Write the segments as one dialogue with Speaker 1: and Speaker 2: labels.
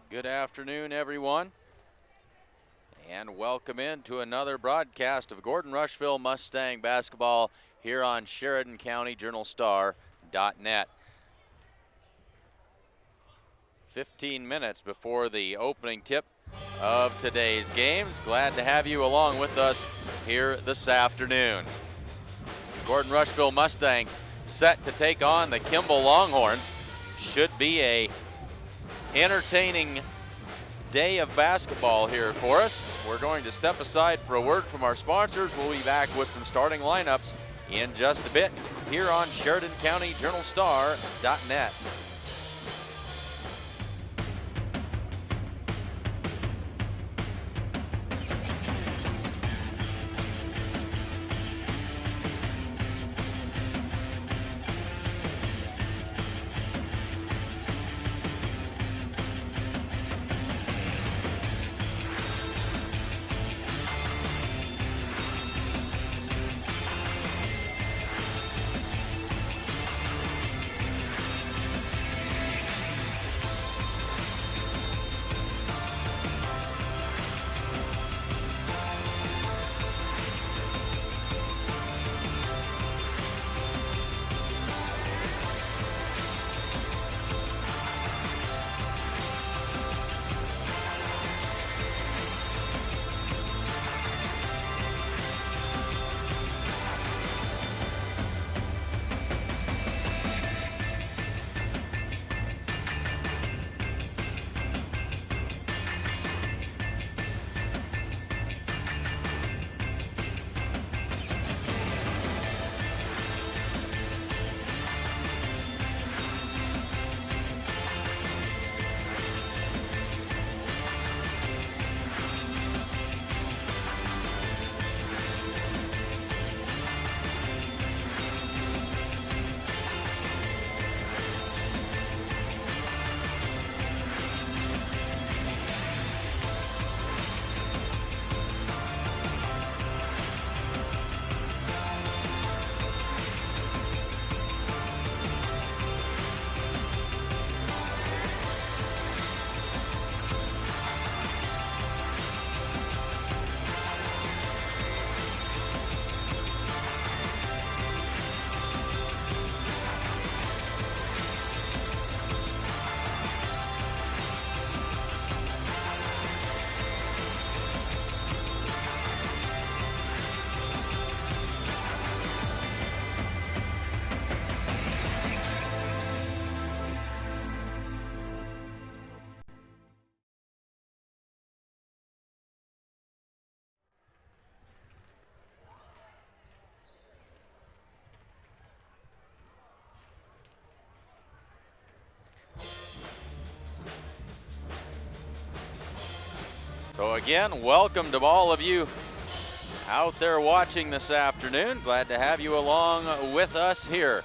Speaker 1: Good afternoon, everyone, and welcome into another broadcast of Gordon-Rushville Mustang basketball here on Sheridan County Journal-Star.net. 15 minutes before the opening tip of today's games. Glad to have you along with us here this afternoon. Gordon-Rushville Mustangs set to take on the Kimball Longhorns. Should be a entertaining day of basketball here for us. We're going to step aside for a word from our sponsors. We'll be back with some starting lineups in just a bit here on Sheridan County Journal-Star.net. So again, welcome to all of you out there watching this afternoon. Glad to have you along with us here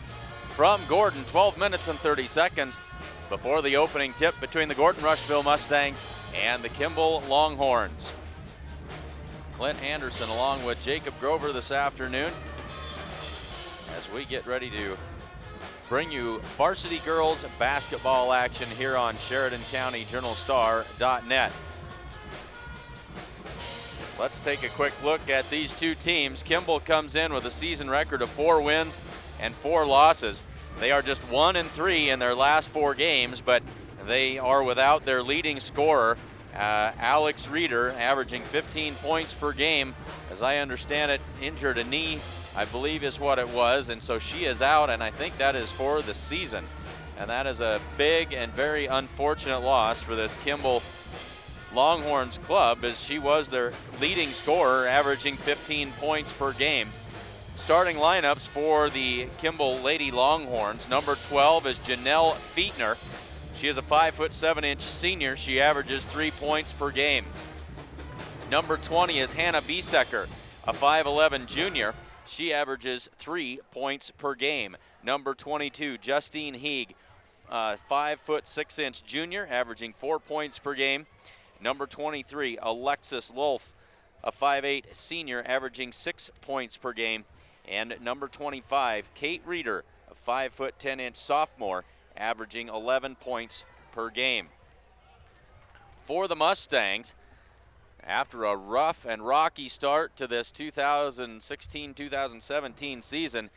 Speaker 1: from Gordon. 12 minutes and 30 seconds before the opening tip between the Gordon-Rushville Mustangs and the Kimball Longhorns. Clint Anderson along with Jacob Grover this afternoon as we get ready to bring you varsity girls basketball action here on Sheridan County Journal-Star.net. Let's take a quick look at these two teams. Kimball comes in with a season record of 4 wins and 4 losses. They are just 1-3 in their last 4 games, but they are without their leading scorer, Alex Reeder, averaging 15 points per game. As I understand it, injured a knee, I believe is what it was, and so she is out, and I think that is for the season. And that is a big and very unfortunate loss for this Kimball Longhorns club, as she was their leading scorer, averaging 15 points per game. Starting lineups for the Kimball Lady Longhorns. Number 12 is Janelle Fietner. She is a 5'7" senior. She averages 3 points per game. Number 20 is Hannah Biesecker, a 5'11" junior. She averages 3 points per game. Number 22, Justine Heeg, 5'6" junior, averaging 4 points per game. Number 23, Alexis Lolf, a 5'8" senior, averaging 6 points per game. And number 25, Kate Reeder, a 5'10" sophomore, averaging 11 points per game. For the Mustangs, after a rough and rocky start to this 2016-2017 season,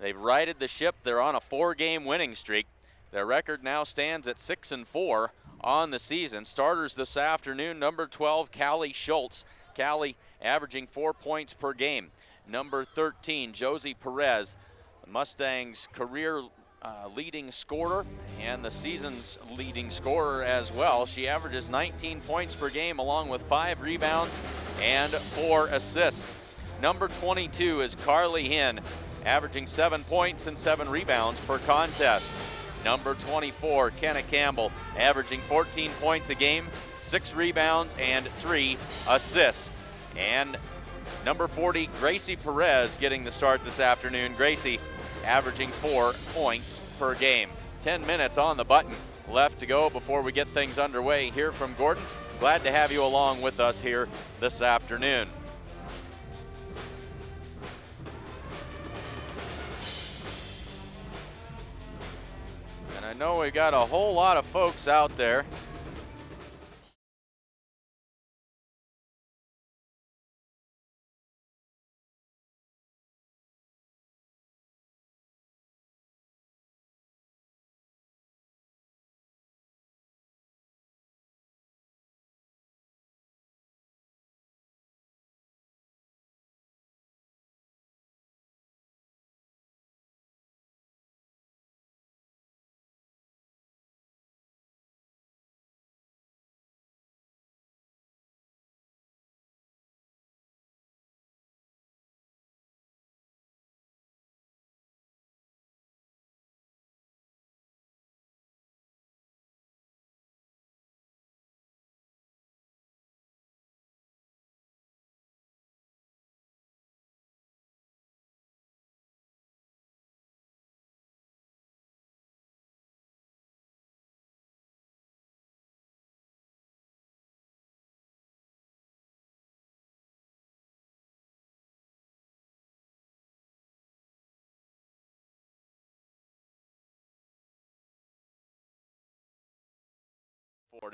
Speaker 1: they've righted the ship. They're on a 4-game winning streak. Their record now stands at 6-4 on the season. Starters this afternoon, number 12, Callie Schultz. Callie averaging 4 points per game. Number 13, Josie Perez, the Mustangs' career leading scorer and the season's leading scorer as well. She averages 19 points per game along with 5 rebounds and 4 assists. Number 22 is Carly Hinn, averaging 7 points and 7 rebounds per contest. Number 24, Kenna Campbell, averaging 14 points a game, 6 rebounds and 3 assists. And number 40, Gracie Perez, getting the start this afternoon. Gracie averaging 4 points per game. 10 minutes on the button left to go before we get things underway here from Gordon. Glad to have you along with us here this afternoon. And I know we got a whole lot of folks out there.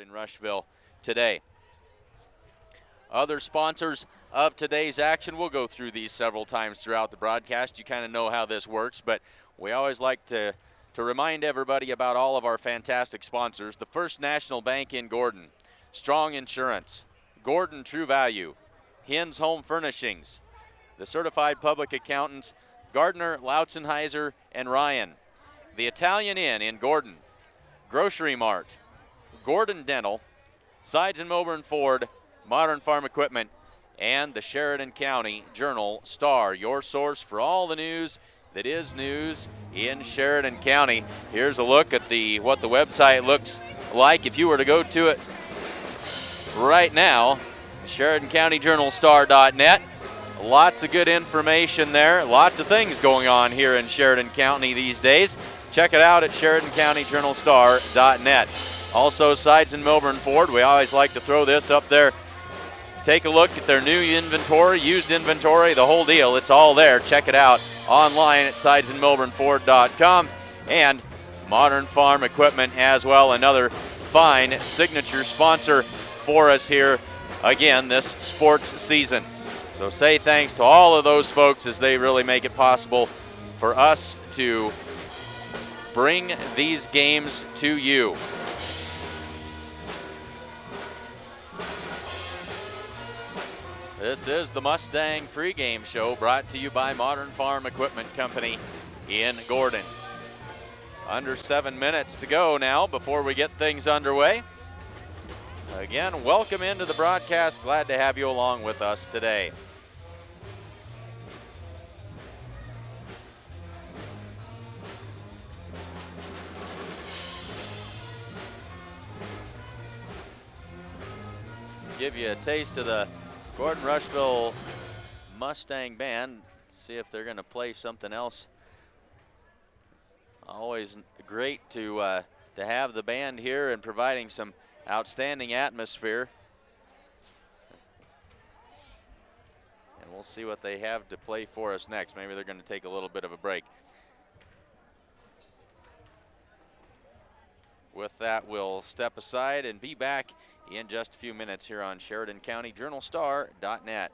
Speaker 1: In Rushville today. Other sponsors of today's action, we'll go through these several times throughout the broadcast. You kind of know how this works, but we always like to remind everybody about all of our fantastic sponsors. The First National Bank in Gordon, Strong Insurance, Gordon True Value, Hinn's Home Furnishings, the Certified Public Accountants, Gardner, Lautzenheiser, and Ryan, the Italian Inn in Gordon, Grocery Mart, Gordon Dental, Sides and Milburn Ford, Modern Farm Equipment, and the Sheridan County Journal-Star, your source for all the news that is news in Sheridan County. Here's a look at what the website looks like if you were to go to it right now, SheridanCountyJournalStar.net. Lots of good information there, lots of things going on here in Sheridan County these days. Check it out at SheridanCountyJournalStar.net. Also, Sides and Milburn Ford, we always like to throw this up there. Take a look at their new inventory, used inventory, the whole deal. It's all there. Check it out online at sidesandmilburnford.com. And Modern Farm Equipment as well, another fine signature sponsor for us here again this sports season. So say thanks to all of those folks as they really make it possible for us to bring these games to you. This is the Mustang pregame show brought to you by Modern Farm Equipment Company in Gordon. Under 7 minutes to go now before we get things underway. Again, welcome into the broadcast. Glad to have you along with us today. give you a taste of the Gordon-Rushville Mustang band. See if they're going to play something else. Always great to have the band here and providing some outstanding atmosphere. And we'll see what they have to play for us next. Maybe they're going to take a little bit of a break. With that, we'll step aside and be back in just a few minutes here on SheridanCountyJournalStar.net.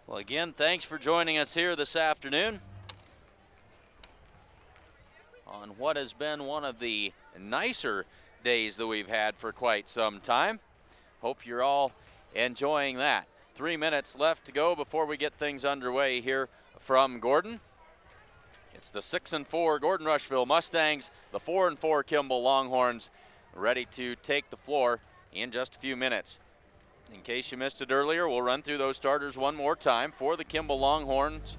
Speaker 1: Well, again, thanks for joining us here this afternoon on what has been one of the nicer days that we've had for quite some time. Hope you're all enjoying that. 3 minutes left to go before we get things underway here from Gordon. It's the 6-4 Gordon-Rushville Mustangs, the 4-4 Kimball Longhorns, ready to take the floor in just a few minutes. In case you missed it earlier, we'll run through those starters one more time. For the Kimball Longhorns,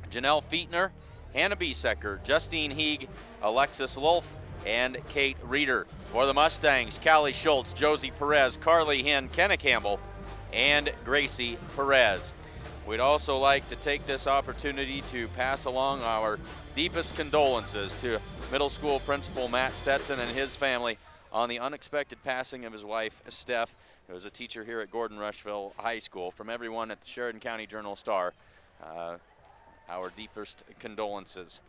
Speaker 1: Janelle Fietner, Hannah Biesecker, Justine Heeg, Alexis Lulf, and Kate Reeder. For the Mustangs, Callie Schultz, Josie Perez, Carly Hinn, Kenna Campbell, and Gracie Perez. We'd also like to take this opportunity to pass along our deepest condolences to middle school principal Matt Stetson and his family on the unexpected passing of his wife, Steph, who was a teacher here at Gordon-Rushville High School. From everyone at the Sheridan County Journal-Star, our deepest condolences.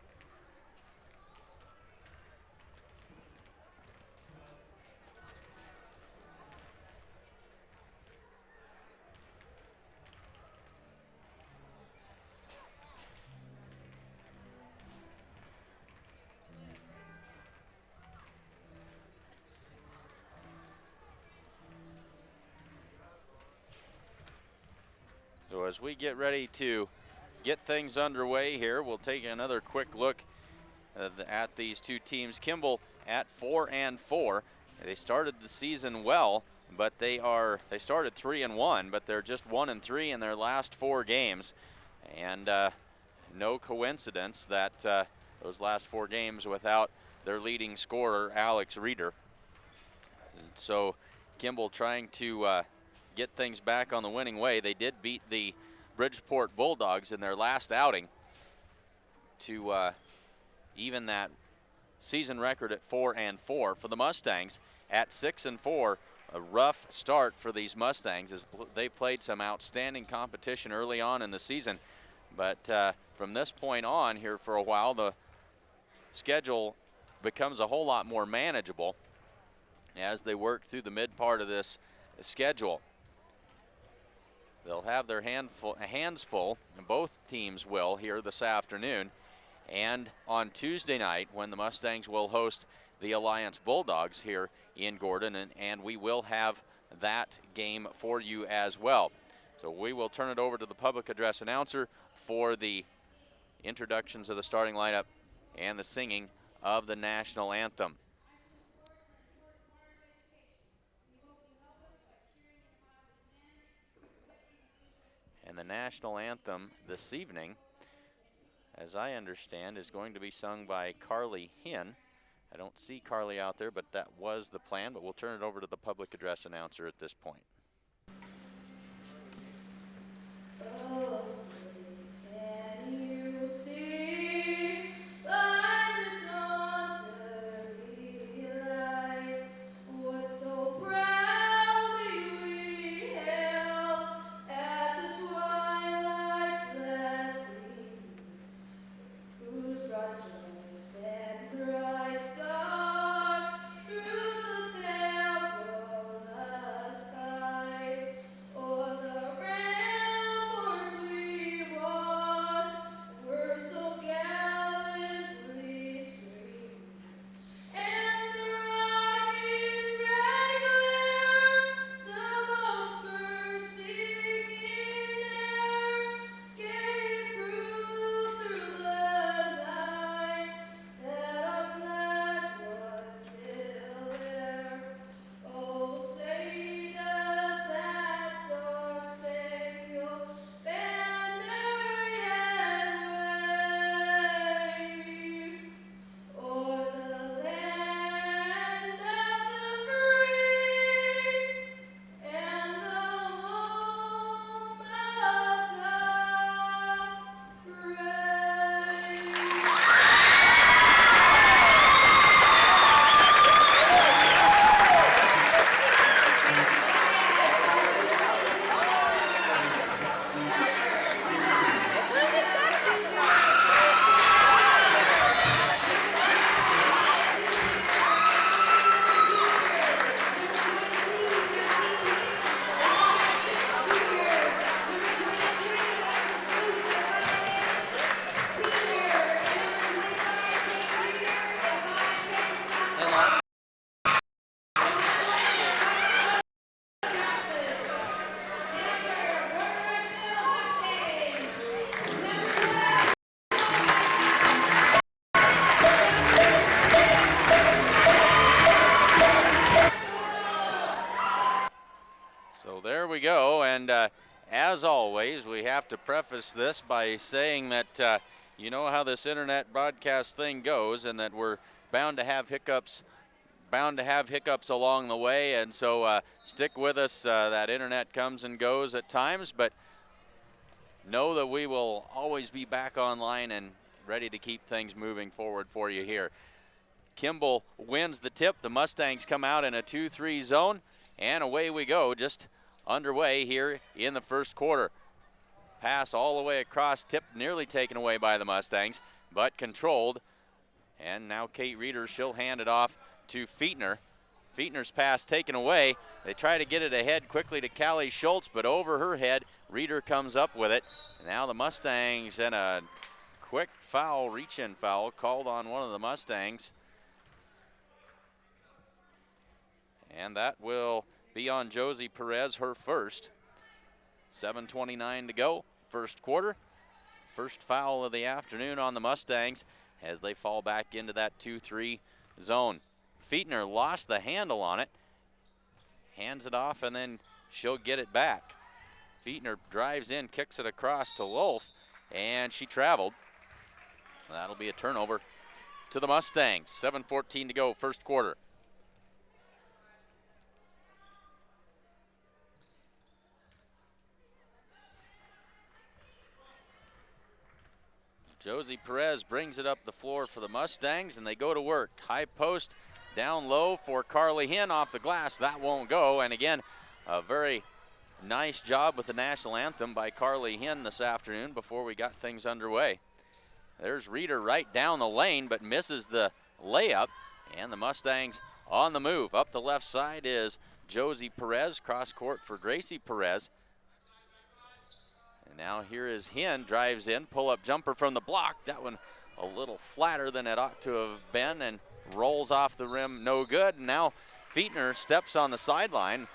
Speaker 1: So as we get ready to get things underway here, we'll take another quick look at these two teams. Kimball at 4-4. They started the season well, but they started 3-1, but they're just 1-3 in their last 4 games. And no coincidence that those last 4 games without their leading scorer, Alex Reeder. So Kimball trying to get things back on the winning way. They did beat the Bridgeport Bulldogs in their last outing to even that season record at 4-4. For the Mustangs at 6-4, a rough start for these Mustangs as they played some outstanding competition early on in the season. But from this point on here for a while, the schedule becomes a whole lot more manageable as they work through the mid part of this schedule. They'll have their hands full, and both teams will here this afternoon. And on Tuesday night, when the Mustangs will host the Alliance Bulldogs here in Gordon, and we will have that game for you as well. So we will turn it over to the public address announcer for the introductions of the starting lineup and the singing of the national anthem. And the national anthem this evening, as I understand, is going to be sung by Carly Hinn. I don't see Carly out there, but that was the plan. But we'll turn it over to the public address announcer at this point.
Speaker 2: Oh, say, can you see by the dawn's early light what so proudly we hailed at the twilight's last gleam, whose broad stripes and bright stars through the pale perilous sky o'er the ramparts we watched were so gallantly streamed, and the Rockies' red glare, the boats bursting in air, gave proof through the night that our flag was still there. Oh, say does that star-spangled banner yet wave o'er the land of the free and the home of the brave?
Speaker 1: So there we go, and as always, we have to preface this by saying that you know how this internet broadcast thing goes, and that we're bound to have hiccups along the way, and so stick with us. That internet comes and goes at times, but know that we will always be back online and ready to keep things moving forward for you here. Kimball wins the tip. The Mustangs come out in a 2-3 zone, and away we go, just underway here in the first quarter. Pass all the way across, tip nearly taken away by the Mustangs, but controlled. And now Kate Reeder, she'll hand it off to Fietner. Fietner's pass taken away. They try to get it ahead quickly to Callie Schultz, but over her head, Reeder comes up with it. And now the Mustangs, and a quick foul, reach-in foul called on one of the Mustangs. And that will be on Josie Perez, her first. 7:29 to go, first quarter. First foul of the afternoon on the Mustangs as they fall back into that 2-3 zone. Fietner lost the handle on it, hands it off, and then she'll get it back. Fietner drives in, kicks it across to Wolf, and she traveled. That'll be a turnover to the Mustangs. 7:14 to go, first quarter. Josie Perez brings it up the floor for the Mustangs, and they go to work. High post, down low for Carly Hinn off the glass. That won't go. And again, a very nice job with the national anthem by Carly Hinn this afternoon before we got things underway. There's Reeder right down the lane, but misses the layup. And the Mustangs on the move. Up the left side is Josie Perez, cross court for Gracie Perez. And now here is Hinn, drives in, pull-up jumper from the block. That one a little flatter than it ought to have been and rolls off the rim, no good. And now Fietner steps on the sideline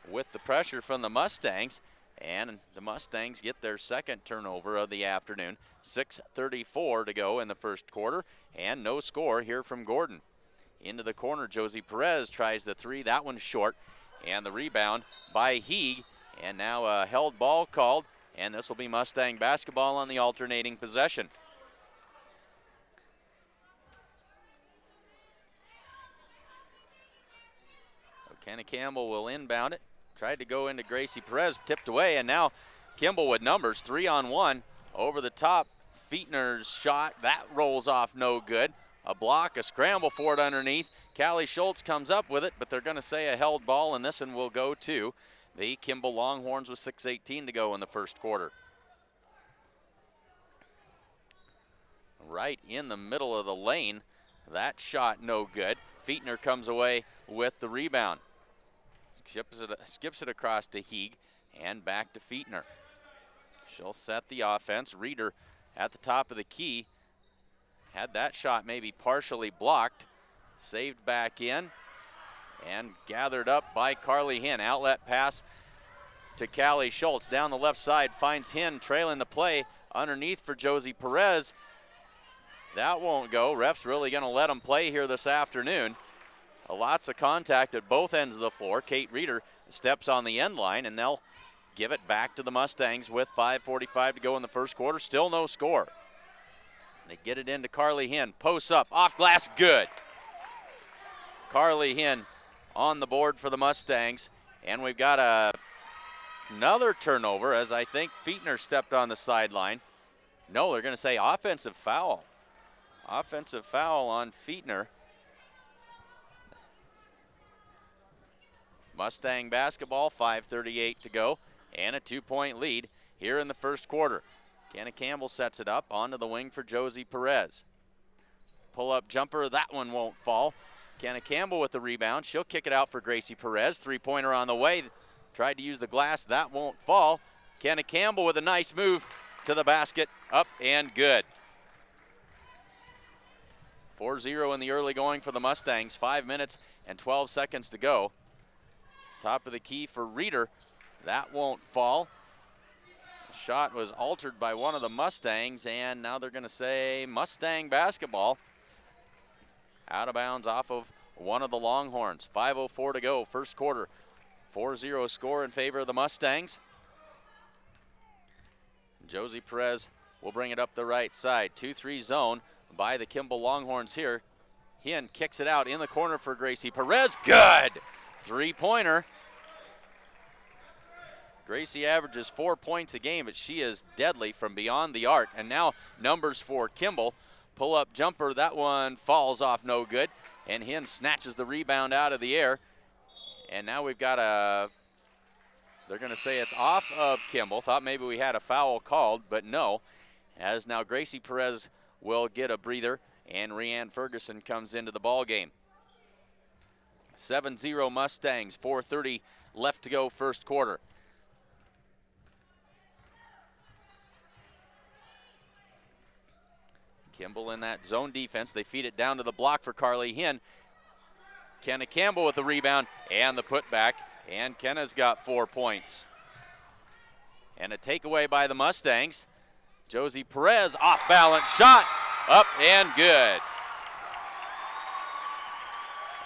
Speaker 1: with the pressure from the Mustangs, and the Mustangs get their second turnover of the afternoon. 6:34 to go in the first quarter, and no score here from Gordon. Into the corner, Josie Perez tries the three. That one's short, and the rebound by Heeg. And now a held ball called, and this will be Mustang basketball on the alternating possession. Kenna Campbell will inbound it. Tried to go into Gracie Perez, tipped away, and now Kimball with numbers, 3-on-1. Over the top, Fietner's shot, that rolls off no good. A block, a scramble for it underneath. Callie Schultz comes up with it, but they're going to say a held ball, and this one will go to the Kimball Longhorns with 6:18 to go in the first quarter. Right in the middle of the lane. That shot no good. Fietner comes away with the rebound. Skips it across to Heeg and back to Fietner. She'll set the offense. Reeder at the top of the key. Had that shot maybe partially blocked. Saved back in. And gathered up by Carly Hinn. Outlet pass to Callie Schultz. Down the left side, finds Hinn trailing the play underneath for Josie Perez. That won't go. Ref's really going to let them play here this afternoon. Lots of contact at both ends of the floor. Kate Reeder steps on the end line, and they'll give it back to the Mustangs with 5:45 to go in the first quarter. Still no score. They get it into Carly Hinn. Posts up, off glass, good. Carly Hinn on the board for the Mustangs, and we've got another turnover as I think Fietner stepped on the sideline. No, they're going to say offensive foul. Offensive foul on Fietner. Mustang basketball, 5:38 to go, and a 2-point lead here in the first quarter. Kenna Campbell sets it up onto the wing for Josie Perez. Pull-up jumper, that one won't fall. Kenna Campbell with the rebound. She'll kick it out for Gracie Perez. Three-pointer on the way. Tried to use the glass. That won't fall. Kenna Campbell with a nice move to the basket. Up and good. 4-0 in the early going for the Mustangs. 5 minutes and 12 seconds to go. Top of the key for Reeder. That won't fall. The shot was altered by one of the Mustangs, and now they're going to say Mustang basketball. Out of bounds off of one of the Longhorns. 5:04 to go, first quarter. 4-0 score in favor of the Mustangs. Josie Perez will bring it up the right side. 2-3 zone by the Kimball Longhorns here. Hinn kicks it out in the corner for Gracie Perez. Good! Three-pointer. Gracie averages 4 points a game, but she is deadly from beyond the arc. And now numbers for Kimball. Pull-up jumper, that one falls off no good. And Hinn snatches the rebound out of the air. And now we've got they're going to say it's off of Kimball. Thought maybe we had a foul called, but no. As now Gracie Perez will get a breather, and Rianne Ferguson comes into the ball game. 7-0 Mustangs, 4:30 left to go first quarter. Kimball in that zone defense. They feed it down to the block for Carly Hinn. Kenna Campbell with the rebound and the putback, and Kenna's got 4 points. And a takeaway by the Mustangs. Josie Perez, off balance shot, up and good.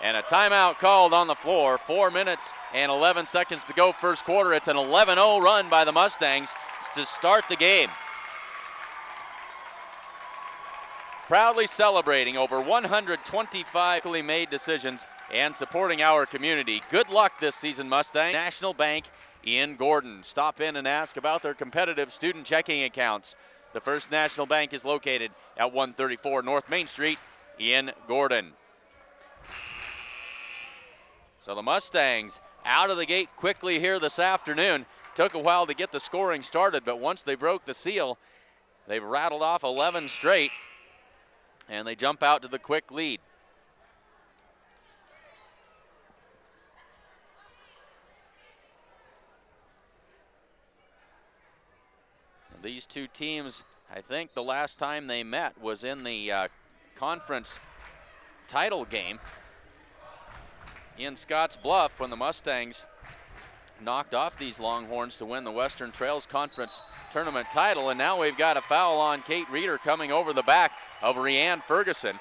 Speaker 1: And a timeout called on the floor. 4 minutes and 11 seconds to go first quarter. It's an 11-0 run by the Mustangs to start the game. Proudly celebrating over 125 made decisions and supporting our community. Good luck this season, Mustang. National Bank in Gordon. Stop in and ask about their competitive student checking accounts. The First National Bank is located at 134 North Main Street in Gordon. So the Mustangs out of the gate quickly here this afternoon. Took a while to get the scoring started, but once they broke the seal, they've rattled off 11 straight, and they jump out to the quick lead. And these two teams, I think the last time they met was in the conference title game in Scotts Bluff when the Mustangs knocked off these Longhorns to win the Western Trails Conference tournament title. And now we've got a foul on Kate Reeder coming over the back of Rianne Ferguson.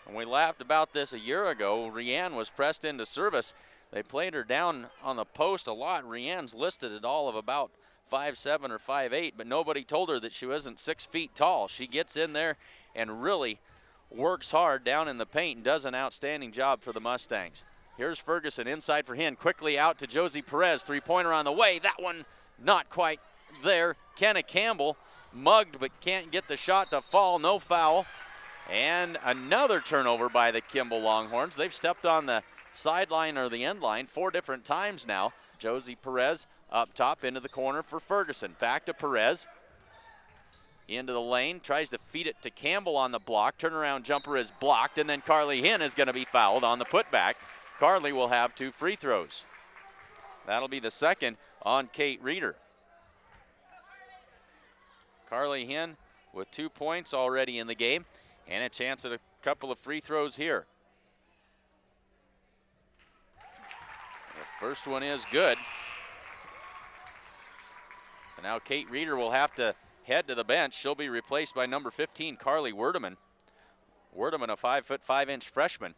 Speaker 1: And we laughed about this a year ago. Rianne was pressed into service. They played her down on the post a lot. Rianne's listed at all of about 5'7" or 5'8", but nobody told her that she wasn't 6 feet tall. She gets in there and really works hard down in the paint and does an outstanding job for the Mustangs. Here's Ferguson inside for Hinn, quickly out to Josie Perez. Three-pointer on the way. That one not quite there. Kenna Campbell mugged but can't get the shot to fall. No foul. And another turnover by the Kimball Longhorns. They've stepped on the sideline or the end line 4 different times now. Josie Perez up top into the corner for Ferguson. Back to Perez. Into the lane, tries to feed it to Campbell on the block. Turnaround jumper is blocked, and then Carly Hinn is going to be fouled on the putback. Carly will have 2 free throws. That'll be the second on Kate Reeder. Carly Hinn with 2 points already in the game and a chance at a couple of free throws here. The first one is good. And now Kate Reeder will have to head to the bench. She'll be replaced by number 15, Carly Werdeman. Werdeman, a 5'5" freshman.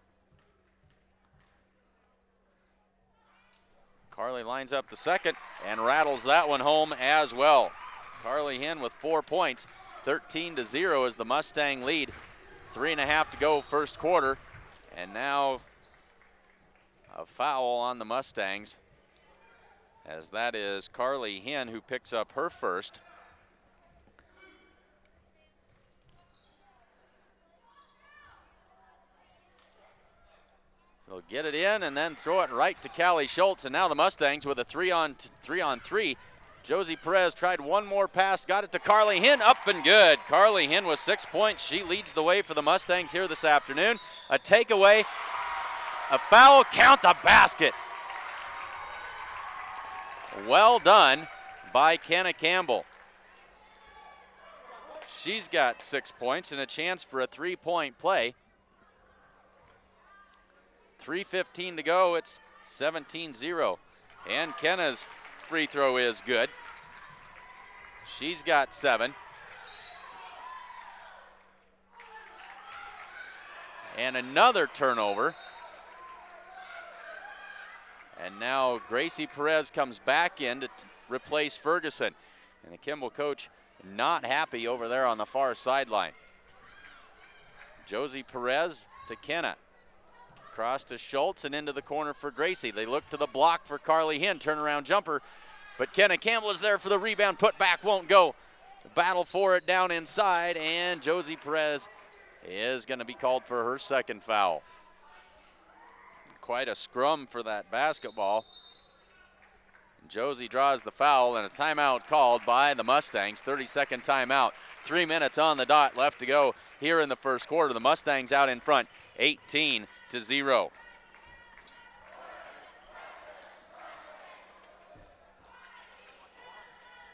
Speaker 1: Carly lines up the second and rattles that one home as well. Carly Hinn with 4 points. 13-0 is the Mustang lead. 3.5 to go first quarter. And now a foul on the Mustangs, as that is Carly Hinn who picks up her first. They'll get it in and then throw it right to Callie Schultz. And now the Mustangs with a 3-on-3. Josie Perez tried one more pass, got it to Carly Hinn, up and good. Carly Hinn with 6 points. She leads the way for the Mustangs here this afternoon. A takeaway, a foul, count the basket. Well done by Kenna Campbell. She's got 6 points and a chance for a 3-point play. 3:15 to go, it's 17-0. And Kenna's free throw is good. She's got 7. And another turnover. And now Gracie Perez comes back in to replace Ferguson. And the Kimball coach not happy over there on the far sideline. Josie Perez to Kenna. Cross to Schultz and into the corner for Gracie. They look to the block for Carly Hinn. Turnaround jumper. But Kenna Campbell is there for the rebound. Put back won't go. Battle for it down inside. And Josie Perez is going to be called for her second foul. Quite a scrum for that basketball. Josie draws the foul and a timeout called by the Mustangs. 30-second timeout. 3 minutes on the dot left to go here in the first quarter. The Mustangs out in front, 18-0.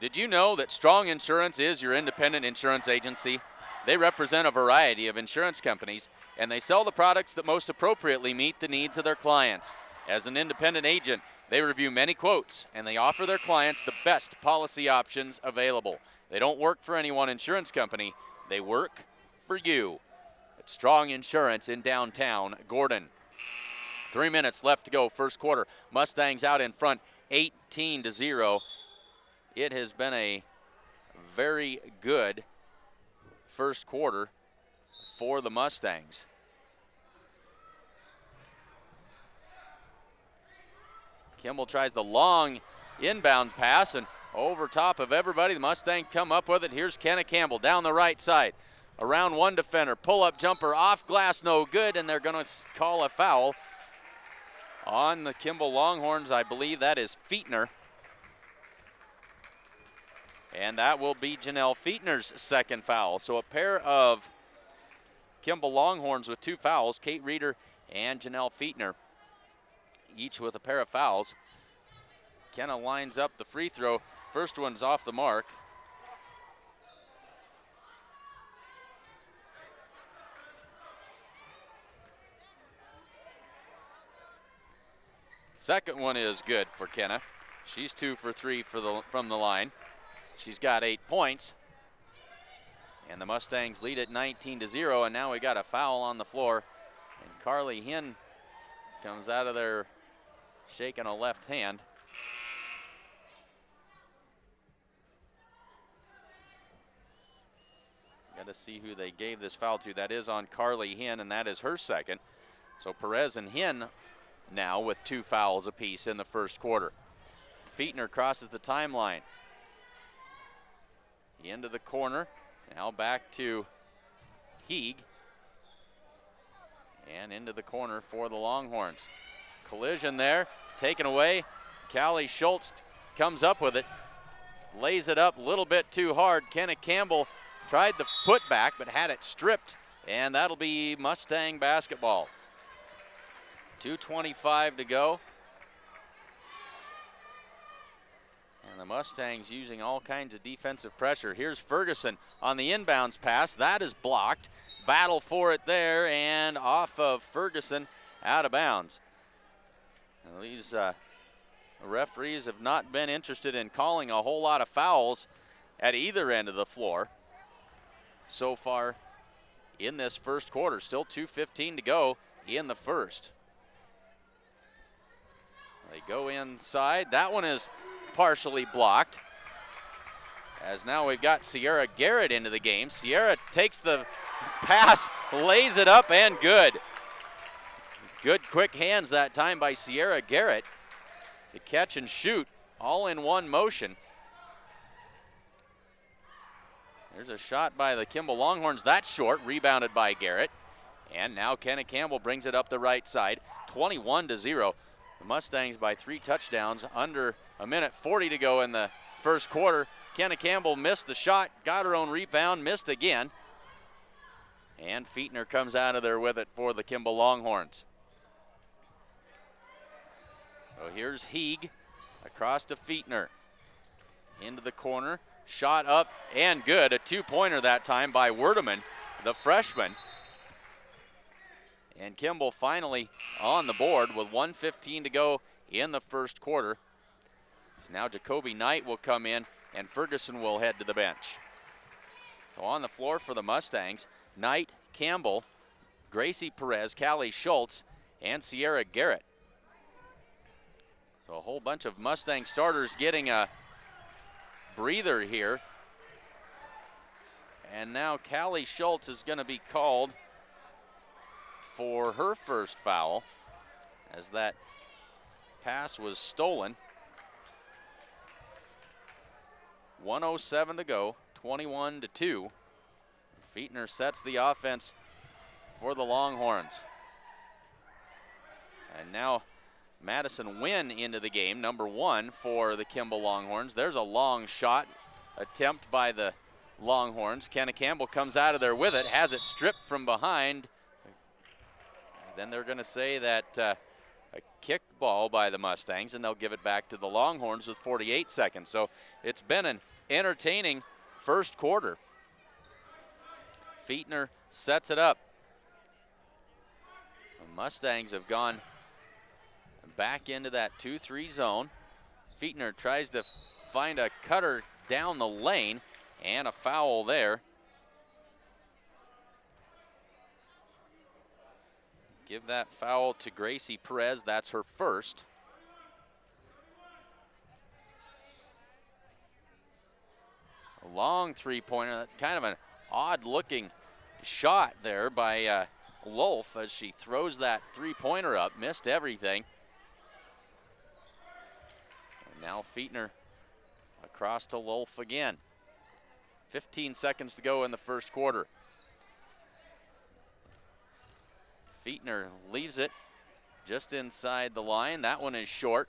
Speaker 1: Did you know that Strong Insurance is your independent insurance agency? They represent a variety of insurance companies, and they sell the products that most appropriately meet the needs of their clients. As an independent agent, they review many quotes, and they offer their clients the best policy options available. They don't work for any one insurance company. They work for you. at Strong Insurance in downtown Gordon. 3 minutes left to go, first quarter. Mustangs out in front, 18-0. It has been a very good first quarter for the Mustangs. Kimball tries the long inbound pass, and over top of everybody, the Mustangs come up with it. Here's Kenna Campbell down the right side. Around one defender, pull-up jumper off glass, no good, and they're going to call a foul on the Kimball Longhorns. I believe that is Fietner. And that will be Janelle Fietner's second foul. So a pair of Kimball Longhorns with 2 fouls, Kate Reeder and Janelle Fietner, each with a pair of fouls. Kenna lines up the free throw. First one's off the mark. Second one is good for Kenna. She's 2 for 3 from the line. She's got 8 points. And the Mustangs lead at 19-0, and now we got a foul on the floor. And Carly Hinn comes out of there shaking a left hand. Got to see who they gave this foul to. That is on Carly Hinn, and that is her second. So Perez and Hinn now with 2 fouls apiece in the first quarter. Fietner crosses the timeline. Into the corner. Now back to Heeg. And into the corner for the Longhorns. Collision there, taken away. Callie Schultz comes up with it. Lays it up a little bit too hard. Kenna Campbell tried the putback but had it stripped. And that'll be Mustang basketball. 2:25 to go. And the Mustangs using all kinds of defensive pressure. Here's Ferguson on the inbounds pass. That is blocked. Battle for it there, and off of Ferguson, out of bounds. And these referees have not been interested in calling a whole lot of fouls at either end of the floor so far in this first quarter. Still 2:15 to go in the first. They go inside. That one is partially blocked, as now we've got Sierra Garrett into the game. Sierra takes the pass, lays it up, and good. Good quick hands that time by Sierra Garrett to catch and shoot all in one motion. There's a shot by the Kimball Longhorns. That's short, rebounded by Garrett. And now Kenna Campbell brings it up the right side, 21-0. The Mustangs by 3 touchdowns, under a minute 40 to go in the first quarter. Kenna Campbell missed the shot, got her own rebound, missed again. And Fietner comes out of there with it for the Kimball Longhorns. So here's Heeg across to Fietner. Into the corner, shot up and good. A 2-pointer that time by Werdeman, the freshman. And Kimball finally on the board with 1:15 to go in the first quarter. So now Jacoby Knight will come in and Ferguson will head to the bench. So on the floor for the Mustangs, Knight, Campbell, Gracie Perez, Callie Schultz, and Sierra Garrett. So a whole bunch of Mustang starters getting a breather here. And now Callie Schultz is going to be called for her first foul, as that pass was stolen. 1:07 to go, 21-2. Fietner sets the offense for the Longhorns. And now Madison Wynn into the game, number 1 for the Kimball Longhorns. There's a long shot attempt by the Longhorns. Kenna Campbell comes out of there with it, has it stripped from behind. Then they're going to say that a kick ball by the Mustangs, and they'll give it back to the Longhorns with 48 seconds. So it's been an entertaining first quarter. Fietner sets it up. The Mustangs have gone back into that 2-3 zone. Fietner tries to find a cutter down the lane, and a foul there. give that foul to Gracie Perez. That's her first. A long three-pointer, kind of an odd-looking shot there by Lolf as she throws that three-pointer up, missed everything. And now Fietner across to Lolf again. 15 seconds to go in the first quarter. Fietner leaves it just inside the line. That one is short.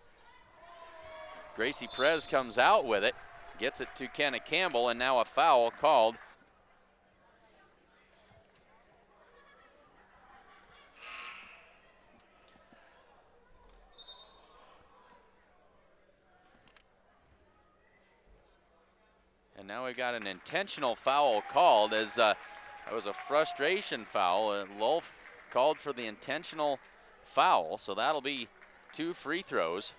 Speaker 1: Gracie Perez comes out with it, gets it to Kenna Campbell, and now a foul called. And now we've got an intentional foul called as that was a frustration foul. Lolf called for the intentional foul, so that'll be 2 free throws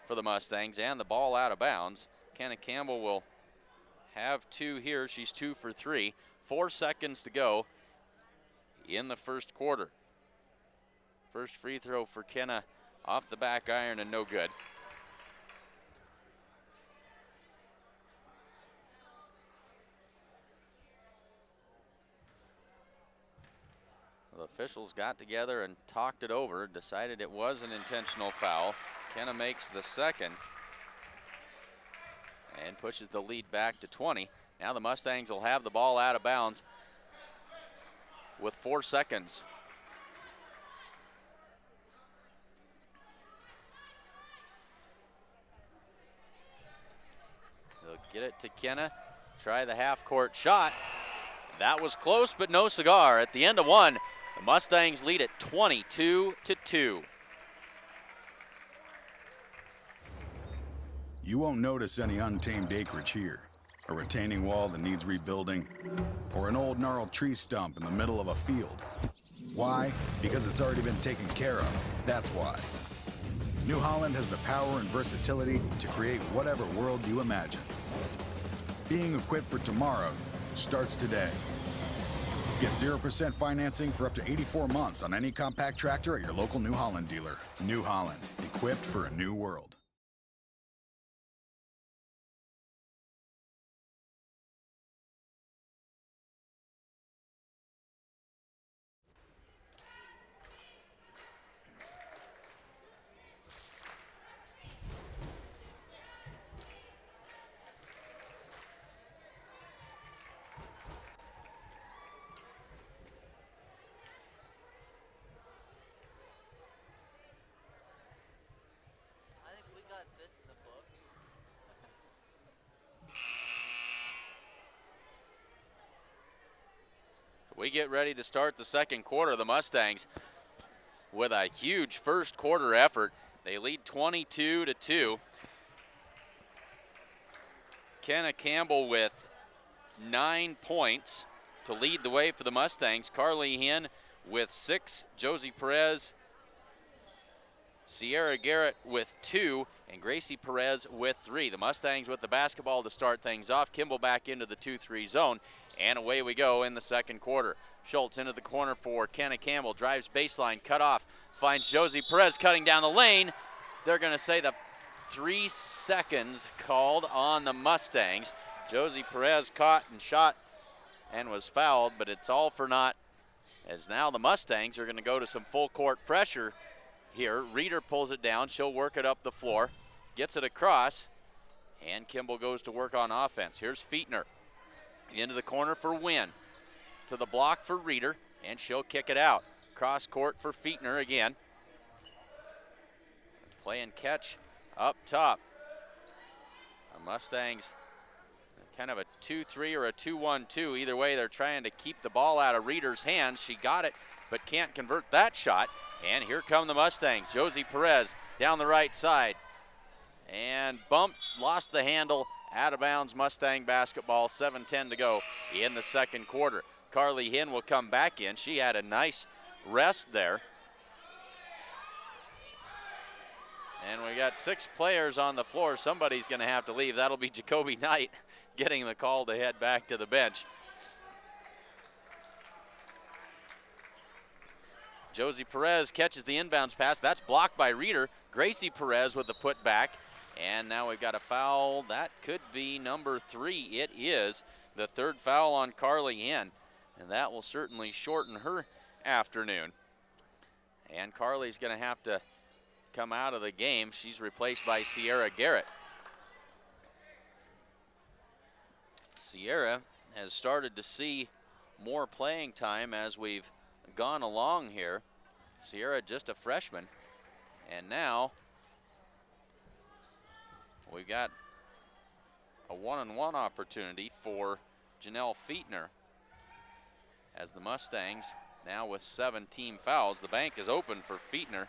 Speaker 1: for the Mustangs and the ball out of bounds. Kenna Campbell will have 2 here. She's 2 for 3. 4 seconds to go in the first quarter. First free throw for Kenna off the back iron and no good. The officials got together and talked it over, decided it was an intentional foul. Kenna makes the second and pushes the lead back to 20. Now the Mustangs will have the ball out of bounds with 4 seconds. They'll get it to Kenna, try the half-court shot. That was close, but no cigar. At the end of one, the Mustangs lead at 22-2.
Speaker 3: You won't notice any untamed acreage here, a retaining wall that needs rebuilding, or an old gnarled tree stump in the middle of a field. Why? Because it's already been taken care of. That's why. New Holland has the power and versatility to create whatever world you imagine. Being equipped for tomorrow starts today. Get 0% financing for up to 84 months on any compact tractor at your local New Holland dealer. New Holland, equipped for a new world.
Speaker 1: We get ready to start the second quarter. The Mustangs with a huge first quarter effort. They lead 22-2. Kenna Campbell with 9 points to lead the way for the Mustangs. Carly Hinn with 6. Josie Perez, Sierra Garrett with 2, and Gracie Perez with 3. The Mustangs with the basketball to start things off. Kimball back into the 2-3 zone, and away we go in the second quarter. Schultz into the corner for Kenna Campbell, drives baseline, cut off, finds Josie Perez cutting down the lane. They're going to say the 3 seconds called on the Mustangs. Josie Perez caught and shot and was fouled, but it's all for naught, as now the Mustangs are going to go to some full court pressure here. Reeder pulls it down. She'll work it up the floor, gets it across, and Kimball goes to work on offense. Here's Fietner into the corner for Wynn, to the block for Reeder, and she'll kick it out. Cross court for Fietner again. Playing catch up top. The Mustangs kind of a 2-3 or a 2-1-2. Either way, they're trying to keep the ball out of Reeder's hands. She got it, but can't convert that shot. And here come the Mustangs. Josie Perez down the right side. And bumped, lost the handle, out of bounds. Mustang basketball, 7:10 to go in the second quarter. Carly Hinn will come back in. She had a nice rest there. And we got 6 players on the floor. Somebody's going to have to leave. That'll be Jacoby Knight getting the call to head back to the bench. Josie Perez catches the inbounds pass. That's blocked by Reeder. Gracie Perez with the putback. And now we've got a foul. That could be number 3. It is the 3rd foul on Carly Hinn. And that will certainly shorten her afternoon. And Carly's going to have to come out of the game. She's replaced by Sierra Garrett. Sierra has started to see more playing time as we've gone along here. Sierra just a freshman. And now we've got a one-on-one opportunity for Janelle Fietner as the Mustangs now with 7 team fouls. The bank is open for Fietner.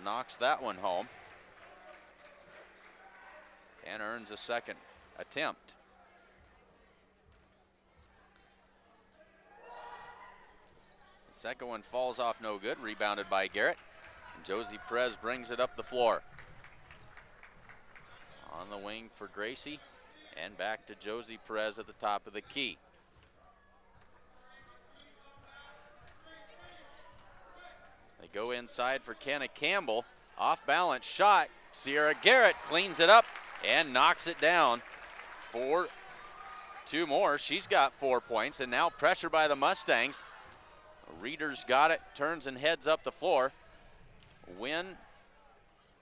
Speaker 1: Knocks that one home and earns a second attempt. The second one falls off no good, rebounded by Garrett. And Josie Perez brings it up the floor. On the wing for Gracie, and back to Josie Perez at the top of the key. They go inside for Kenna Campbell. Off balance shot. Sierra Garrett cleans it up and knocks it down for 2 more. She's got 4 points, and now pressure by the Mustangs. Reeder's got it, turns and heads up the floor. Win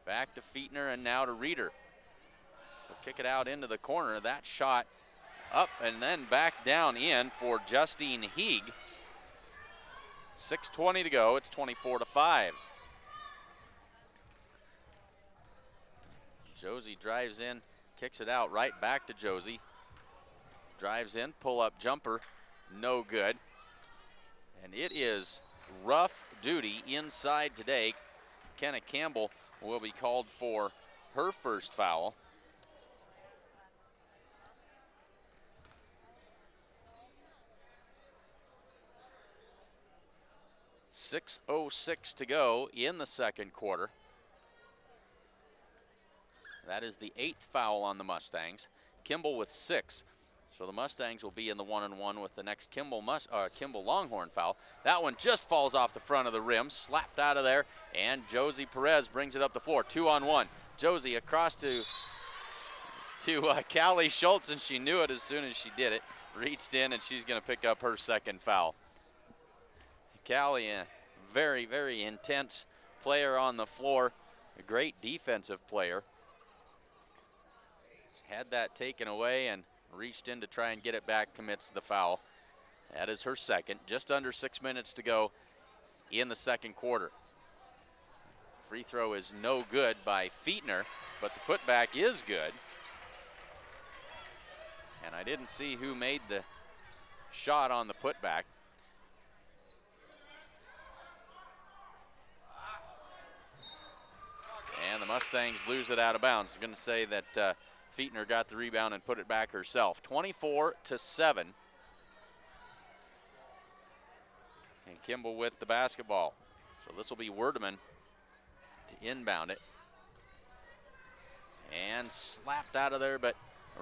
Speaker 1: back to Fietner and now to Reeder. So kick it out into the corner. That shot up and then back down in for Justine Heeg. 6:20 to go. It's 24-5. Josie drives in, kicks it out right back to Josie. Drives in, pull-up jumper, no good. And it is rough duty inside today. Kenna Campbell will be called for her first foul. .6:06 to go in the second quarter. That is the 8th foul on the Mustangs. Kimball with 6. So the Mustangs will be in the 1-on-1 with the next Kimball Longhorn foul. That one just falls off the front of the rim, slapped out of there, and Josie Perez brings it up the floor. 2-on-1. Josie across to Callie Schultz, and she knew it as soon as she did it. Reached in, and she's going to pick up her second foul. Callie, a very, very intense player on the floor, a great defensive player. Had that taken away and reached in to try and get it back, commits the foul. That is her second. Just under 6 minutes to go in the second quarter. Free throw is no good by Fietner, but the putback is good. And I didn't see who made the shot on the putback. And the Mustangs lose it out of bounds. I'm going to say that Fietner got the rebound and put it back herself. 24-7. And Kimball with the basketball. So this will be Werdeman to inbound it. And slapped out of there, but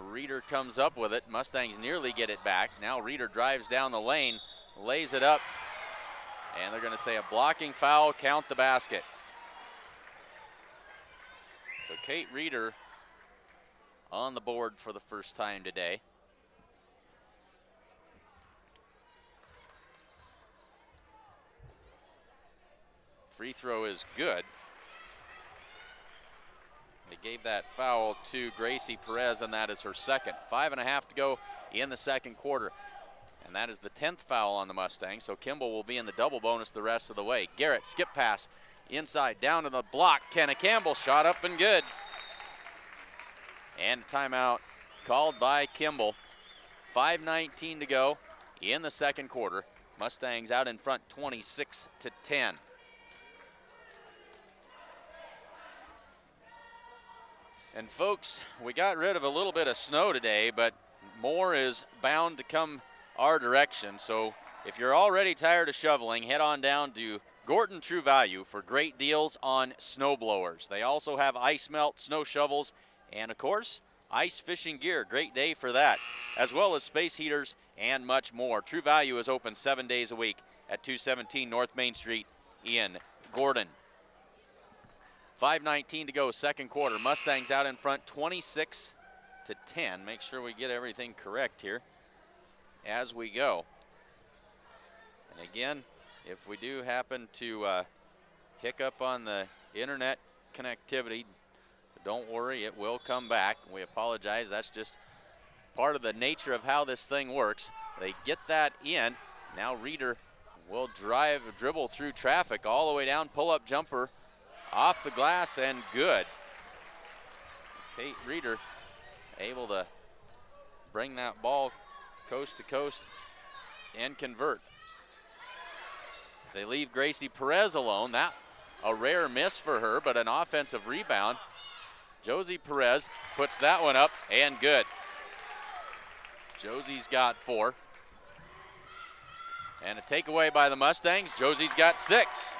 Speaker 1: Reeder comes up with it. Mustangs nearly get it back. Now Reeder drives down the lane, lays it up, and they're going to say a blocking foul, count the basket. So Kate Reeder on the board for the first time today. Free throw is good. They gave that foul to Gracie Perez, and that is her second. 5.5 to go in the second quarter. And that is the 10th foul on the Mustangs, so Kimball will be in the double bonus the rest of the way. Garrett, skip pass, inside, down to the block. Kenna Campbell, shot up and good. And a timeout called by Kimball. 5:19 to go in the second quarter. Mustangs out in front 26-10. And folks, we got rid of a little bit of snow today, but more is bound to come our direction. So if you're already tired of shoveling, head on down to Gordon True Value for great deals on snow blowers. They also have ice melt, snow shovels, and of course, ice fishing gear. Great day for that, as well as space heaters and much more. True Value is open 7 days a week at 217 North Main Street in Gordon. 5:19 to go, second quarter. Mustangs out in front 26-10. Make sure we get everything correct here as we go. And again, if we do happen to hiccup on the internet connectivity, don't worry, it will come back. We apologize. That's just part of the nature of how this thing works. They get that in. Now Reeder will dribble through traffic all the way down, pull-up jumper off the glass, and good. Kate Reeder able to bring that ball coast to coast and convert. They leave Gracie Perez alone. That a rare miss for her, but an offensive rebound. Josie Perez puts that one up and good. Josie's got 4. And a takeaway by the Mustangs. Josie's got 6.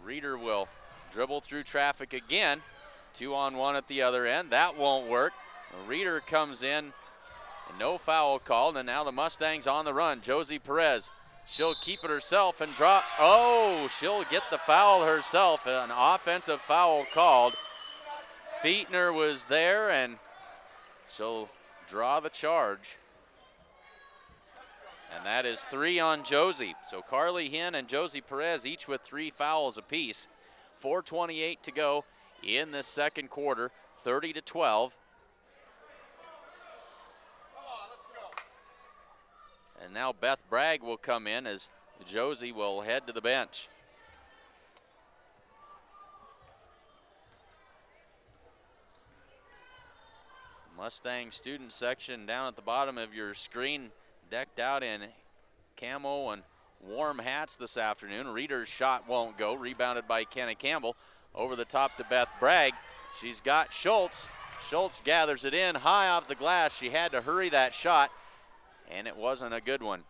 Speaker 1: Reeder will dribble through traffic again. 2-on-1 at the other end. That won't work. Reeder comes in. No foul called, and now the Mustangs on the run. Josie Perez, she'll keep it herself and drop. Oh, she'll get the foul herself. An offensive foul called. Fietner was there, and she'll draw the charge. And that is 3 on Josie. So Carly Hinn and Josie Perez each with 3 fouls apiece. 4:28 to go in this second quarter, 30-12. And now Beth Bragg will come in as Josie will head to the bench. Mustang student section down at the bottom of your screen, decked out in camo and warm hats this afternoon. Reeder's shot won't go, rebounded by Kenna Campbell. Over the top to Beth Bragg. She's got Schultz. Schultz gathers it in high off the glass. She had to hurry that shot, and it wasn't a good one.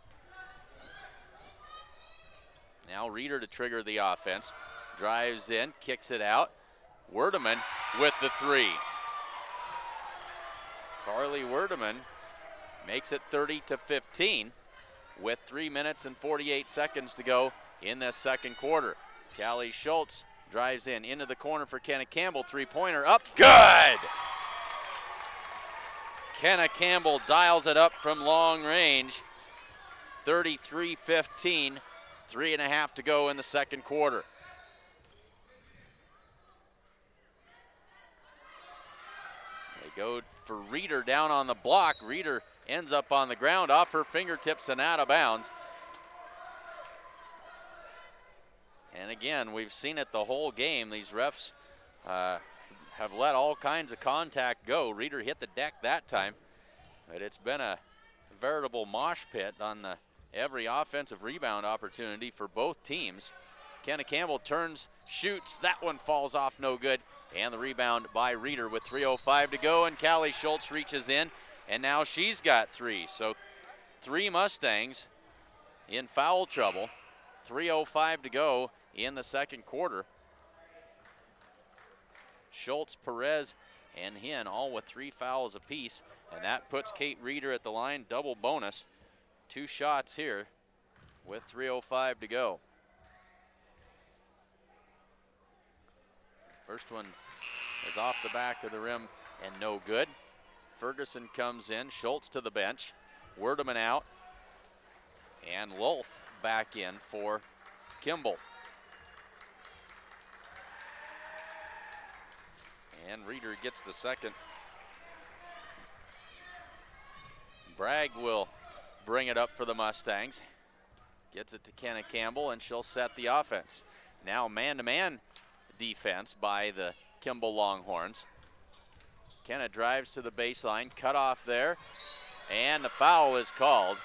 Speaker 1: Now Reeder to trigger the offense. Drives in, kicks it out. Werdeman with the 3. Carly Werdeman makes it 30-15 with 3 minutes and 48 seconds to go in this second quarter. Callie Schultz drives in into the corner for Kenna Campbell. 3-pointer up, good! Kenna Campbell dials it up from long range. 33-15, 3.5 to go in the second quarter. They go for Reeder down on the block. Reeder ends up on the ground off her fingertips and out of bounds. And again, we've seen it the whole game. These refs have let all kinds of contact go. Reeder hit the deck that time, but it's been a veritable mosh pit on every offensive rebound opportunity for both teams. Kenna Campbell turns, shoots. That one falls off, no good. And the rebound by Reeder with 3:05 to go, and Callie Schultz reaches in, and now she's got 3. So 3 Mustangs in foul trouble. 3:05 to go in the second quarter. Schultz, Perez, and Hinn all with 3 fouls apiece, and that puts Kate Reeder at the line, double bonus. 2 shots here with 3:05 to go. First one is off the back of the rim and no good. Ferguson comes in, Schultz to the bench, Werdeman out, and Lulf back in for Kimball. And Reeder gets the second. Bragg will bring it up for the Mustangs. Gets it to Kenna Campbell, and she'll set the offense. Now man-to-man defense by the Kimball Longhorns. Kenna drives to the baseline, cut off there, and the foul is called.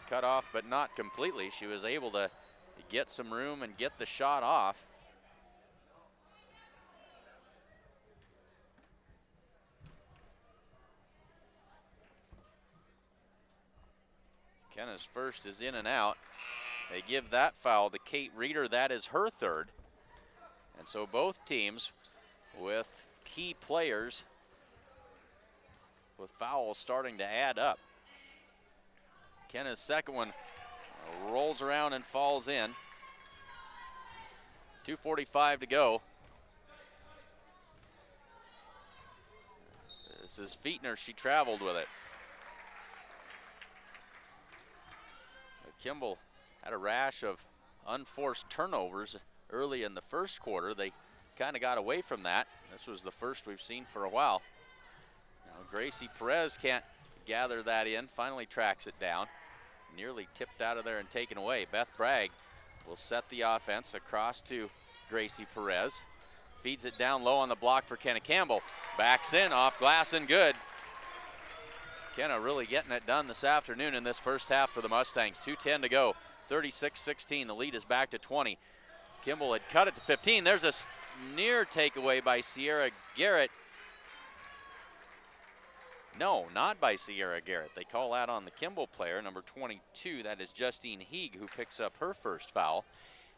Speaker 1: Cut off, but not completely. She was able to get some room and get the shot off. Kenna's first is in and out. They give that foul to Kate Reeder. That is her 3rd. And so both teams with key players with fouls starting to add up. Kenna's second one rolls around and falls in. 2:45 to go. This is Fietner. She traveled with it. Kimball had a rash of unforced turnovers early in the first quarter. They kind of got away from that. This was the first we've seen for a while. Now Gracie Perez can't gather that in, finally tracks it down. Nearly tipped out of there and taken away. Beth Bragg will set the offense across to Gracie Perez. Feeds it down low on the block for Kenna Campbell. Backs in, off glass and good. Kenna really getting it done this afternoon in this first half for the Mustangs. 2:10 to go, 36-16. The lead is back to 20. Kimball had cut it to 15. There's a near takeaway by Sierra Garrett. No, not by Sierra Garrett. They call that on the Kimball player, number 22. That is Justine Heeg, who picks up her first foul.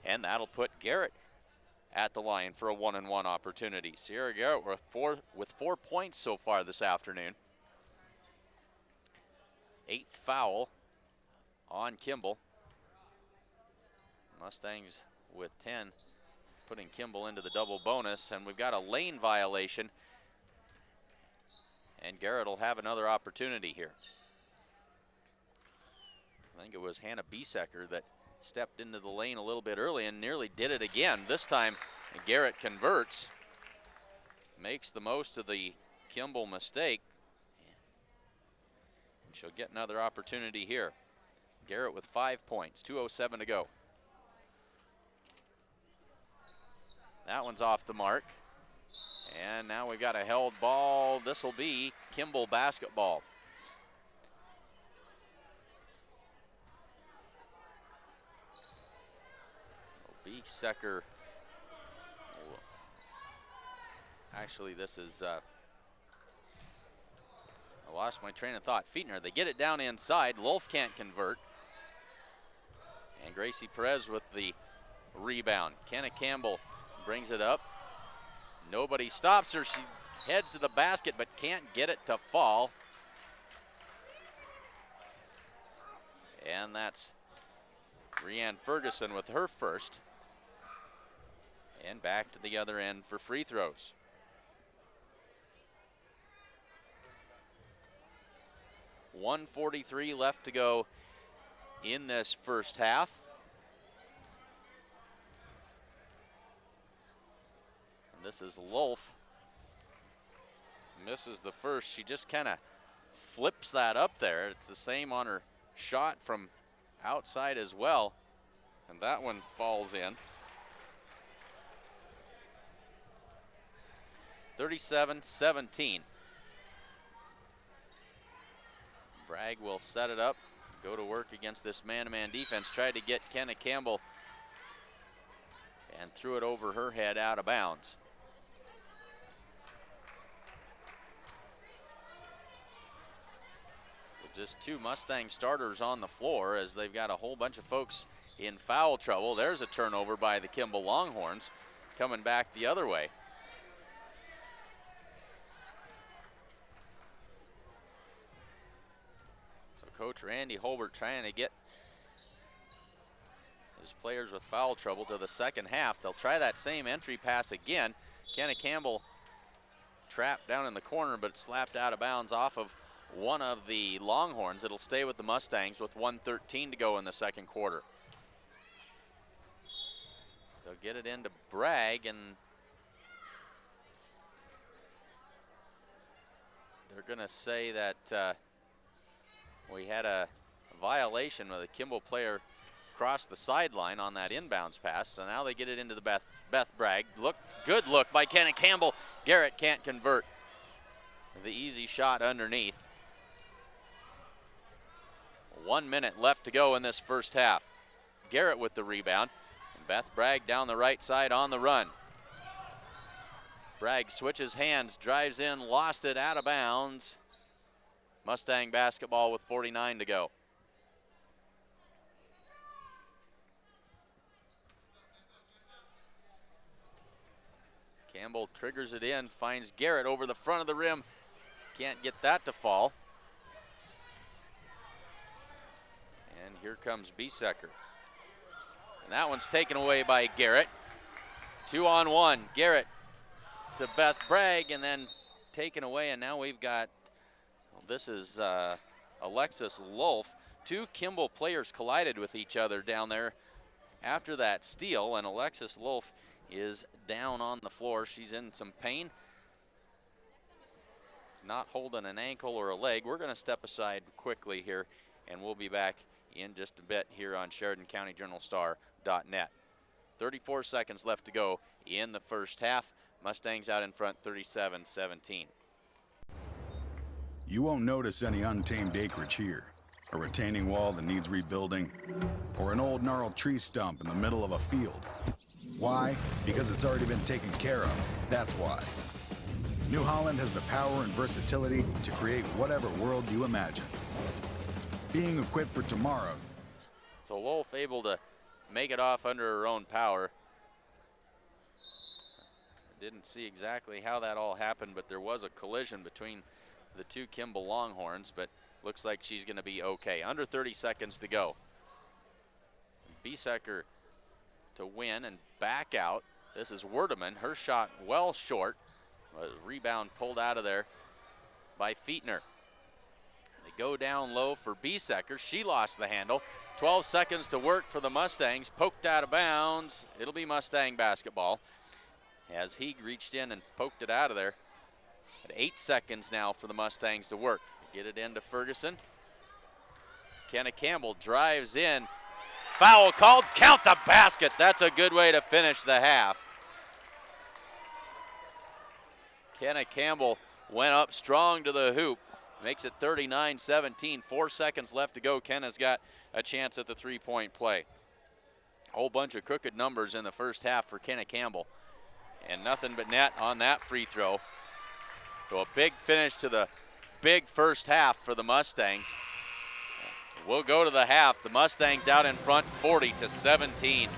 Speaker 1: And that'll put Garrett at the line for a 1-and-1 opportunity. Sierra Garrett with 4 points so far this afternoon. 8th foul on Kimball. Mustangs with 10, putting Kimball into the double bonus, and we've got a lane violation, and Garrett will have another opportunity here. I think it was Hannah Biesecker that stepped into the lane a little bit early and nearly did it again. This time Garrett converts, makes the most of the Kimball mistake, and she'll get another opportunity here. Garrett with 5 points, 2:07 to go. That one's off the mark. And now we've got a held ball. This will be Kimball basketball. Biesecker. Actually, this is, I lost my train of thought. Fietner, they get it down inside. Lolf can't convert. And Gracie Perez with the rebound. Kenna Campbell brings it up. Nobody stops her. She heads to the basket but can't get it to fall. And that's Rianne Ferguson with her first. And back to the other end for free throws. .143 left to go in this first half. And this is Lolf. Misses the first. She just kind of flips that up there. It's the same on her shot from outside as well. And that one falls in. 37-17. Bragg will set it up, go to work against this man-to-man defense. Tried to get Kenna Campbell and threw it over her head out of bounds. So just two Mustang starters on the floor as they've got a whole bunch of folks in foul trouble. There's a turnover by the Kimball Longhorns coming back the other way. Coach Randy Holbert trying to get his players with foul trouble to the second half. They'll try that same entry pass again. Kenna Campbell trapped down in the corner, but slapped out of bounds off of one of the Longhorns. It'll stay with the Mustangs with 1:13 to go in the second quarter. They'll get it into Bragg, and they're going to say that we had a violation with a Kimball player cross the sideline on that inbounds pass. So now they get it into the Beth Bragg. Good look by Kenna Campbell. Garrett can't convert. The easy shot underneath. 1 minute left to go in this first half. Garrett with the rebound. And Beth Bragg down the right side on the run. Bragg switches hands, drives in, lost it out of bounds. Mustang basketball with 49 to go. Campbell triggers it in, finds Garrett over the front of the rim. can't get that to fall. And here comes Biesecker. And that one's taken away by Garrett. 2-on-1. Garrett to Beth Bragg and then taken away. And now we've got, well, this is Alexis Lulf. Two Kimball players collided with each other down there after that steal. And Alexis Lulf is down on the floor. She's in some pain. Not holding an ankle or a leg. We're going to step aside quickly here, and we'll be back in just a bit here on SheridanCountyJournalStar.net. 34 seconds left to go in the first half. Mustangs out in front 37-17.
Speaker 3: You won't notice any untamed acreage here, a retaining wall that needs rebuilding, or an old gnarled tree stump in the middle of a field. Why? Because it's already been taken care of. That's why. New Holland has the power and versatility to create whatever world you imagine. Being equipped for tomorrow.
Speaker 1: So Lulf able to make it off under her own power. Didn't see exactly how that all happened, but there was a collision between the two Kimball Longhorns, but looks like she's going to be okay. Under 30 seconds to go. Biesecker to win and back out. This is Werdeman. Her shot well short. A rebound pulled out of there by Fietner. They go down low for Biesecker. She lost the handle. 12 seconds to work for the Mustangs. Poked out of bounds. It'll be Mustang basketball as he reached in and poked it out of there. At 8 seconds now for the Mustangs to work. Get it into Ferguson. Kenna Campbell drives in. Foul called. Count the basket. That's a good way to finish the half. Kenna Campbell went up strong to the hoop. Makes it 39-17. 4 seconds left to go. Kenna's got a chance at the three-point play. A whole bunch of crooked numbers in the first half for Kenna Campbell. And nothing but net on that free throw. So a big finish to the big first half for the Mustangs. We'll go to the half. The Mustangs out in front 40-17.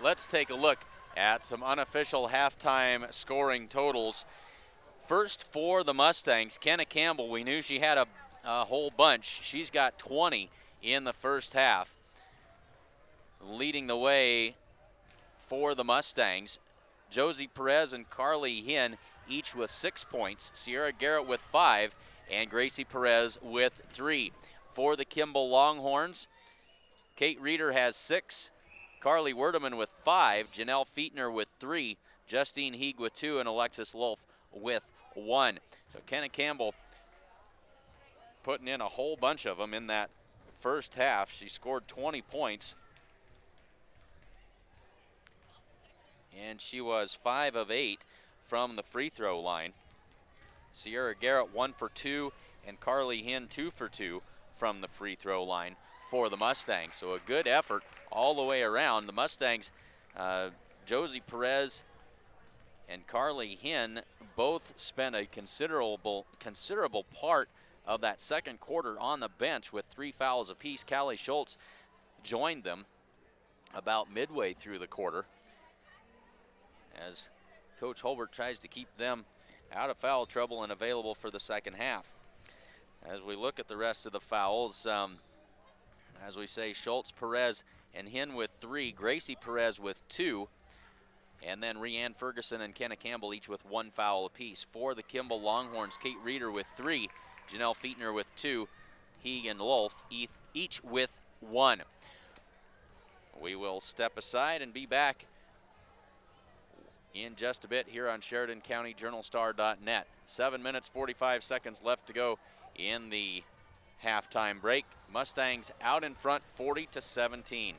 Speaker 1: Let's take a look at some unofficial halftime scoring totals. First for the Mustangs, Kenna Campbell, we knew she had a whole bunch. She's got 20 in the first half. Leading the way for the Mustangs, Josie Perez and Carly Hinn each with 6 points, Sierra Garrett with 5, and Gracie Perez with 3. For the Kimball Longhorns, Kate Reeder has 6, Carly Werdeman with 5, Janelle Fietner with 3, Justine Heeg with 2, and Alexis Lulf with 1. So Kenna Campbell putting in a whole bunch of them in that first half. She scored 20 points. And she was 5 of 8 from the free throw line. Sierra Garrett 1 for 2, and Carly Hinn 2 for 2 from the free throw line for the Mustangs. So a good effort all the way around. The Mustangs, Josie Perez and Carly Hinn both spent a considerable part of that second quarter on the bench with 3 fouls apiece. Callie Schultz joined them about midway through the quarter as Coach Holbert tries to keep them out of foul trouble and available for the second half. As we look at the rest of the fouls, as we say, Schultz, Perez, and Hinn with 3, Gracie Perez with 2, and then Rianne Ferguson and Kenna Campbell each with 1 foul apiece. For the Kimball Longhorns, Kate Reeder with 3, Janelle Fietner with 2, Heeg and Lulf each with 1. We will step aside and be back in just a bit here on SheridanCountyJournalStar.net. 7 minutes, 45 seconds left to go in the halftime break. Mustangs out in front 40-17.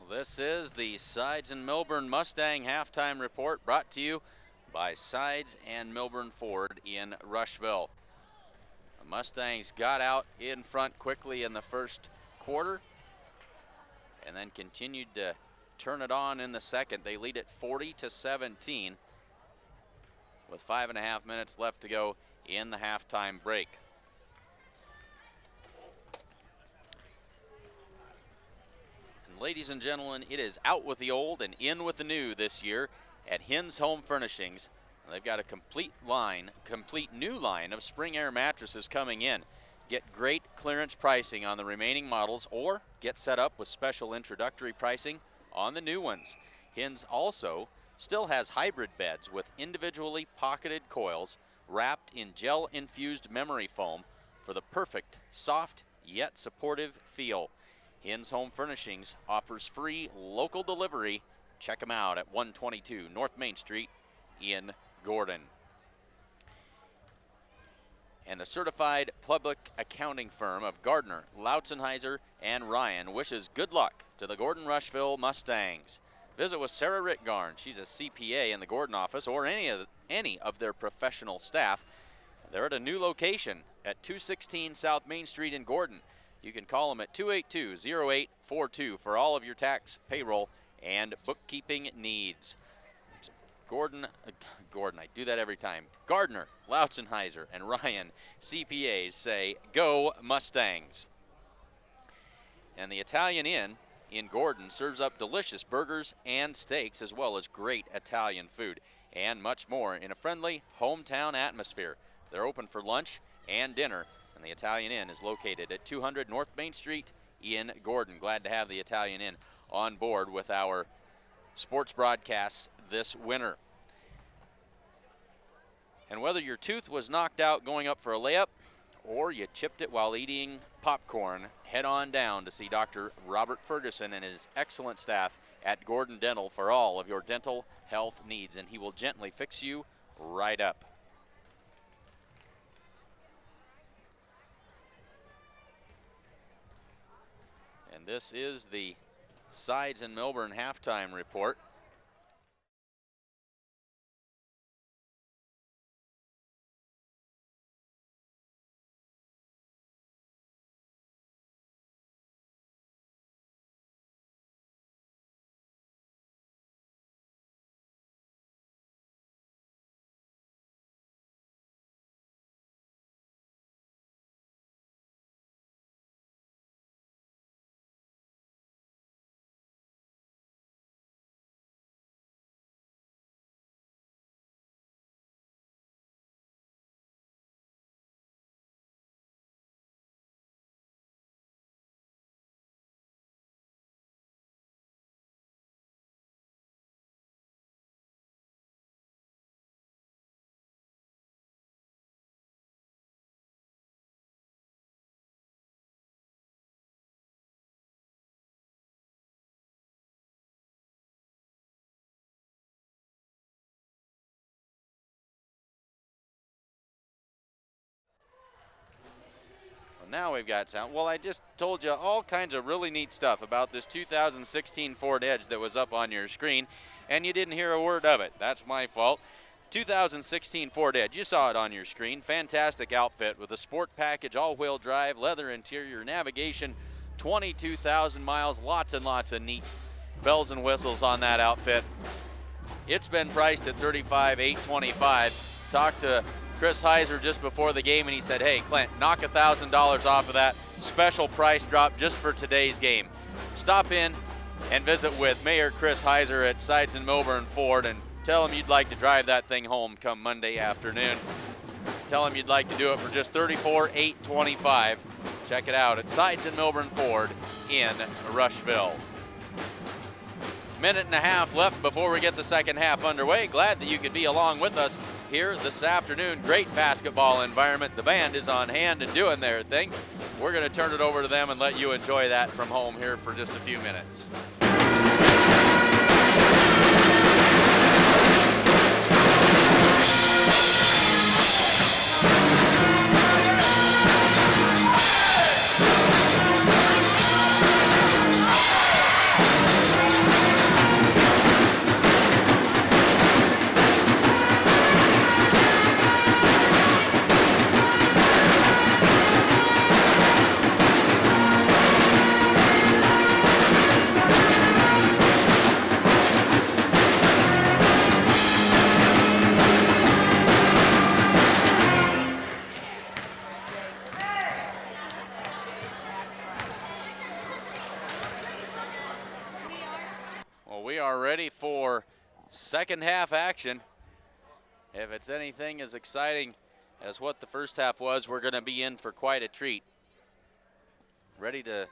Speaker 1: This is the Sides and Milburn Mustang halftime report, brought to you by Sides and Milburn Ford in Rushville. The Mustangs got out in front quickly in the first quarter and then continued to turn it on in the second. They lead it 40-17 with 5.5 minutes left to go in the halftime break. Ladies and gentlemen, it is out with the old and in with the new this year at Hins Home Furnishings. They've got a complete new line of spring air mattresses coming in. Get great clearance pricing on the remaining models or get set up with special introductory pricing on the new ones. Hins also still has hybrid beds with individually pocketed coils wrapped in gel-infused memory foam for the perfect soft yet supportive feel. Hins Home Furnishings offers free local delivery. Check them out at 122 North Main Street in Gordon. And the certified public accounting firm of Gardner, Lautzenheiser, and Ryan wishes good luck to the Gordon-Rushville Mustangs. Visit with Sarah Rittgarn. She's a CPA in the Gordon office, or any of their professional staff. They're at a new location at 216 South Main Street in Gordon. You can call them at 282-0842 for all of your tax, payroll, and bookkeeping needs. Gordon, I do that every time. Gardner, Lautzenheiser, and Ryan, CPAs, say, go Mustangs. And the Italian Inn in Gordon serves up delicious burgers and steaks, as well as great Italian food, and much more in a friendly hometown atmosphere. They're open for lunch and dinner, and the Italian Inn is located at 200 North Main Street in Gordon. Glad to have the Italian Inn on board with our sports broadcasts this winter. And whether your tooth was knocked out going up for a layup or you chipped it while eating popcorn, head on down to see Dr. Robert Ferguson and his excellent staff at Gordon Dental for all of your dental health needs, and he will gently fix you right up. And this is the Sides and Milburn halftime report. Now we've got sound. Well, I just told you all kinds of really neat stuff about this 2016 Ford Edge that was up on your screen, and you didn't hear a word of it. That's my fault. 2016 Ford Edge, you saw it on your screen. Fantastic outfit with a sport package, all-wheel drive, leather interior, navigation, 22,000 miles, lots and lots of neat bells and whistles on that outfit. It's been priced at $35,825. Talked to Chris Heiser just before the game, and he said, hey, Clint, knock $1,000 off of that. Special price drop just for today's game. Stop in and visit with Mayor Chris Heiser at Sides and Milburn Ford and tell him you'd like to drive that thing home come Monday afternoon. Tell him you'd like to do it for just $34,825. Check it out at Sides and Milburn Ford in Rushville. Minute and a half left before we get the second half underway. Glad that you could be along with us here this afternoon. Great basketball environment. The band is on hand and doing their thing. We're going to turn it over to them and let you enjoy that from home here for just a few minutes. Ready for second half action. If it's anything as exciting as what the first half was, we're going to be in for quite a treat. Ready to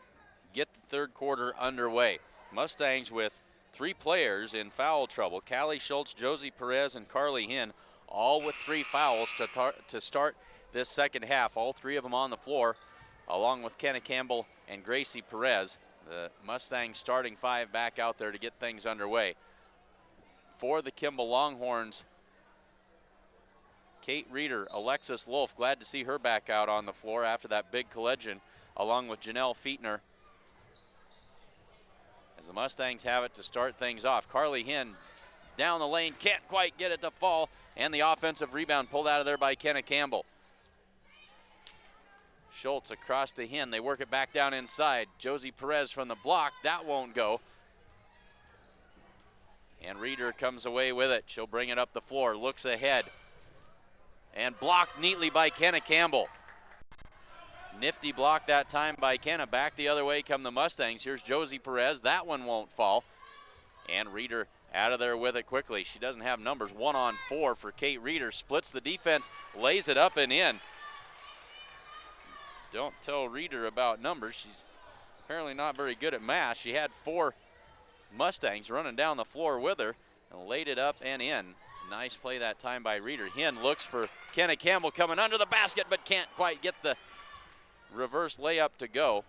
Speaker 1: get the third quarter underway. Mustangs with 3 players in foul trouble. Callie Schultz, Josie Perez, and Carly Hinn, all with 3 fouls to start this second half. All 3 of them on the floor, along with Kenna Campbell and Gracie Perez. The Mustangs starting 5 back out there to get things underway. For the Kimball Longhorns, Kate Reeder, Alexis Wolf, glad to see her back out on the floor after that big collision, along with Janelle Fietner. As the Mustangs have it to start things off. Carly Hinn down the lane, can't quite get it to fall, and the offensive rebound pulled out of there by Kenna Campbell. Schultz across to Hinn. They work it back down inside. Josie Perez from the block. That won't go. And Reeder comes away with it. She'll bring it up the floor. Looks ahead. And blocked neatly by Kenna Campbell. Nifty block that time by Kenna. Back the other way come the Mustangs. Here's Josie Perez. That one won't fall. And Reeder out of there with it quickly. She doesn't have numbers. 1 on 4 for Kate Reeder. Splits the defense. Lays it up and in. Don't tell Reeder about numbers. She's apparently not very good at math. She had 4 Mustangs running down the floor with her and laid it up and in. Nice play that time by Reeder. Hinn looks for Kenna Campbell coming under the basket, but can't quite get the reverse layup to go.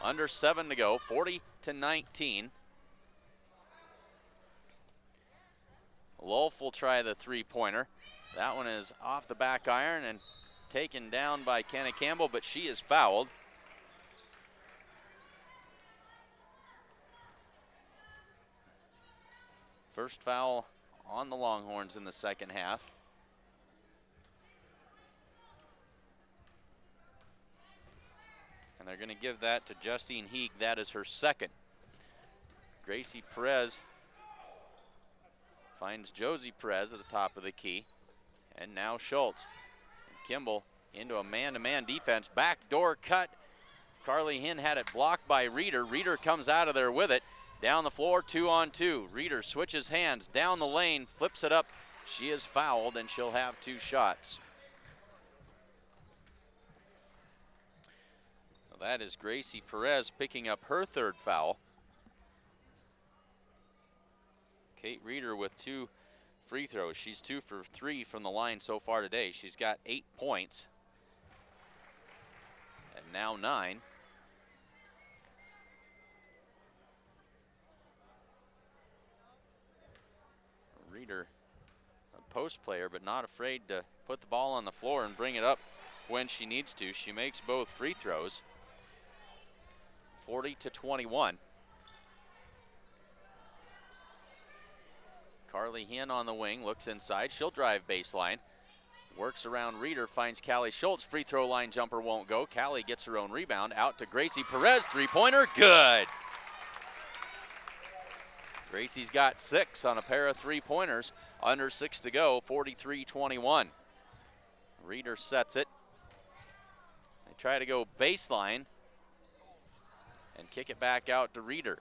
Speaker 1: Under 7 to go, 40-19. Wolf will try the 3-pointer. That one is off the back iron and taken down by Kenna Campbell, but she is fouled. First foul on the Longhorns in the second half. And they're going to give that to Justine Heeg. That is her second. Gracie Perez finds Josie Perez at the top of the key. And now Schultz. Kimball into a man-to-man defense. Backdoor cut. Carly Hinn had it blocked by Reeder. Reeder comes out of there with it. Down the floor, 2 on 2. Reeder switches hands down the lane, flips it up. She is fouled, and she'll have 2 shots. Well, that is Gracie Perez picking up her 3rd foul. Kate Reeder with 2 free throws. She's 2 for 3 from the line so far today. She's got 8 points. And now 9. Reeder, a post player, but not afraid to put the ball on the floor and bring it up when she needs to. She makes both free throws. 40-21. Carly Hinn on the wing, looks inside. She'll drive baseline. Works around Reeder, finds Callie Schultz. Free throw line jumper won't go. Callie gets her own rebound. Out to Gracie Perez. Three-pointer, good. Gracie's got 6 on a pair of three-pointers. Under 6 to go, 43-21. Reeder sets it. They try to go baseline and kick it back out to Reeder.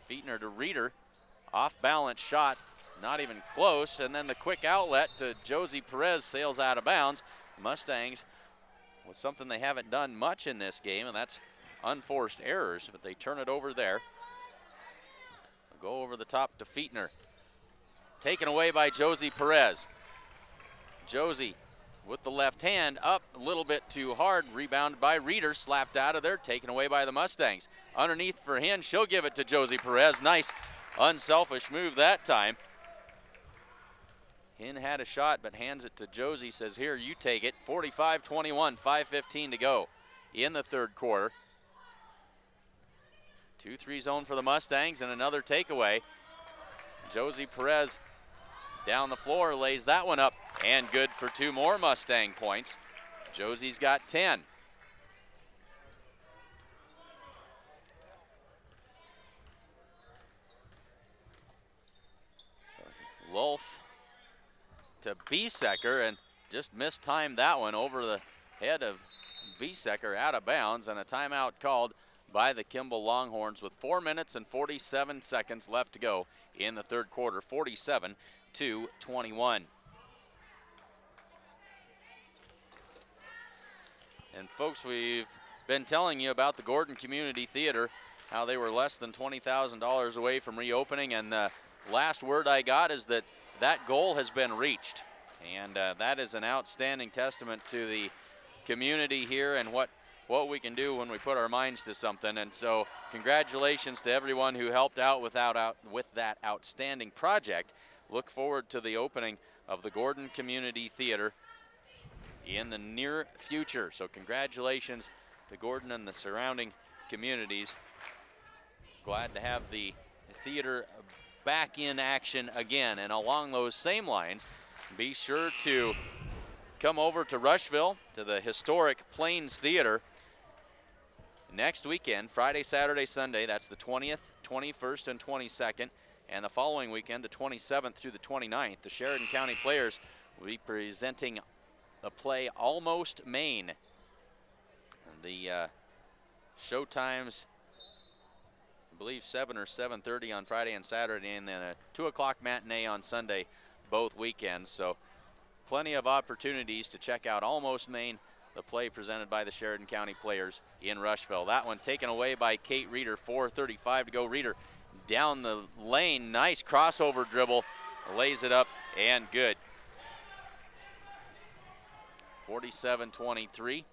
Speaker 1: Fietner to Reeder. Off-balance shot, not even close. And then the quick outlet to Josie Perez sails out of bounds. Mustangs with something they haven't done much in this game, and that's unforced errors, but they turn it over there. They'll go over the top to Fietner. Taken away by Josie Perez. Josie with the left hand up a little bit too hard. Rebounded by Reeder, slapped out of there, taken away by the Mustangs. Underneath for Hinn, she'll give it to Josie Perez. Nice unselfish move that time. Hinn had a shot but hands it to Josie, says, here, you take it. 45-21, 5:15 to go in the third quarter. 2-3 zone for the Mustangs and another takeaway. Josie Perez down the floor, lays that one up, and good for 2 more Mustang points. Josie's got 10. Lulf to Biesecker, and just mistimed that one over the head of Biesecker, out of bounds, and a timeout called by the Kimball Longhorns with 4 minutes and 47 seconds left to go in the third quarter, 47-21. And folks, we've been telling you about the Gordon Community Theater, how they were less than $20,000 away from reopening, and the last word I got is that that goal has been reached. And that is an outstanding testament to the community here and what we can do when we put our minds to something. And so congratulations to everyone who helped out with that outstanding project. Look forward to the opening of the Gordon Community Theater in the near future. So congratulations to Gordon and the surrounding communities. Glad to have the theater back in action again. And along those same lines, be sure to come over to Rushville, to the historic Plains Theater next weekend, Friday, Saturday, Sunday. That's the 20th, 21st, and 22nd. And the following weekend, the 27th through the 29th, the Sheridan County Players will be presenting the play Almost Maine. The show times, I believe 7 or 7:30 on Friday and Saturday, and then a 2 o'clock matinee on Sunday, both weekends. So plenty of opportunities to check out Almost Maine, the play presented by the Sheridan County Players in Rushville. That one taken away by Kate Reeder, 4:35 to go. Reeder down the lane, nice crossover dribble, lays it up and good. 47-23.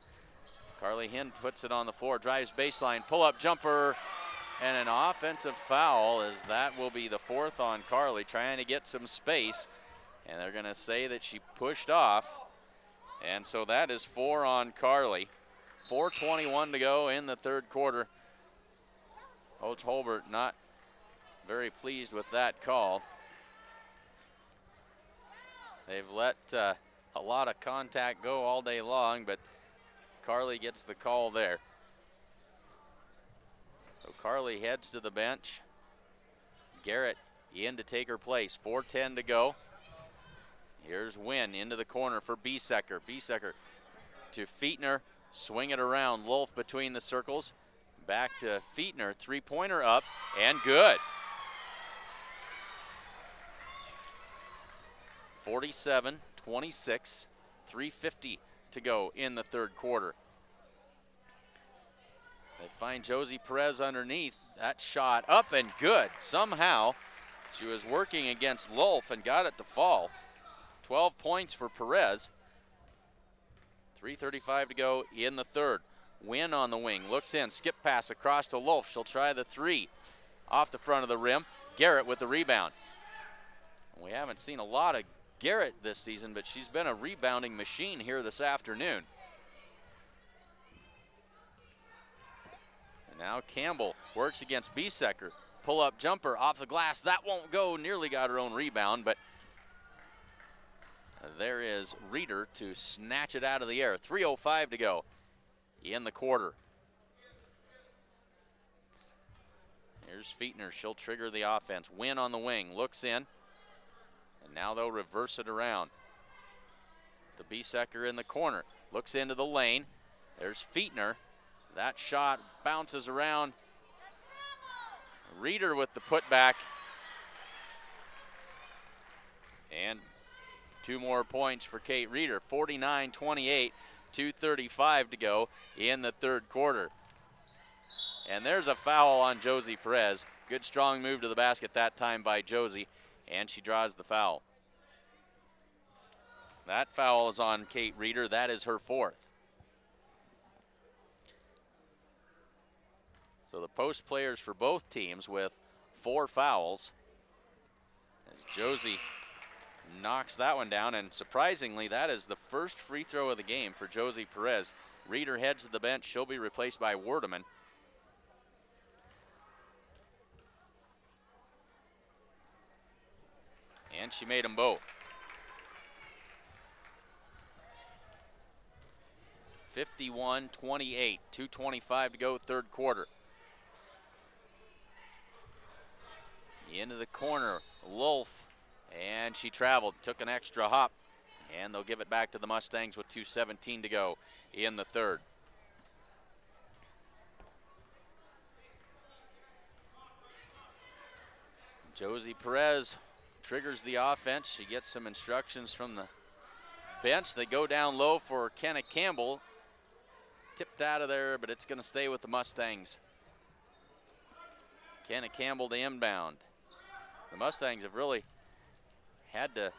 Speaker 1: Carly Hinn puts it on the floor, drives baseline, pull-up jumper, and an offensive foul, as that will be the 4th on Carly, trying to get some space. And they're going to say that she pushed off. And so that is 4 on Carly. 4:21 to go in the third quarter. Coach Holbert not very pleased with that call. They've let a lot of contact go all day long, but Carly gets the call there. So Carly heads to the bench. Garrett in to take her place. 4:10 to go. Here's Wynn into the corner for Biesecker. Biesecker to Fietner. Swing it around. Lulf between the circles. Back to Fietner. Three-pointer up and good. 47-26. 3:50 to go in the third quarter. They find Josie Perez underneath. That shot up and good. Somehow she was working against Lulf and got it to fall. 12 points for Perez. 3:35 to go in the third. Wynn on the wing, looks in, skip pass across to Lulf. She'll try the 3 off the front of the rim. Garrett with the rebound. We haven't seen a lot of Garrett this season, but she's been a rebounding machine here this afternoon. And now Campbell works against Biesecker. Pull-up jumper off the glass. That won't go. Nearly got her own rebound, but there is Reeder to snatch it out of the air. 3:05 to go in the quarter. Here's Fietner. She'll trigger the offense. Win on the wing. Looks in. And now they'll reverse it around. The Biesecker in the corner. Looks into the lane. There's Fietner. That shot bounces around. Reeder with the putback. And 2 more points for Kate Reeder. 49-28, 2:35 to go in the third quarter. And there's a foul on Josie Perez. Good strong move to the basket that time by Josie, and she draws the foul. That foul is on Kate Reeder. That is her 4th. So the post players for both teams with 4 fouls. As Josie knocks that one down, and surprisingly, that is the first free throw of the game for Josie Perez. Reeder heads to the bench. She'll be replaced by Werdeman. And she made them both. 51-28, 2:25 to go, third quarter. Into the corner, Lulf, and she traveled, took an extra hop, and they'll give it back to the Mustangs with 2:17 to go in the third. Josie Perez triggers the offense. She gets some instructions from the bench. They go down low for Kenna Campbell. Tipped out of there, but it's going to stay with the Mustangs. Kenna Campbell to inbound. The Mustangs have really had to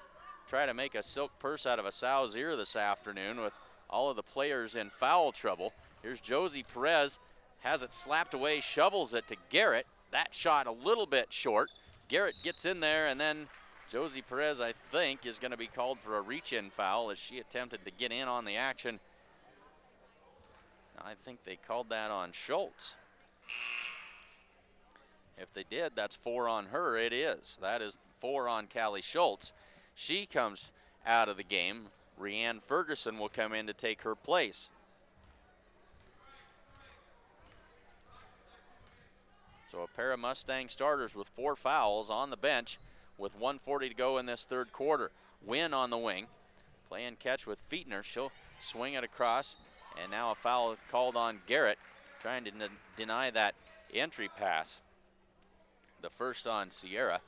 Speaker 1: try to make a silk purse out of a sow's ear this afternoon with all of the players in foul trouble. Here's Josie Perez, has it slapped away, shovels it to Garrett. That shot a little bit short. Garrett gets in there, and then Josie Perez, I think, is going to be called for a reach-in foul as she attempted to get in on the action. I think they called that on Schultz. If they did, that's 4 on her. It is. That is 4 on Callie Schultz. She comes out of the game. Rianne Ferguson will come in to take her place. So a pair of Mustang starters with 4 fouls on the bench with 1:40 to go in this third quarter. Win on the wing. Play and catch with Fietner. She'll swing it across. And now a foul called on Garrett, trying to deny that entry pass. The first on Sierra.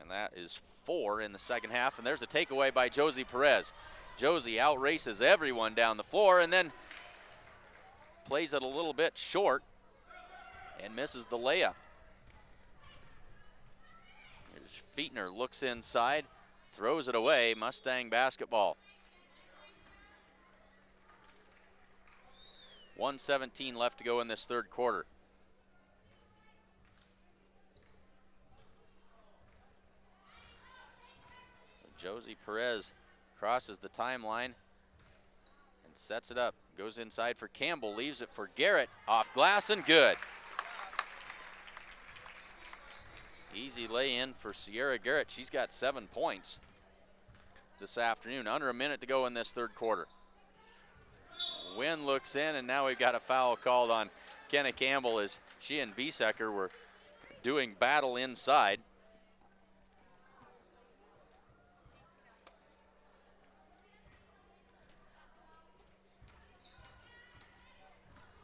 Speaker 1: And that is 4 in the second half. And there's a takeaway by Josie Perez. Josie outraces everyone down the floor and then plays it a little bit short and misses the layup. Here's Fietner, looks inside, throws it away. Mustang basketball. 1:17 left to go in this third quarter. Josie Perez crosses the timeline and sets it up. Goes inside for Campbell, leaves it for Garrett. Off glass and good. Easy lay-in for Sierra Garrett. She's got 7 points this afternoon. Under a minute to go in this third quarter. Wynn looks in, and now we've got a foul called on Kenna Campbell as she and Biesecker were doing battle inside.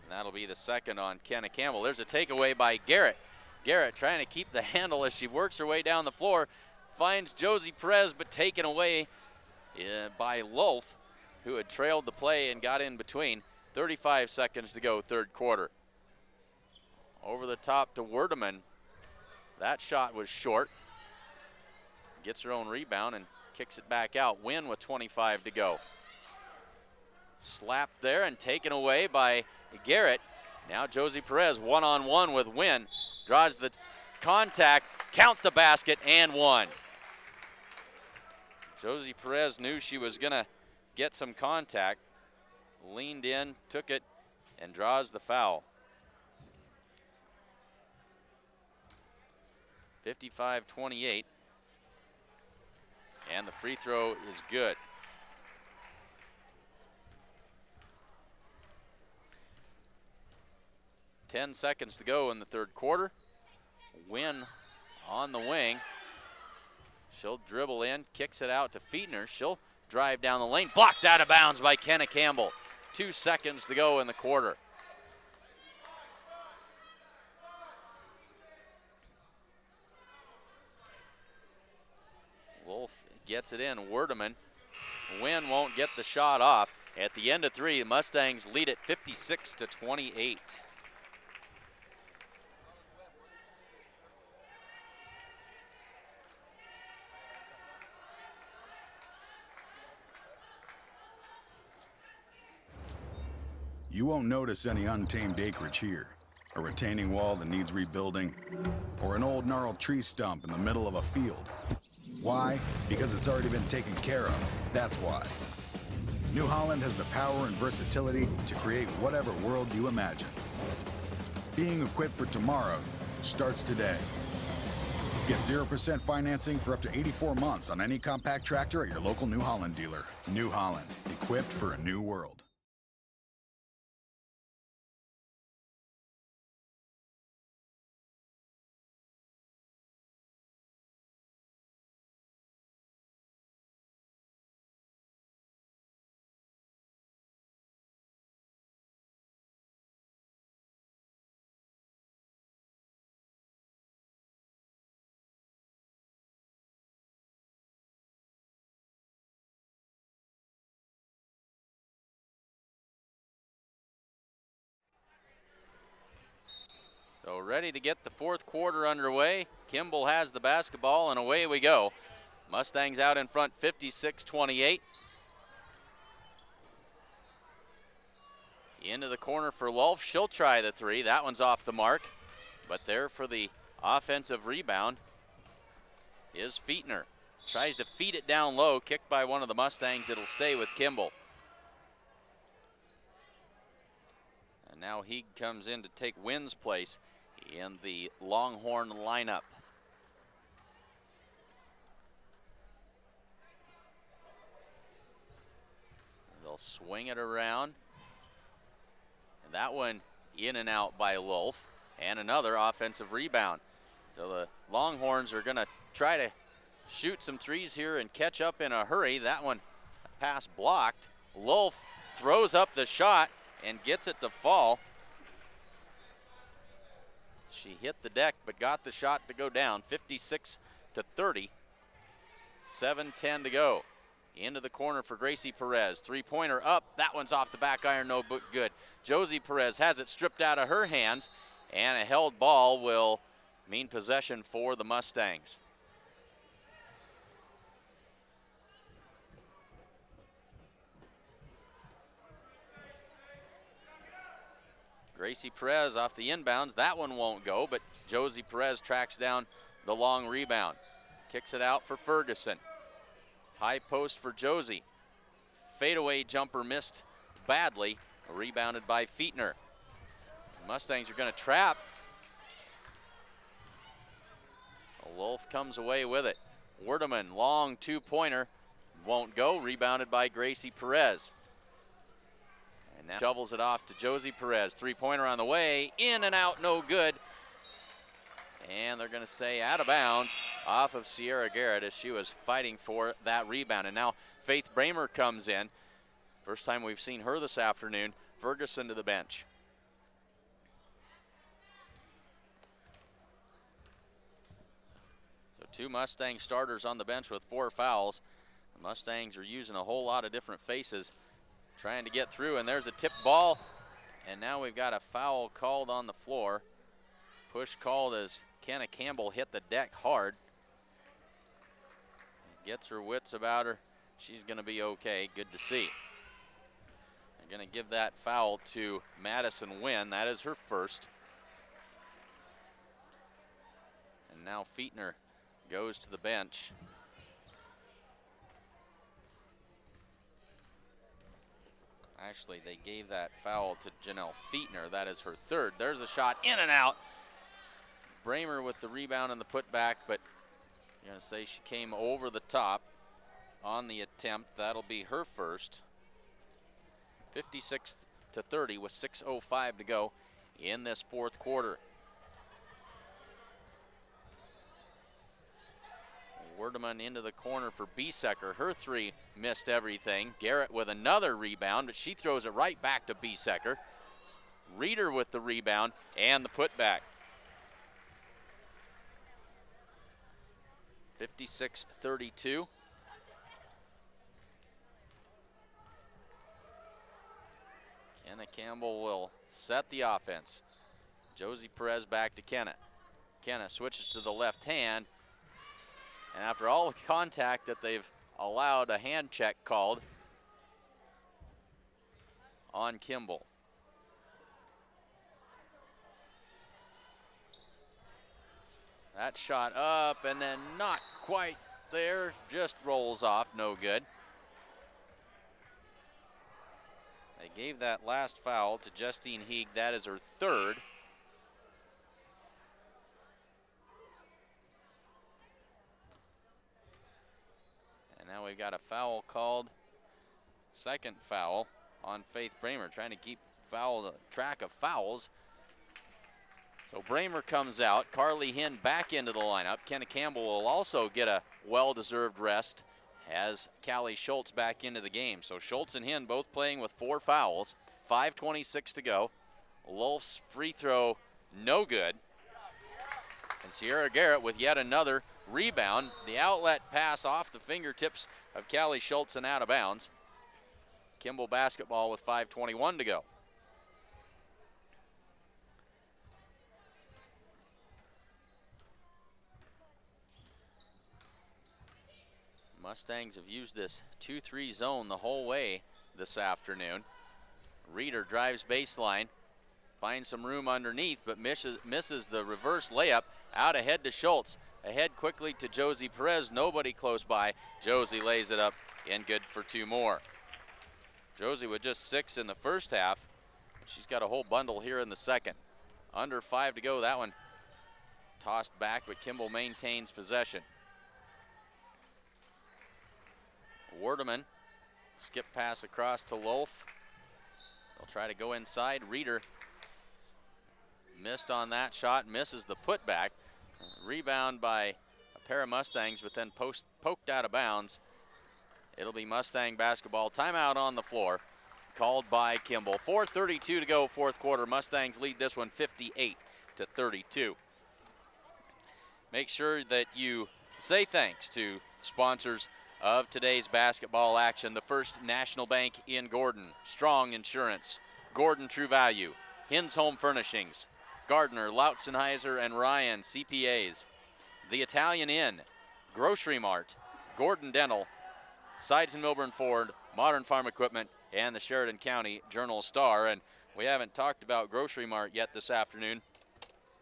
Speaker 1: And that'll be the second on Kenna Campbell. There's a takeaway by Garrett. Garrett trying to keep the handle as she works her way down the floor. Finds Josie Perez, but taken away by Lulf, who had trailed the play and got in between. 35 seconds to go, third quarter. Over the top to Werdeman. That shot was short. Gets her own rebound and kicks it back out. Wynn with 25 to go. Slapped there and taken away by Garrett. Now Josie Perez one-on-one with Wynn. Draws the contact. count the basket, and one. Josie Perez knew she was going to get some contact, leaned in, took it, and draws the foul. 55-28, and the free throw is good. Ten seconds to go in the third quarter. Wynn on the wing. She'll dribble in, kicks it out to Fietner. She'll drive down the lane, blocked out of bounds by Kenna Campbell. 2 seconds to go in the quarter. Wolf gets it in, Werdeman. Wynn won't get the shot off. At the end of three, the Mustangs lead it 56-28.
Speaker 3: You won't notice any untamed acreage here, a retaining wall that needs rebuilding, or an old gnarled tree stump in the middle of a field. Why? Because it's already been taken care of. That's why. New Holland has the power and versatility to create whatever world you imagine. Being equipped for tomorrow starts today. Get 0% financing for up to 84 months on any compact tractor at your local New Holland dealer. New Holland, equipped for a new world.
Speaker 1: So ready to get the fourth quarter underway. Kimball has the basketball, and away we go. Mustangs out in front 56-28. Into the corner for Lulf. She'll try the three. That one's off the mark. But there for the offensive rebound is Fietner. Tries to feed it down low. Kicked by one of the Mustangs. It'll stay with Kimball. And now he comes in to take Wynn's place in the Longhorn lineup. They'll swing it around. And that one in and out by Lulf. And another offensive rebound. So the Longhorns are going to try to shoot some threes here and catch up in a hurry. That one pass blocked. Lulf throws up the shot and gets it to fall. She hit the deck but got the shot to go down. 56-30. 7:10 to go. Into the corner for Gracie Perez. Three-pointer up. That one's off the back iron, no good. Josie Perez has it stripped out of her hands, and a held ball will mean possession for the Mustangs. Gracie Perez off the inbounds. That one won't go, but Josie Perez tracks down the long rebound. Kicks it out for Ferguson. High post for Josie. Fadeaway jumper missed badly. Rebounded by Fietner. Mustangs are going to trap. Wolf comes away with it. Werdeman, long two-pointer. Won't go. Rebounded by Gracie Perez. And now shovels it off to Josie Perez. Three-pointer on the way. In and out, no good. And they're going to say out of bounds off of Sierra Garrett as she was fighting for that rebound. And now Faith Bramer comes in. First time we've seen her this afternoon. Ferguson to the bench. So two Mustang starters on the bench with 4 fouls. The Mustangs are using a whole lot of different faces trying to get through. And there's a tip ball. And now we've got a foul called on the floor. Push called as Kenna Campbell hit the deck hard. Gets her wits about her. She's going to be okay. Good to see. They're going to give that foul to Madison Wynn. That is her first. And now Fietner goes to the bench. Actually, they gave that foul to Janelle Fietner. That is her third. There's a shot in and out. Bramer with the rebound and the putback, but you're going to say she came over the top on the attempt. That'll be her first. 56-30 with 6:05 to go in this fourth quarter. Werdeman into the corner for Biesecker. Her three missed everything. Garrett with another rebound, but she throws it right back to Biesecker. Reeder with the rebound and the putback. 56-32. Kenna Campbell will set the offense. Josie Perez back to Kenna. Kenna switches to the left hand. And after all the contact that they've allowed, a hand check called on Kimball. That shot up and then not quite there, just rolls off, no good. They gave that last foul to Justine Heeg. That is her third. And now we've got a foul called, second foul on Faith Bramer, trying to keep track of fouls. So Bramer comes out, Carly Hinn back into the lineup. Kenna Campbell will also get a well-deserved rest as Callie Schultz back into the game. So Schultz and Hinn both playing with 4 fouls. 5:26 to go. Lulf's free throw, no good. And Sierra Garrett with yet another rebound. The outlet pass off the fingertips of Callie Schultz and out of bounds. Kimball basketball with 5:21 to go. Mustangs have used this 2-3 zone the whole way this afternoon. Reeder drives baseline, finds some room underneath, but misses the reverse layup. Out ahead to Schultz. Ahead quickly to Josie Perez. Nobody close by. Josie lays it up and good for 2 more. Josie with just 6 in the first half. She's got a whole bundle here in the second. Under 5 to go. That one tossed back, but Kimball maintains possession. Werdeman, skip pass across to Lulf. They'll try to go inside. Reeder missed on that shot, misses the putback. Rebound by a pair of Mustangs, but then poked out of bounds. It'll be Mustang basketball. Timeout on the floor, called by Kimball. 4:32 to go, fourth quarter. Mustangs lead this one 58-32. Make sure that you say thanks to sponsors of today's basketball action. The First National Bank in Gordon, Strong Insurance, Gordon True Value, Hinn's Home Furnishings, Gardner, Lautzenheiser, and Ryan CPAs, the Italian Inn, Grocery Mart, Gordon Dental, Sides and Milburn Ford, Modern Farm Equipment, and the Sheridan County Journal-Star. And we haven't talked about Grocery Mart yet this afternoon.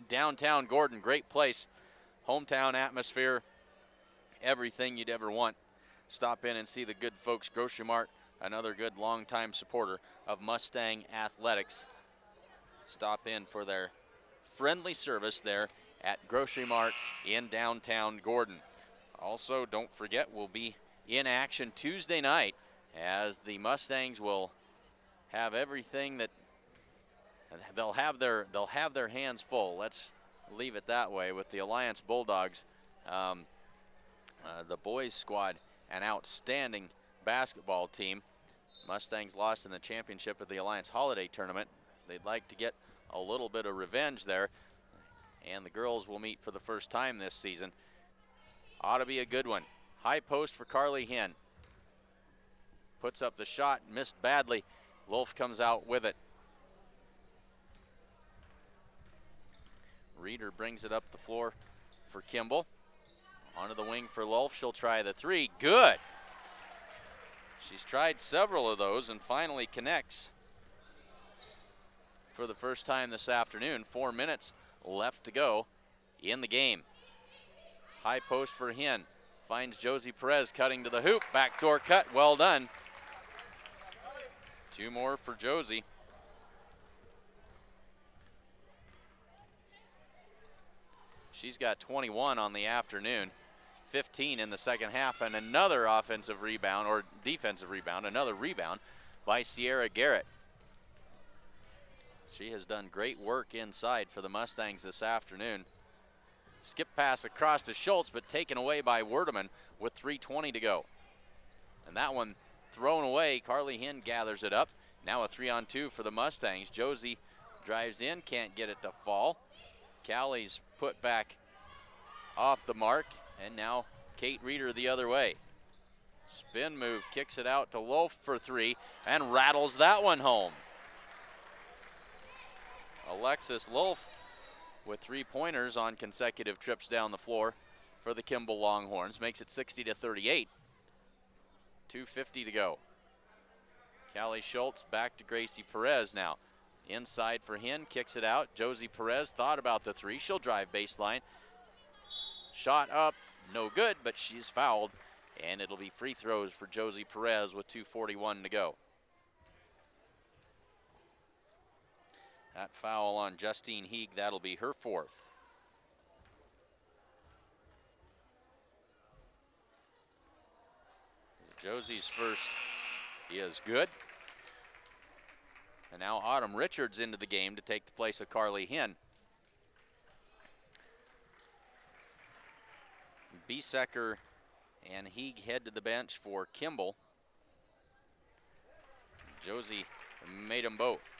Speaker 1: Downtown Gordon, great place, hometown atmosphere, everything you'd ever want. Stop in and see the good folks. Grocery Mart, another good longtime supporter of Mustang athletics. Stop in for their friendly service there at Grocery Mart in downtown Gordon. Also, don't forget, we'll be in action Tuesday night as the Mustangs will have everything that they'll have their hands full. Let's leave it that way with the Alliance Bulldogs. The boys squad, an outstanding basketball team. Mustangs lost in the championship of the Alliance Holiday Tournament. They'd like to get a little bit of revenge there. And the girls will meet for the first time this season. Ought to be a good one. High post for Carly Hinn. Puts up the shot, missed badly. Lulf comes out with it. Reeder brings it up the floor for Kimball. Onto the wing for Lulf. She'll try the 3. Good. She's tried several of those and finally connects for the first time this afternoon. 4 minutes left to go in the game. High post for Hen. Finds Josie Perez cutting to the hoop. Backdoor cut, well done. 2 more for Josie. She's got 21 on the afternoon, 15 in the second half, and another offensive rebound, or defensive rebound, another rebound by Sierra Garrett. She has done great work inside for the Mustangs this afternoon. Skip pass across to Schultz, but taken away by Werdeman with 3:20 to go. And that one thrown away. Carly Hen gathers it up. Now a 3-on-2 for the Mustangs. Josie drives in, can't get it to fall. Callie's put back off the mark, and now Kate Reeder the other way. Spin move, kicks it out to Wolf for 3, and rattles that one home. Alexis Wolf with 3-pointers on consecutive trips down the floor for the Kimball Longhorns. Makes it 60-38. 2:50 to go. Callie Schultz back to Gracie Perez now. Inside for Hen, kicks it out. Josie Perez thought about the 3. She'll drive baseline. Shot up, no good, but she's fouled. And it'll be free throws for Josie Perez with 2:41 to go. That foul on Justine Heeg, that'll be her 4th. Josie's first is good. And now Autumn Richards into the game to take the place of Carly Hen. Biesecker and Heeg head to the bench for Kimball. Josie made them both.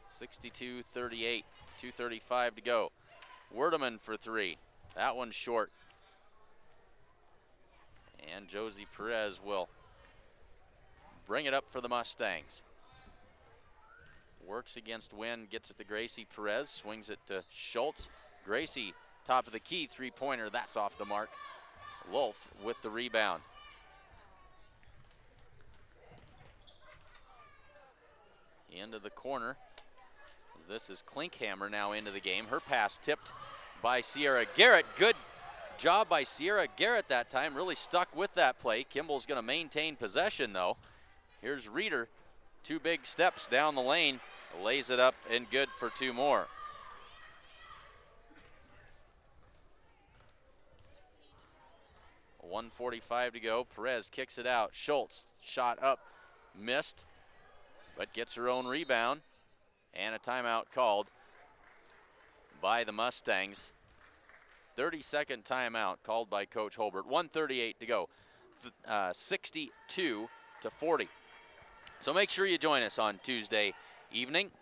Speaker 1: 62-38, 2:35 to go. Werdeman for 3. That one's short. And Josie Perez will bring it up for the Mustangs. Works against Wynn, gets it to Gracie Perez, swings it to Schultz. Gracie, top of the key, 3-pointer, that's off the mark. Wolf with the rebound. Into the corner. This is Klinkhammer now into the game. Her pass tipped by Sierra Garrett. Good job by Sierra Garrett that time. Really stuck with that play. Kimball's going to maintain possession, though. Here's Reeder. 2 big steps down the lane. Lays it up and good for 2 more. .145 to go. Perez kicks it out. Schultz, shot up, missed, but gets her own rebound. And a timeout called by the Mustangs. 30-second timeout called by Coach Holbert. 1:38 to go. 62-40. So make sure you join us on Tuesday evening.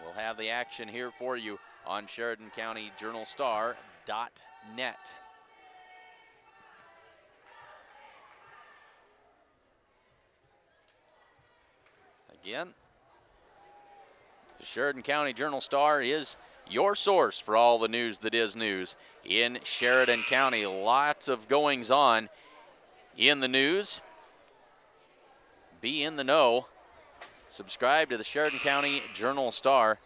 Speaker 1: We'll have the action here for you on SheridanCountyJournalStar.net. Again, the Sheridan County Journal-Star is your source for all the news that is news in Sheridan County. Lots of goings on in the news. Be in the know. Subscribe to the Sheridan County Journal-Star.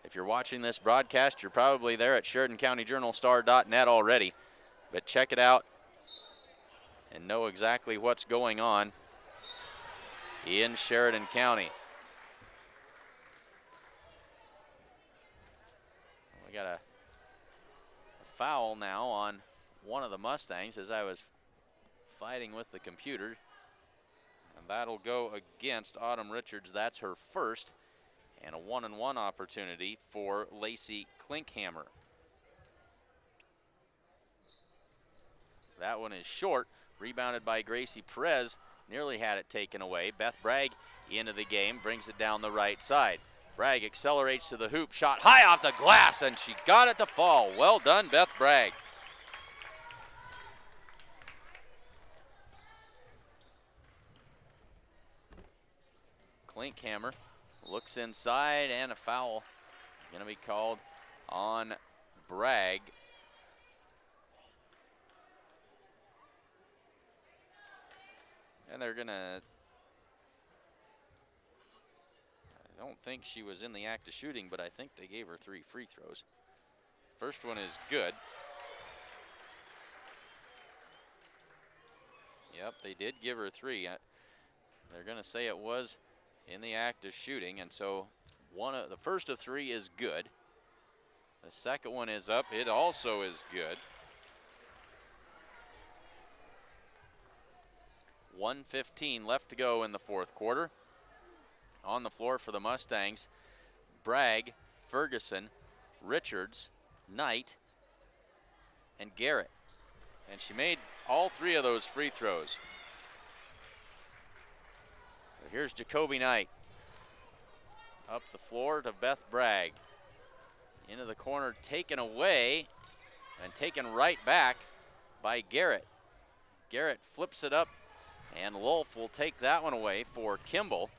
Speaker 1: If you're watching this broadcast, you're probably there at SheridanCountyJournalStar.net already. But check it out and know exactly what's going on in Sheridan County. We got a foul now on one of the Mustangs as I was fighting with the computer. And that'll go against Autumn Richards. That's her first. And a 1-and-1 opportunity for Lacey Klinkhammer. That one is short. Rebounded by Gracie Perez. Nearly had it taken away. Beth Bragg into the game. Brings it down the right side. Bragg accelerates to the hoop. Shot high off the glass, and she got it to fall. Well done, Beth Bragg. Klinkhammer looks inside, and a foul going to be called on Bragg. And they're going to I don't think she was in the act of shooting, but I think they gave her 3 free throws. First one is good. Yep, they did give her 3. They're going to say it was in the act of shooting, and so the first of 3 is good. The second one is up. It also is good. 1:15 left to go in the fourth quarter. On the floor for the Mustangs, Bragg, Ferguson, Richards, Knight, and Garrett. And she made all 3 of those free throws. So here's Jacoby Knight. Up the floor to Beth Bragg. Into the corner, taken away and taken right back by Garrett. Garrett flips it up, and Lulf will take that one away for Kimball.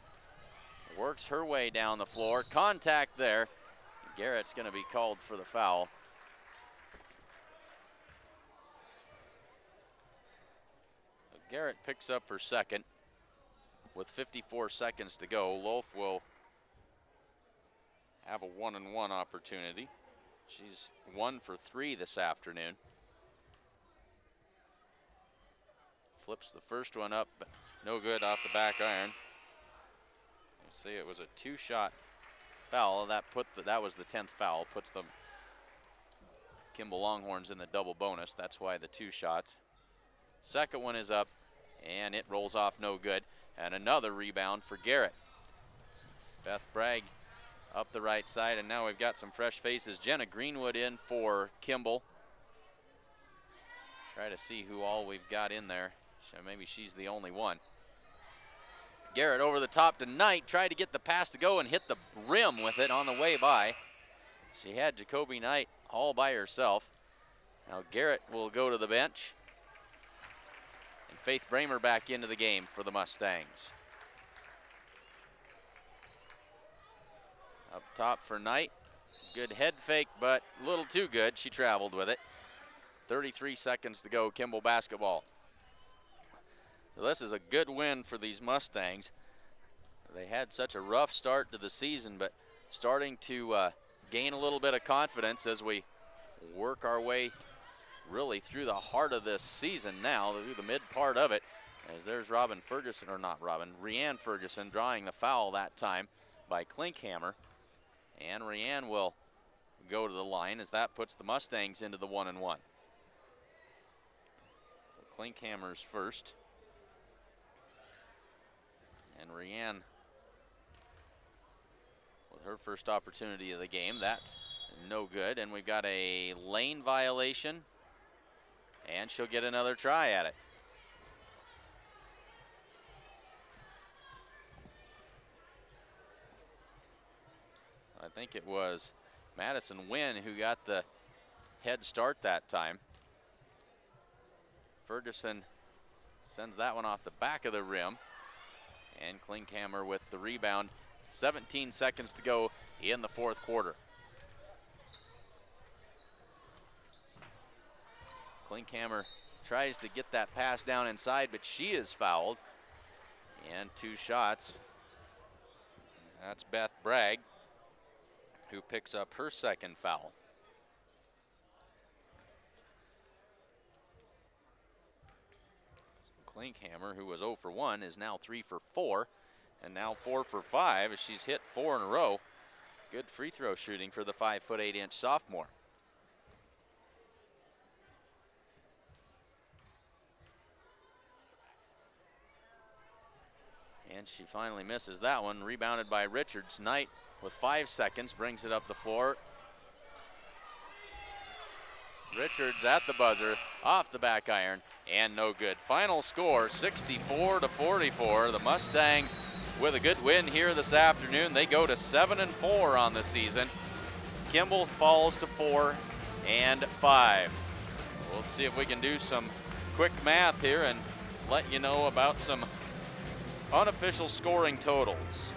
Speaker 1: Works her way down the floor. Contact there. Garrett's going to be called for the foul. Garrett picks up her second with 54 seconds to go. Lulf will have a 1-and-1 opportunity. She's 1 for 3 this afternoon. Flips the first one up, but no good off the back iron. See, it was a 2-shot foul. That was the 10th foul. Puts the Kimball Longhorns in the double bonus. That's why the 2 shots. Second one is up, and it rolls off no good. And another rebound for Garrett. Beth Bragg up the right side, and now we've got some fresh faces. Jenna Greenwood in for Kimball. Try to see who all we've got in there. So maybe she's the only one. Garrett over the top to Knight, tried to get the pass to go and hit the rim with it on the way by. She had Jacoby Knight all by herself. Now Garrett will go to the bench. And Faith Bramer back into the game for the Mustangs. Up top for Knight. Good head fake, but a little too good. She traveled with it. 33 seconds to go, Kimball basketball. So this is a good win for these Mustangs. They had such a rough start to the season, but starting to gain a little bit of confidence as we work our way really through the heart of this season now, through the mid part of it. As there's Rhiannon Ferguson drawing the foul that time by Klinkhammer. And Rhiannon will go to the line as that puts the Mustangs into the 1-and-1. Klinkhammer's first. And Rhiannon with her first opportunity of the game. That's no good. And we've got a lane violation. And she'll get another try at it. I think it was Madison Wynn who got the head start that time. Ferguson sends that one off the back of the rim. And Klinkhammer with the rebound. 17 seconds to go in the fourth quarter. Klinkhammer tries to get that pass down inside, but she is fouled. And 2 shots. That's Beth Bragg, who picks up her second foul. Klinkhammer, who was 0 for 1, is now 3 for 4, and now 4 for 5 as she's hit 4 in a row. Good free throw shooting for the 5'8" sophomore. And she finally misses that one, rebounded by Richards. Knight with 5 seconds brings it up the floor. Richards at the buzzer, off the back iron, and no good. Final score, 64-44. The Mustangs with a good win here this afternoon. They go to 7-4 on the season. Kimball falls to 4-5. We'll see if we can do some quick math here and let you know about some unofficial scoring totals.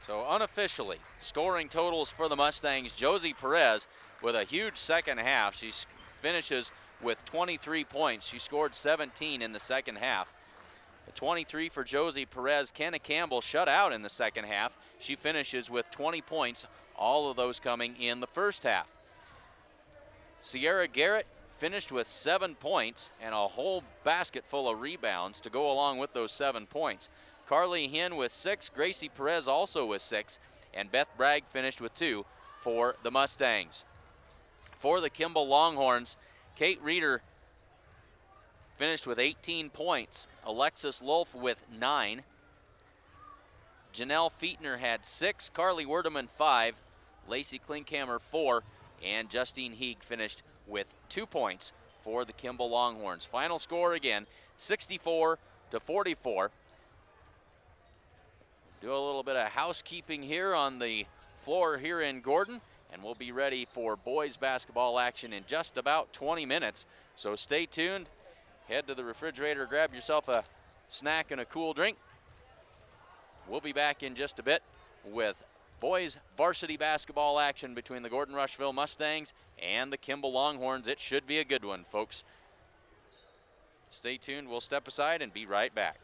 Speaker 1: So unofficially, scoring totals for the Mustangs, Josie Perez with a huge second half. She finishes with 23 points. She scored 17 in the second half. The 23 for Josie Perez. Kenna Campbell shut out in the second half. She finishes with 20 points, all of those coming in the first half. Sierra Garrett finished with 7 points and a whole basket full of rebounds to go along with those 7 points. Carly Hinn with 6, Gracie Perez also with 6, and Beth Bragg finished with 2 for the Mustangs. For the Kimball Longhorns, Kate Reeder finished with 18 points. Alexis Lulf with 9. Janelle Fietner had 6. Carly Werdeman 5. Lacey Klinkhammer 4. And Justine Heeg finished with 2 points for the Kimball Longhorns. Final score again, 64-44. Do a little bit of housekeeping here on the floor here in Gordon, and we'll be ready for boys basketball action in just about 20 minutes. So stay tuned. Head to the refrigerator, grab yourself a snack and a cool drink. We'll be back in just a bit with boys varsity basketball action between the Gordon-Rushville Mustangs and the Kimball Longhorns. It should be a good one, folks. Stay tuned. We'll step aside and be right back.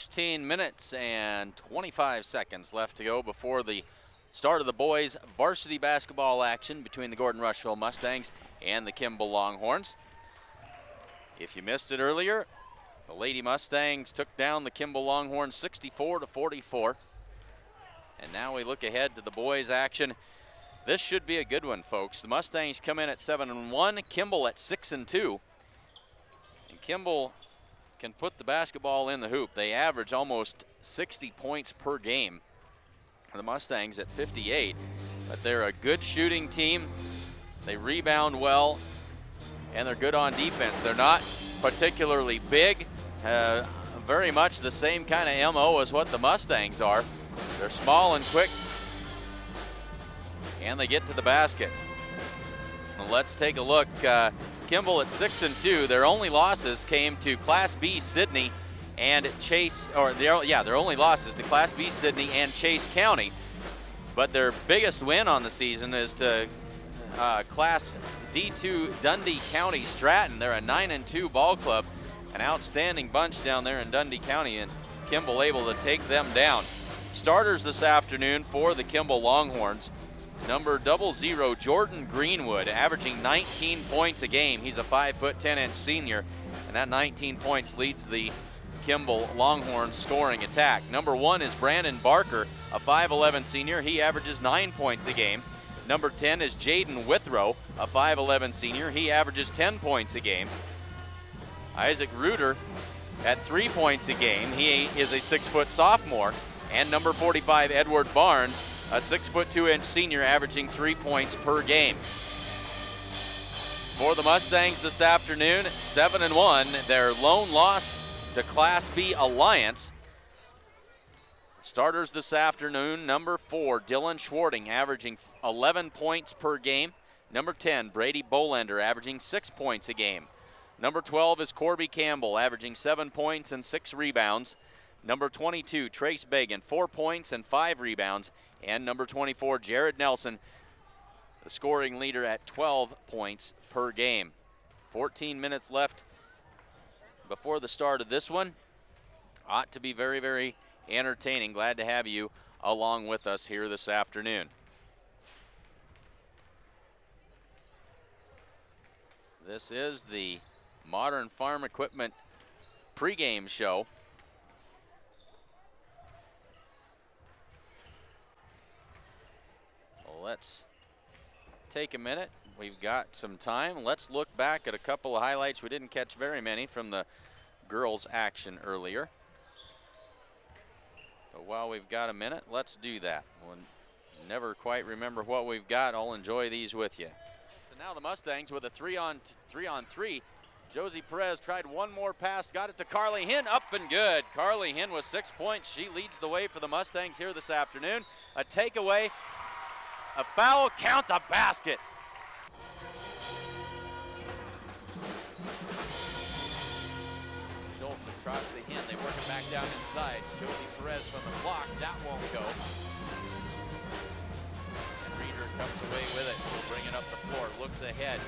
Speaker 1: 16 minutes and 25 seconds left to go before the start of the boys' varsity basketball action between the Gordon-Rushville Mustangs and the Kimball Longhorns. If you missed it earlier, the Lady Mustangs took down the Kimball Longhorns 64-44. And now we look ahead to the boys' action. This should be a good one, folks. The Mustangs come in at 7-1, Kimball at 6-2. And Kimball can put the basketball in the hoop. They average almost 60 points per game. The Mustangs at 58, but they're a good shooting team. They rebound well, and they're good on defense. They're not particularly big, very much the same kind of MO as what the Mustangs are. They're small and quick, and they get to the basket. Well, let's take a look. Kimball at 6-2. Their only losses came to Class B Sidney and Chase, or their only losses to Class B Sidney and Chase County. But their biggest win on the season is to Class D2 Dundee County Stratton. They're a 9-2 ball club, an outstanding bunch down there in Dundee County, and Kimball able to take them down. Starters this afternoon for the Kimball Longhorns. Number 00, Jordan Greenwood, averaging 19 points a game. He's a 5', 10" senior, and that 19 points leads the Kimball Longhorns scoring attack. Number 1 is Brandon Barker, a 5'11" senior. He averages 9 points a game. Number 10 is Jaden Withrow, a 5'11" senior. He averages 10 points a game. Isaac Reuter at 3 points a game. He is a 6' sophomore. And number 45, Edward Barnes, a 6', 2" senior, averaging 3 points per game. For the Mustangs this afternoon, 7-1, their lone loss to Class B Alliance. Starters this afternoon, number 4, Dylan Schwarting, averaging 11 points per game. Number 10, Brady Bolender, averaging 6 points a game. Number 12 is Corby Campbell, averaging 7 points and 6 rebounds. Number 22, Trace Bagan, 4 points and 5 rebounds. And number 24, Jared Nelson, the scoring leader at 12 points per game. 14 minutes left before the start of this one. Ought to be very, very entertaining. Glad to have you along with us here this afternoon. This is the Modern Farm Equipment pregame show. Let's take a minute. We've got some time. Let's look back at a couple of highlights. We didn't catch very many from the girls' action earlier. But while we've got a minute, let's do that. We'll never quite remember what we've got. I'll enjoy these with you. So now the Mustangs with a 3-on-3. Josie Perez tried one more pass, got it to Carly Hinn, up and good. Carly Hinn with 6 points. She leads the way for the Mustangs here this afternoon. A takeaway. A foul, count the basket. Schultz across the Hinn. They work it back down inside. Josie Perez from the block. That won't go. And Reeder comes away with it. Will bring it up the floor. Looks ahead.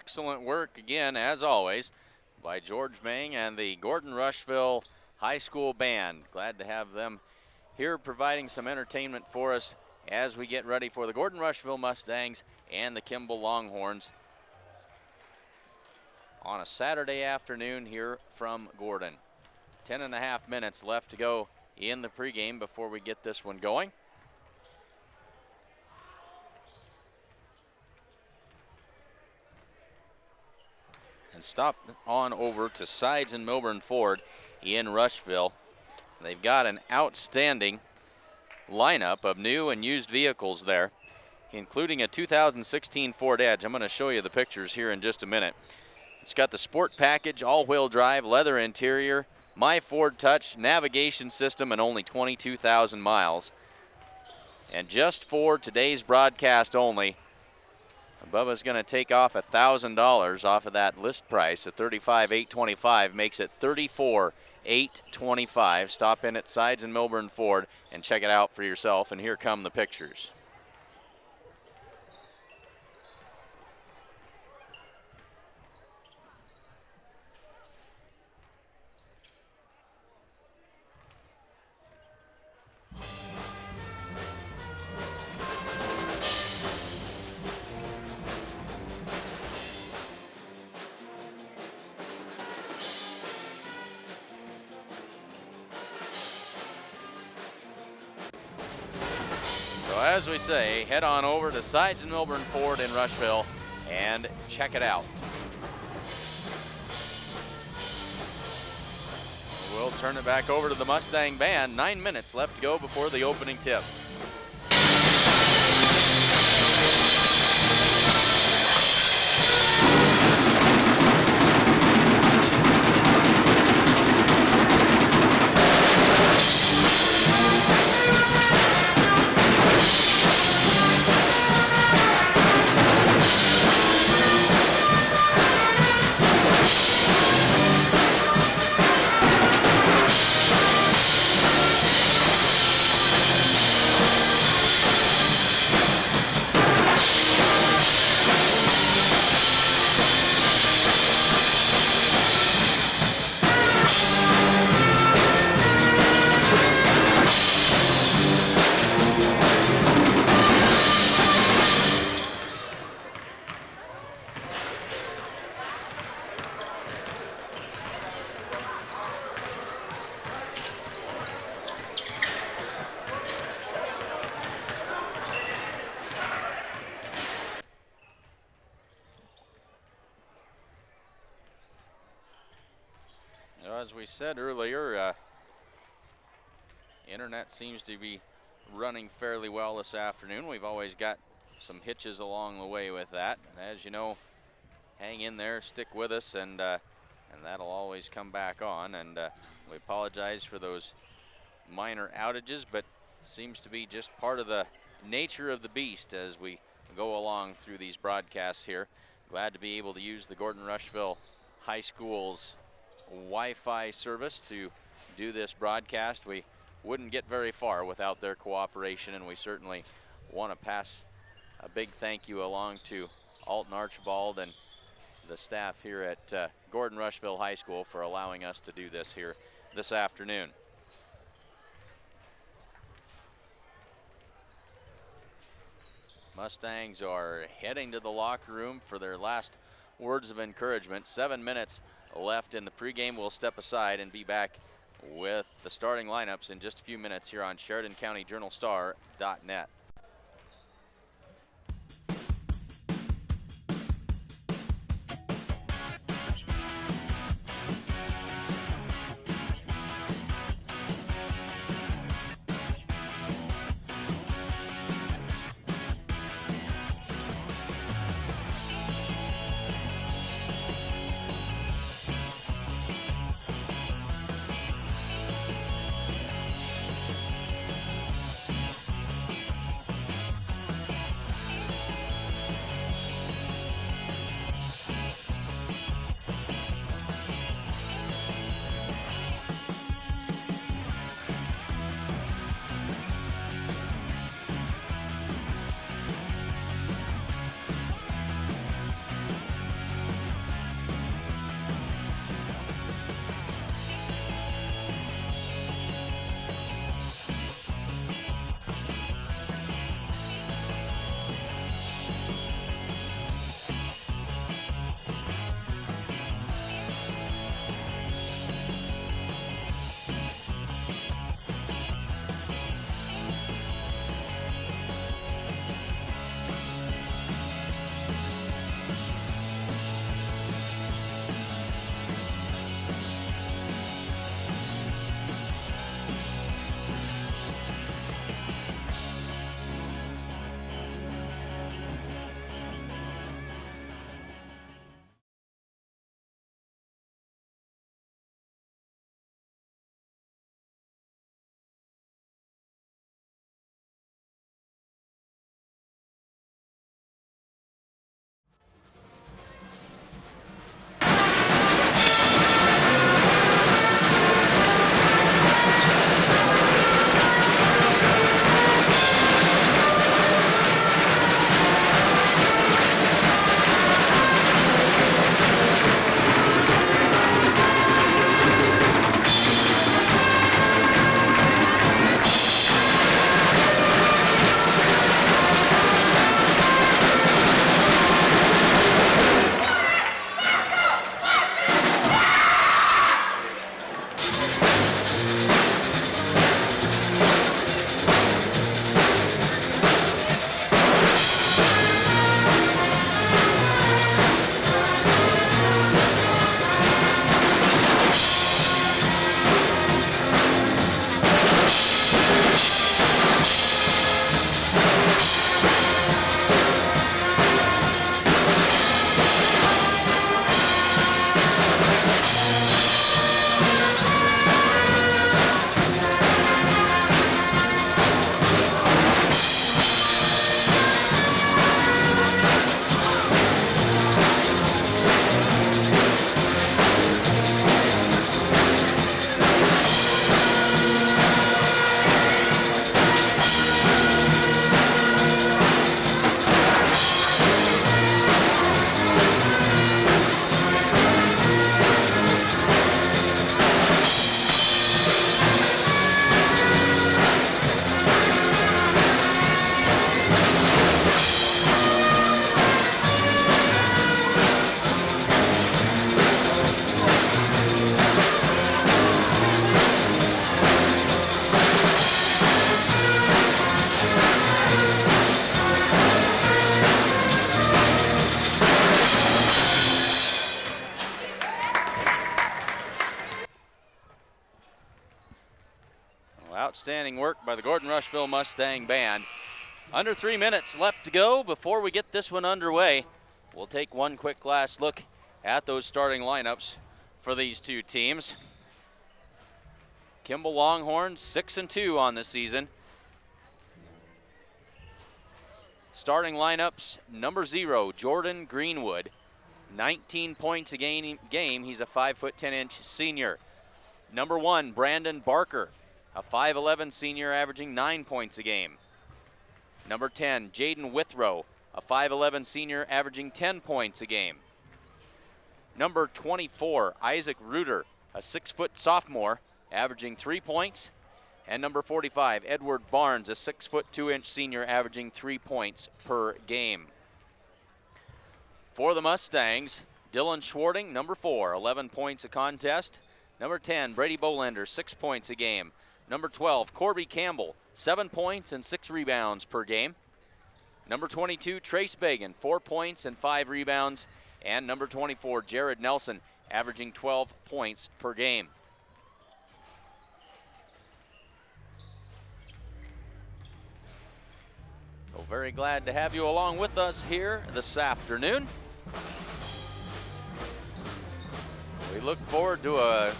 Speaker 1: excellent work again, as always, by George Mang and the Gordon-Rushville High School Band. Glad to have them here providing some entertainment for us as we get ready for the Gordon-Rushville Mustangs and the Kimball Longhorns on a Saturday afternoon here from Gordon. 10.5 minutes left to go in the pregame before we get this one going. And stop on over to Sides and Milburn Ford in Rushville. They've got an outstanding lineup of new and used vehicles there, including a 2016 Ford Edge. I'm going to show you the pictures here in just a minute. It's got the sport package, all-wheel drive, leather interior, My Ford Touch, navigation system, and only 22,000 miles. And just for today's broadcast only, Bubba's going to take off $1,000 off of that list price at $35,825, makes it $34,825. Stop in at Sides and Milburn Ford and check it out for yourself, and here come the pictures. As we say, head on over to Sides and Milburn Ford in Rushville and check it out. We'll turn it back over to the Mustang Band. 9 minutes left to go before the opening tip. As we said earlier, internet seems to be running fairly well this afternoon. We've always got some hitches along the way with that. And as you know, hang in there, stick with us, and that'll always come back on. And we apologize for those minor outages, but seems to be just part of the nature of the beast as we go along through these broadcasts here. Glad to be able to use the Gordon-Rushville High School's Wi-Fi service to do this broadcast. We wouldn't get very far without their cooperation, and we certainly want to pass a big thank you along to Alton Archibald and the staff here at Gordon-Rushville High School for allowing us to do this here this afternoon. Mustangs are heading to the locker room for their last words of encouragement. 7 minutes left in the pregame. We'll step aside and be back with the starting lineups in just a few minutes here on SheridanCountyJournalStar.net. Outstanding work by the Gordon-Rushville Mustang Band. Under 3 minutes left to go before we get this one underway. We'll take one quick last look at those starting lineups for these two teams. Kimball Longhorns 6-2 on the season. Starting lineups, number 0, Jordan Greenwood, 19 points a game. He's a 5'10" senior. Number 1, Brandon Barker, a 5'11" senior averaging 9 points a game. Number 10, Jaden Withrow, a 5'11" senior averaging 10 points a game. Number 24, Isaac Reuter, a 6-foot sophomore, averaging 3 points. And number 45, Edward Barnes, a 6'2" senior, averaging 3 points per game. For the Mustangs, Dylan Schwarting, number 4, 11 points a contest. Number 10, Brady Bolander, 6 points a game. Number 12, Corby Campbell, 7 points and 6 rebounds per game. Number 22, Trace Bagan, 4 points and 5 rebounds. And number 24, Jared Nelson, averaging 12 points per game. So very glad to have you along with us here this afternoon. We look forward to a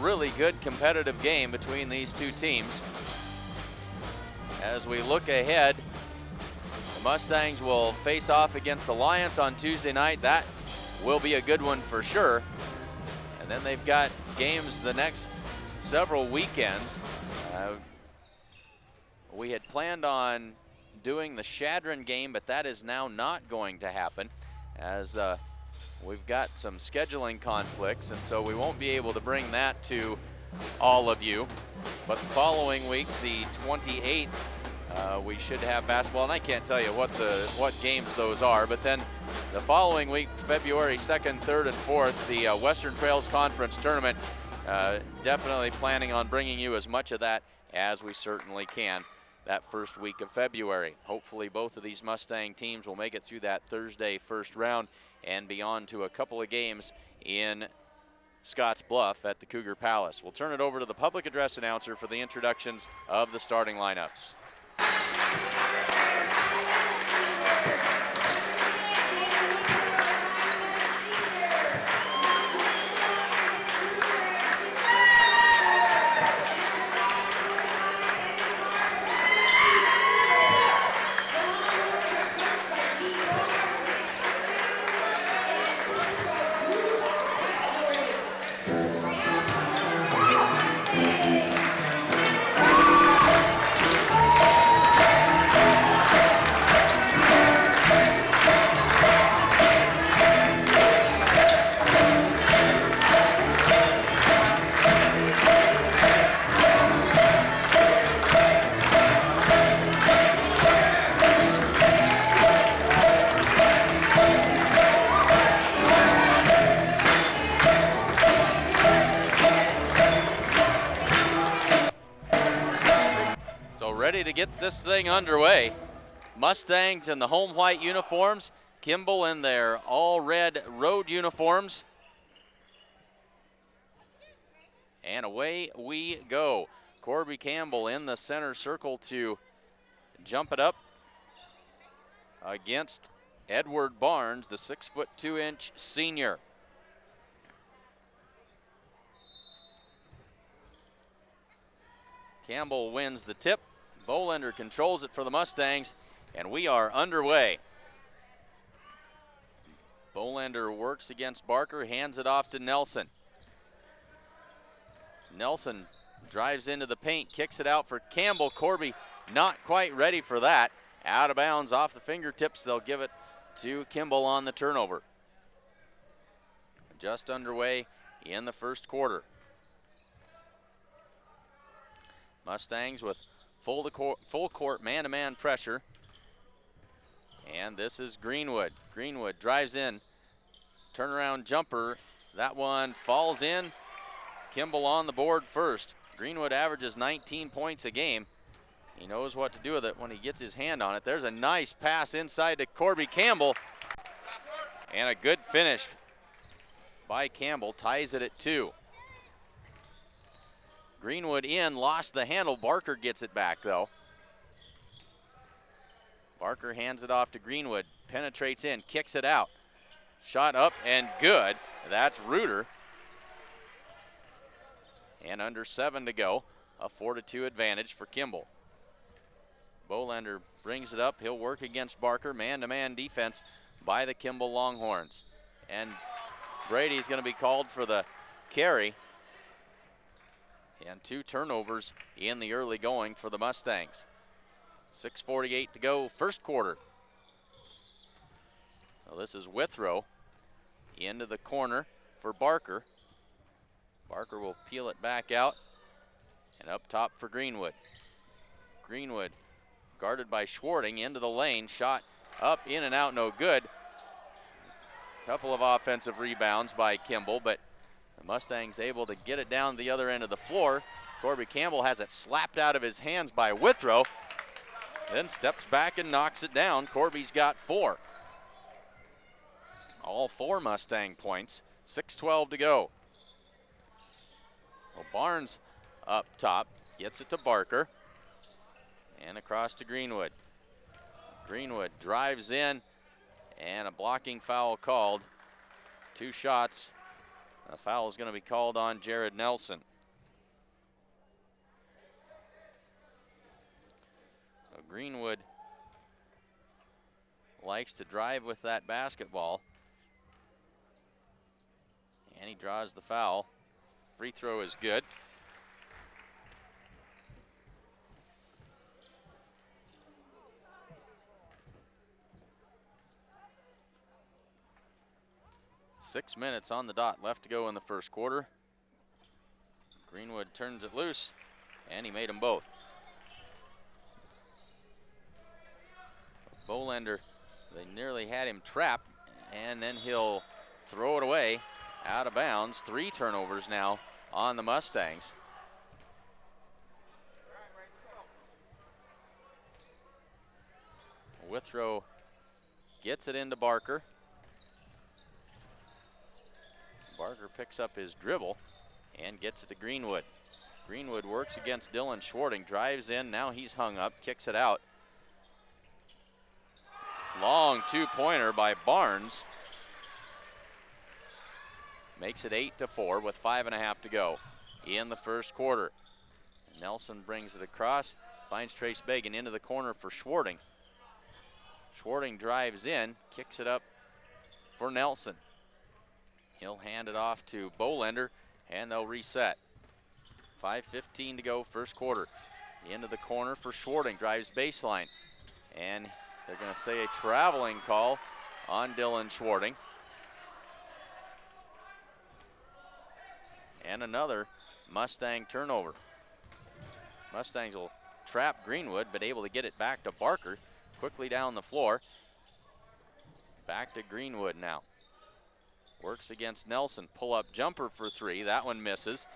Speaker 1: really good competitive game between these two teams. As we look ahead, the Mustangs will face off against Alliance on Tuesday night. That will be a good one for sure. And then they've got games the next several weekends. We had planned on doing the Shadron game, but that is now not going to happen as we've got some scheduling conflicts, and so we won't be able to bring that to all of you. But the following week, the 28th, we should have basketball, and I can't tell you what games those are, but then the following week, February 2nd, 3rd, and 4th, the Western Trails Conference Tournament. Definitely planning on bringing you as much of that as we certainly can that first week of February. Hopefully both of these Mustang teams will make it through that Thursday first round and be on to a couple of games in Scotts Bluff at the Cougar Palace. We'll turn it over to the public address announcer for the introductions of the starting lineups. To get this thing underway. Mustangs in the home white uniforms, Kimball in their all red road uniforms. And away we go. Corby Campbell in the center circle to jump it up against Edward Barnes, the 6'2" senior. Campbell wins the tip. Bolander controls it for the Mustangs, and we are underway. Bolander works against Barker, hands it off to Nelson. Nelson drives into the paint, kicks it out for Campbell. Corby not quite ready for that. Out of bounds off the fingertips. They'll give it to Kimball on the turnover. Just underway in the first quarter. Mustangs with full court man-to-man pressure. And this is Greenwood. Greenwood drives in. Turnaround jumper. That one falls in. Kimball on the board first. Greenwood averages 19 points a game. He knows what to do with it when he gets his hand on it. There's a nice pass inside to Corby Campbell. And a good finish by Campbell. Ties it at 2. Greenwood in, lost the handle. Barker gets it back though. Barker hands it off to Greenwood, penetrates in, kicks it out. Shot up and good. That's Reuter. And under 7 to go, a 4-2 advantage for Kimball. Bolander brings it up. He'll work against Barker. Man-to-man defense by the Kimball Longhorns. And Brady's going to be called for the carry. And 2 turnovers in the early going for the Mustangs. 6:48 to go, first quarter. Well, this is Withrow into the corner for Barker. Barker will peel it back out and up top for Greenwood. Greenwood guarded by Schwarting into the lane, shot up, in and out, no good. Couple of offensive rebounds by Kimball, but the Mustangs able to get it down the other end of the floor. Corby Campbell has it slapped out of his hands by Withrow, then steps back and knocks it down. Corby's got 4. All 4 Mustang points, 6:12 to go. Well, Barnes up top, gets it to Barker, and across to Greenwood. Greenwood drives in, and a blocking foul called. 2 shots. A foul is going to be called on Jared Nelson. So Greenwood likes to drive with that basketball, and he draws the foul. Free throw is good. Six minutes on the dot left to go in the first quarter. Greenwood turns it loose, and he made them both. Bolander, they nearly had him trapped, and then he'll throw it away out of bounds. 3 turnovers now on the Mustangs. Withrow gets it into Barker. Barker picks up his dribble and gets it to Greenwood. Greenwood works against Dylan Schwarting, drives in, now he's hung up, kicks it out. Long 2-pointer by Barnes. Makes it 8-4 with 5.5 to go in the first quarter. Nelson brings it across, finds Trace Bagan into the corner for Schwarting. Schwarting drives in, kicks it up for Nelson. He'll hand it off to Bolander, and they'll reset. 5:15 to go, first quarter. Into the corner for Schwarting, drives baseline. And they're going to say a traveling call on Dylan Schwarting. And another Mustang turnover. Mustangs will trap Greenwood, but able to get it back to Barker. Quickly down the floor. Back to Greenwood now. Works against Nelson, pull-up jumper for 3. That one misses,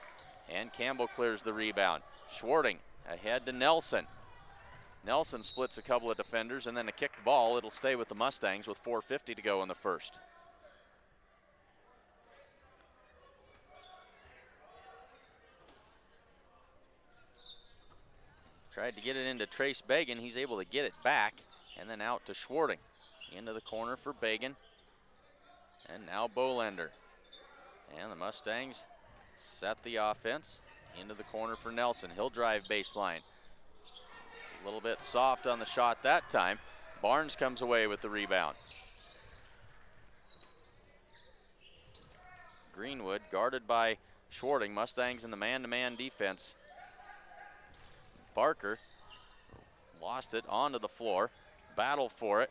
Speaker 1: and Campbell clears the rebound. Schwarting ahead to Nelson. Nelson splits a couple of defenders, and then a kicked ball. It'll stay with the Mustangs with 4:50 to go in the first. Tried to get it into Trace Bagan. He's able to get it back, and then out to Schwarting. Into the corner for Bagan. And now Bolander. And the Mustangs set the offense into the corner for Nelson. He'll drive baseline. A little bit soft on the shot that time. Barnes comes away with the rebound. Greenwood guarded by Schwarting. Mustangs in the man-to-man defense. Barker lost it onto the floor. Battle for it.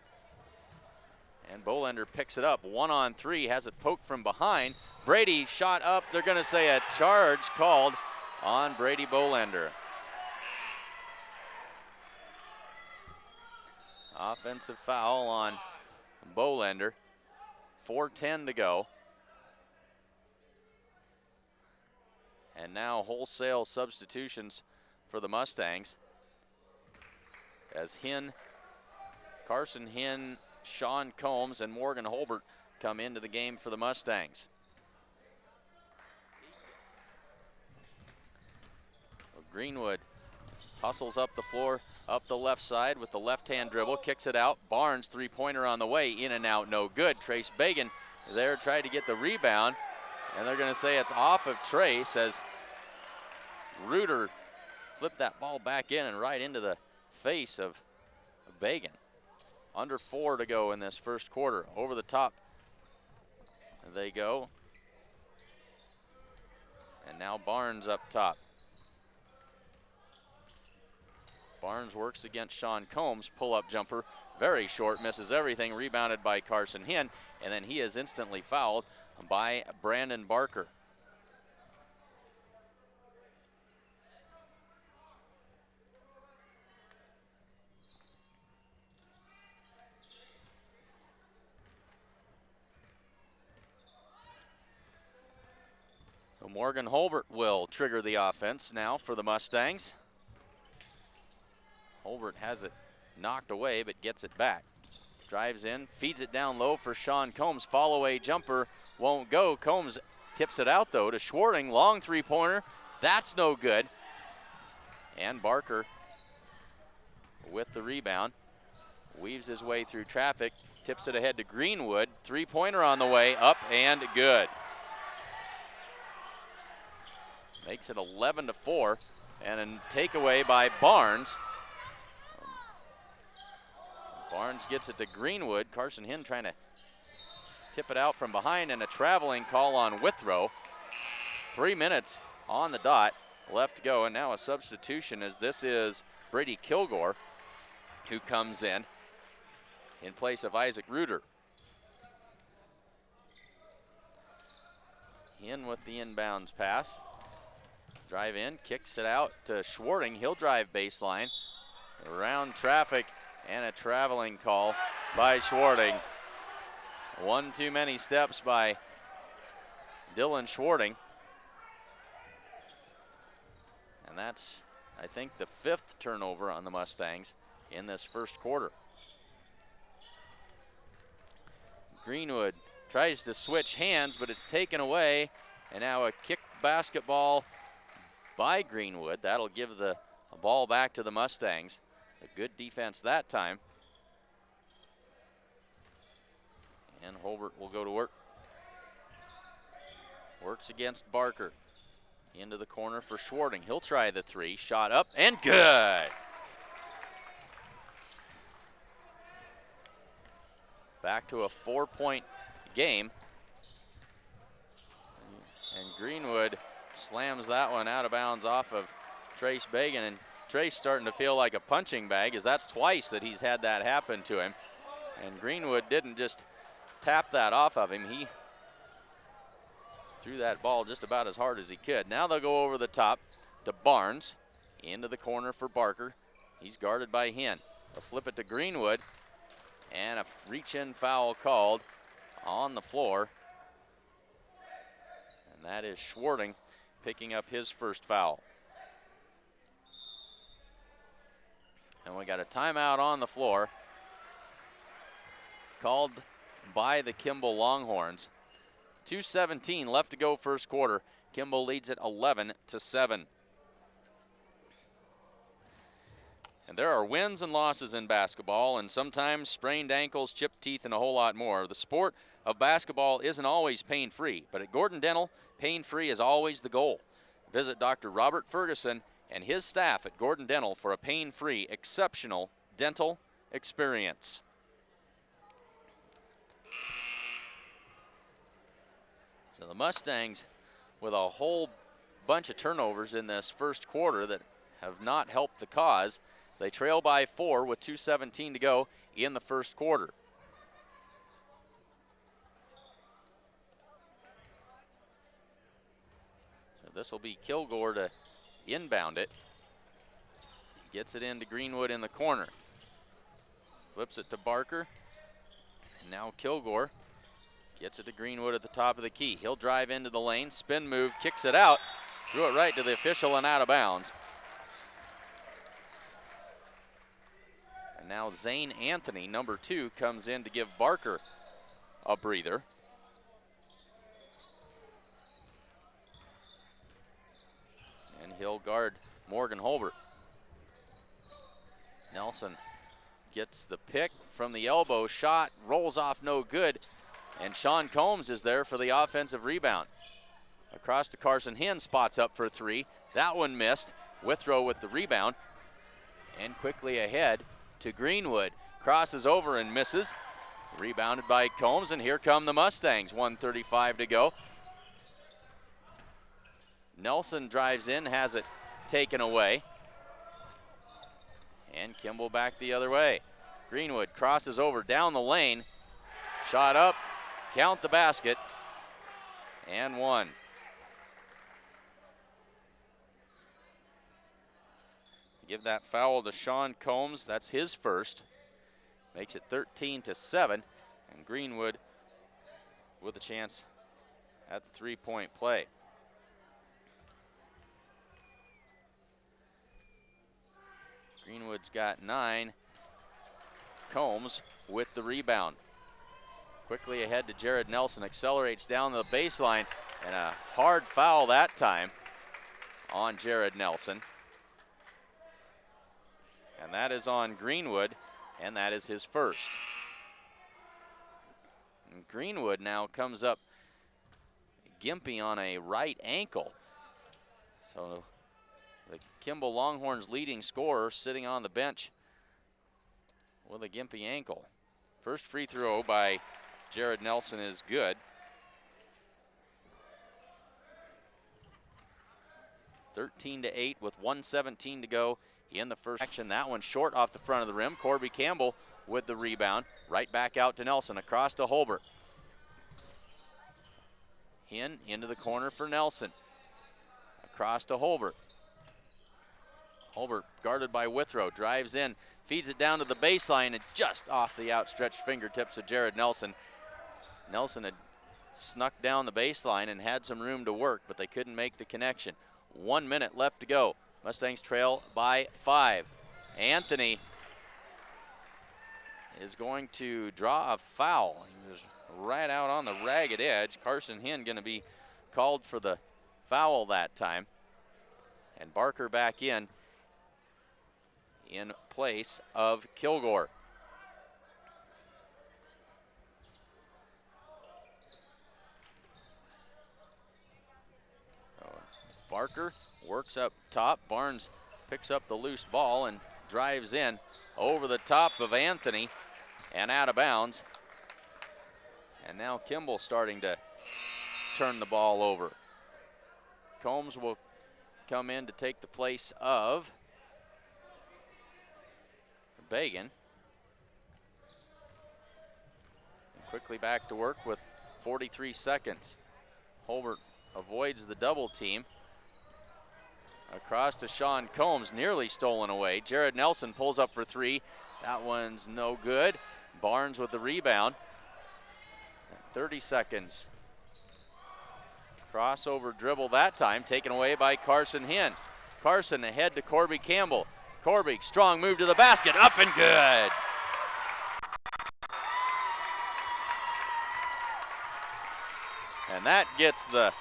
Speaker 1: And Bolander picks it up. 1-on-3, has it poked from behind. Brady shot up. They're going to say a charge called on Brady Bolander. Offensive foul on Bolander. 4:10 to go. And now wholesale substitutions for the Mustangs. As Carson Hinn, Sean Combs, and Morgan Holbert come into the game for the Mustangs. Greenwood hustles up the floor, up the left side with the left-hand dribble, kicks it out. Barnes, three-pointer on the way, in and out, no good. Trace Bagan there tried to get the rebound, and they're going to say it's off of Trace as Reuter flipped that ball back in and right into the face of Bagan. Under 4 to go in this first quarter. Over the top they go. And now Barnes up top. Barnes works against Sean Combs, pull-up jumper, very short, misses everything, rebounded by Carson Hinn, and then he is instantly fouled by Brandon Barker. So Morgan Holbert will trigger the offense now for the Mustangs. Holbert has it knocked away, but gets it back. Drives in, feeds it down low for Sean Combs. Fall-away jumper won't go. Combs tips it out, though, to Schwarting. Long three-pointer. That's no good. And Barker with the rebound. Weaves his way through traffic. Tips it ahead to Greenwood. Three-pointer on the way. Up and good. Makes it 11-4. And a takeaway by Barnes. Barnes gets it to Greenwood. Carson Hinn trying to tip it out from behind, and a traveling call on Withrow. 3 minutes on the dot left to go, and now a substitution as this is Brady Kilgore who comes in place of Isaac Reuter. Hinn with the inbounds pass. Drive in, kicks it out to Schwarting. He'll drive baseline. Around traffic. And a traveling call by Schwarting. One too many steps by Dylan Schwarting. And that's, I think, the 5th turnover on the Mustangs in this first quarter. Greenwood tries to switch hands, but it's taken away. And now a kick basketball by Greenwood. That'll give the ball back to the Mustangs. A good defense that time. And Holbert will go to work. Works against Barker. Into the corner for Schwarting. He'll try the three. Shot up and good. Back to a 4-point game. And Greenwood slams that one out of bounds off of Trace Bagan. And Trace starting to feel like a punching bag, as that's twice that he's had that happen to him. And Greenwood didn't just tap that off of him. He threw that ball just about as hard as he could. Now they'll go over the top to Barnes. Into the corner for Barker. He's guarded by Hinn. They'll flip it to Greenwood. And a reach-in foul called on the floor. And that is Schwarting picking up his first foul. And we got a timeout on the floor called by the Kimball Longhorns. 2:17 left to go first quarter. Kimball leads it 11-7. And there are wins and losses in basketball, and sometimes sprained ankles, chipped teeth, and a whole lot more. The sport of basketball isn't always pain-free, but at Gordon Dental, pain-free is always the goal. Visit Dr. Robert Ferguson and his staff at Gordon Dental for a pain-free, exceptional dental experience. So the Mustangs with a whole bunch of turnovers in this first quarter that have not helped the cause. They trail by 4 with 2:17 to go in the first quarter. So this will be Kilgore to inbound it. Gets it into Greenwood in the corner. Flips it to Barker. And now Kilgore gets it to Greenwood at the top of the key. He'll drive into the lane, spin move, kicks it out. Threw it right to the official and out of bounds. And now Zane Anthony, number 2, comes in to give Barker a breather. And he'll guard Morgan Holbert. Nelson gets the pick from the elbow, shot, rolls off no good. And Sean Combs is there for the offensive rebound. Across to Carson Hinn, spots up for three. That one missed. Withrow with the rebound. And quickly ahead to Greenwood. Crosses over and misses. Rebounded by Combs, and here come the Mustangs. 1:35 to go. Nelson drives in, has it taken away. And Kimball back the other way. Greenwood crosses over down the lane. Shot up, count the basket, and one. Give that foul to Sean Combs. That's his first. Makes it 13-7, and Greenwood with a chance at the three-point play. Greenwood's got 9. Combs with the rebound. Quickly ahead to Jared Nelson, accelerates down the baseline, and a hard foul that time on Jared Nelson. And that is on Greenwood, and that is his first. And Greenwood now comes up gimpy on a right ankle. So the Kimball Longhorns leading scorer sitting on the bench with a gimpy ankle. First free throw by Jared Nelson is good. 13-8 with 1:17 to go in the first action. That one short off the front of the rim. Corby Campbell with the rebound. Right back out to Nelson, across to Holbert. Hinn into the corner for Nelson. Across to Holbert. Holbert guarded by Withrow, drives in, feeds it down to the baseline, and just off the outstretched fingertips of Jared Nelson. Nelson had snuck down the baseline and had some room to work, but they couldn't make the connection. 1 minute left to go. Mustangs trail by 5. Anthony is going to draw a foul. He was right out on the ragged edge. Carson Hinn going to be called for the foul that time. And Barker back in place of Kilgore. Barker works up top. Barnes picks up the loose ball and drives in over the top of Anthony and out of bounds. And now Kimball starting to turn the ball over. Combs will come in to take the place of Bagan. And quickly back to work with 43 seconds. Holbert avoids the double team. Across to Sean Combs, nearly stolen away. Jared Nelson pulls up for three. That one's no good. Barnes with the rebound. 30 seconds. Crossover dribble that time, taken away by Carson Hinn. Carson ahead to Corby Campbell. Corby, strong move to the basket, up and good. And that gets the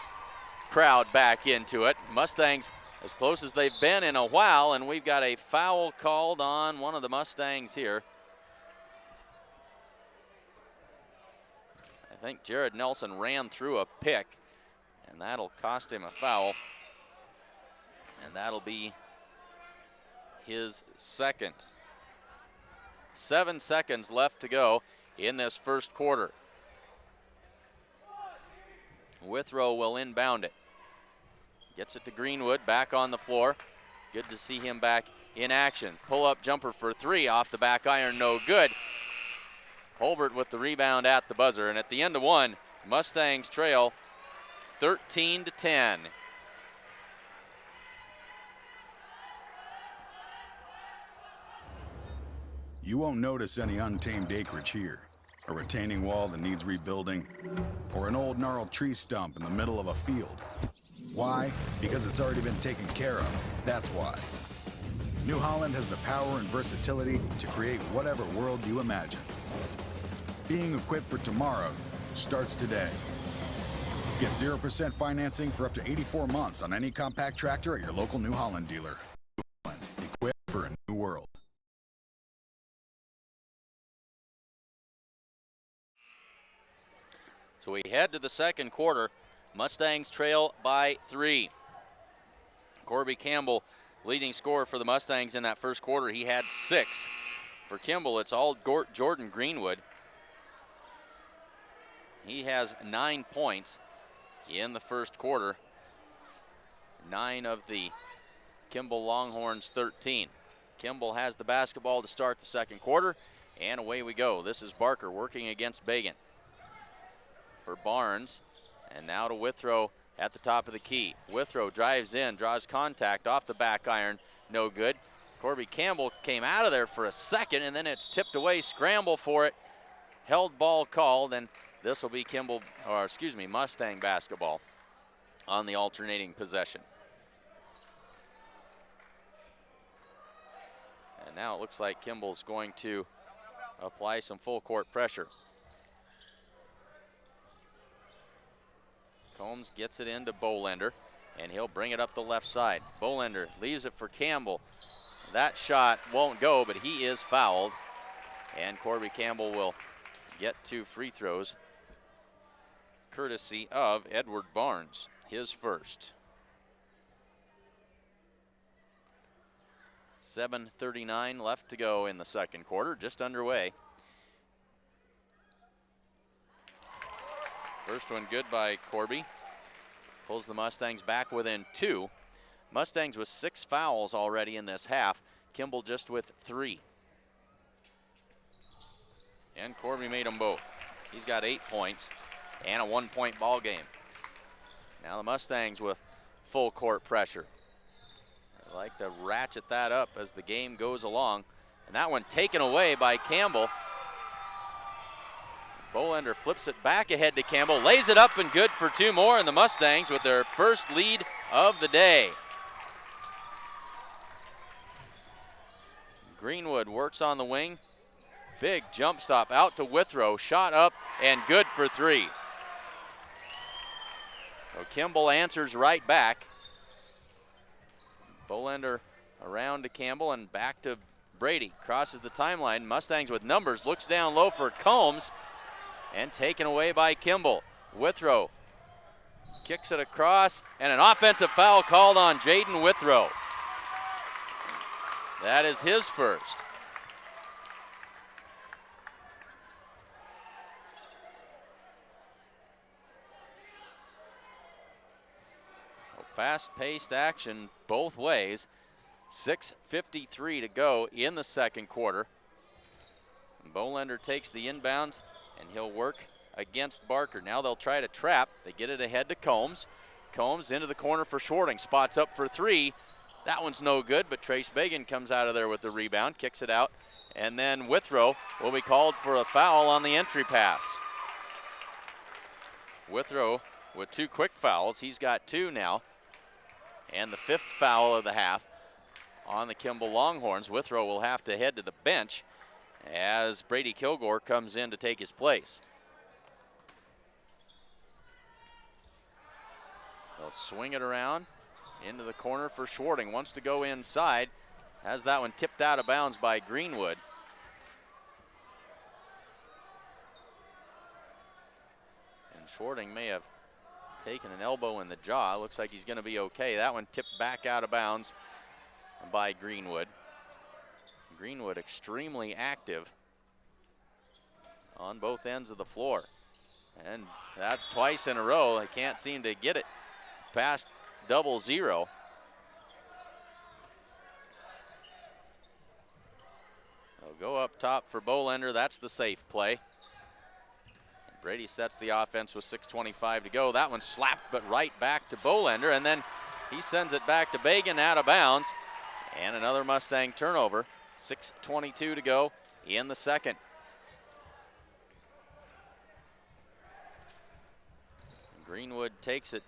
Speaker 1: crowd back into it. Mustangs as close as they've been in a while, and we've got a foul called on one of the Mustangs here. I think Jared Nelson ran through a pick, and that'll cost him a foul. And that'll be his second. 7 seconds left to go in this first quarter. Withrow will inbound it. Gets it to Greenwood, back on the floor. Good to see him back in action. Pull-up jumper for three, off the back iron, no good. Holbert with the rebound at the buzzer, and at the end of one, Mustangs trail 13-10.
Speaker 3: You won't notice any untamed acreage here, a retaining wall that needs rebuilding, or an old gnarled tree stump in the middle of a field. Why? Because it's already been taken care of. That's why. New Holland has the power and versatility to create whatever world you imagine. Being equipped for tomorrow starts today. Get 0% financing for up to 84 months on any compact tractor at your local New Holland dealer. New Holland, equipped for a new world.
Speaker 1: So we head to the second quarter. Mustangs trail by 3. Corby Campbell, leading scorer for the Mustangs in that first quarter. He had 6. For Kimball, it's all Jordan Greenwood. He has 9 points in the first quarter. 9 of the Kimball Longhorns 13. Kimball has the basketball to start the second quarter, and away we go. This is Barker working against Bagan. For Barnes, and now to Withrow at the top of the key. Withrow drives in, draws contact off the back iron, no good. Corby Campbell came out of there for a second, and then it's tipped away, scramble for it. Held ball called, and this will be Mustang basketball on the alternating possession. And now it looks like Kimball's going to apply some full court pressure. Combs gets it into Bolender, and he'll bring it up the left side. Bolender leaves it for Campbell. That shot won't go, but he is fouled, and Corby Campbell will get 2 free throws, courtesy of Edward Barnes, his first. 7:39 left to go in the second quarter, just underway. First one good by Corby. Pulls the Mustangs back within 2. Mustangs with 6 fouls already in this half. Kimball just with 3. And Corby made them both. He's got 8 points and a 1-point ball game. Now the Mustangs with full court pressure. They like to ratchet that up as the game goes along. And that one taken away by Campbell. Bolender flips it back ahead to Campbell, lays it up and good for 2 more, and the Mustangs with their first lead of the day. Greenwood works on the wing. Big jump stop out to Withrow, shot up and good for 3. So Kimball answers right back. Bolender around to Campbell and back to Brady. Crosses the timeline. Mustangs with numbers, looks down low for Combs. And taken away by Kimball. Withrow kicks it across, and an offensive foul called on Jaden Withrow. That is his first. Fast-paced action both ways. 6:53 to go in the second quarter. Bolender takes the inbound, and he'll work against Barker. Now they'll try to trap. They get it ahead to Combs. Combs into the corner for Shorting. Spots up for 3. That one's no good, but Trace Bagan comes out of there with the rebound, kicks it out, and then Withrow will be called for a foul on the entry pass. Withrow with 2 quick fouls. He's got 2 now, and the 5th foul of the half on the Kimball Longhorns. Withrow will have to head to the bench as Brady Kilgore comes in to take his place. They'll swing it around into the corner for Schwarting. Wants to go inside. Has that one tipped out of bounds by Greenwood. And Schwarting may have taken an elbow in the jaw. Looks like he's going to be okay. That one tipped back out of bounds by Greenwood. Greenwood extremely active on both ends of the floor. And that's twice in a row. They can't seem to get it past 0-0. They'll go up top for Bolender. That's the safe play. Brady sets the offense with 6:25 to go. That one slapped, but right back to Bolender, and then he sends it back to Bagan out of bounds. And another Mustang turnover. 6:22 to go in the second. Greenwood takes it.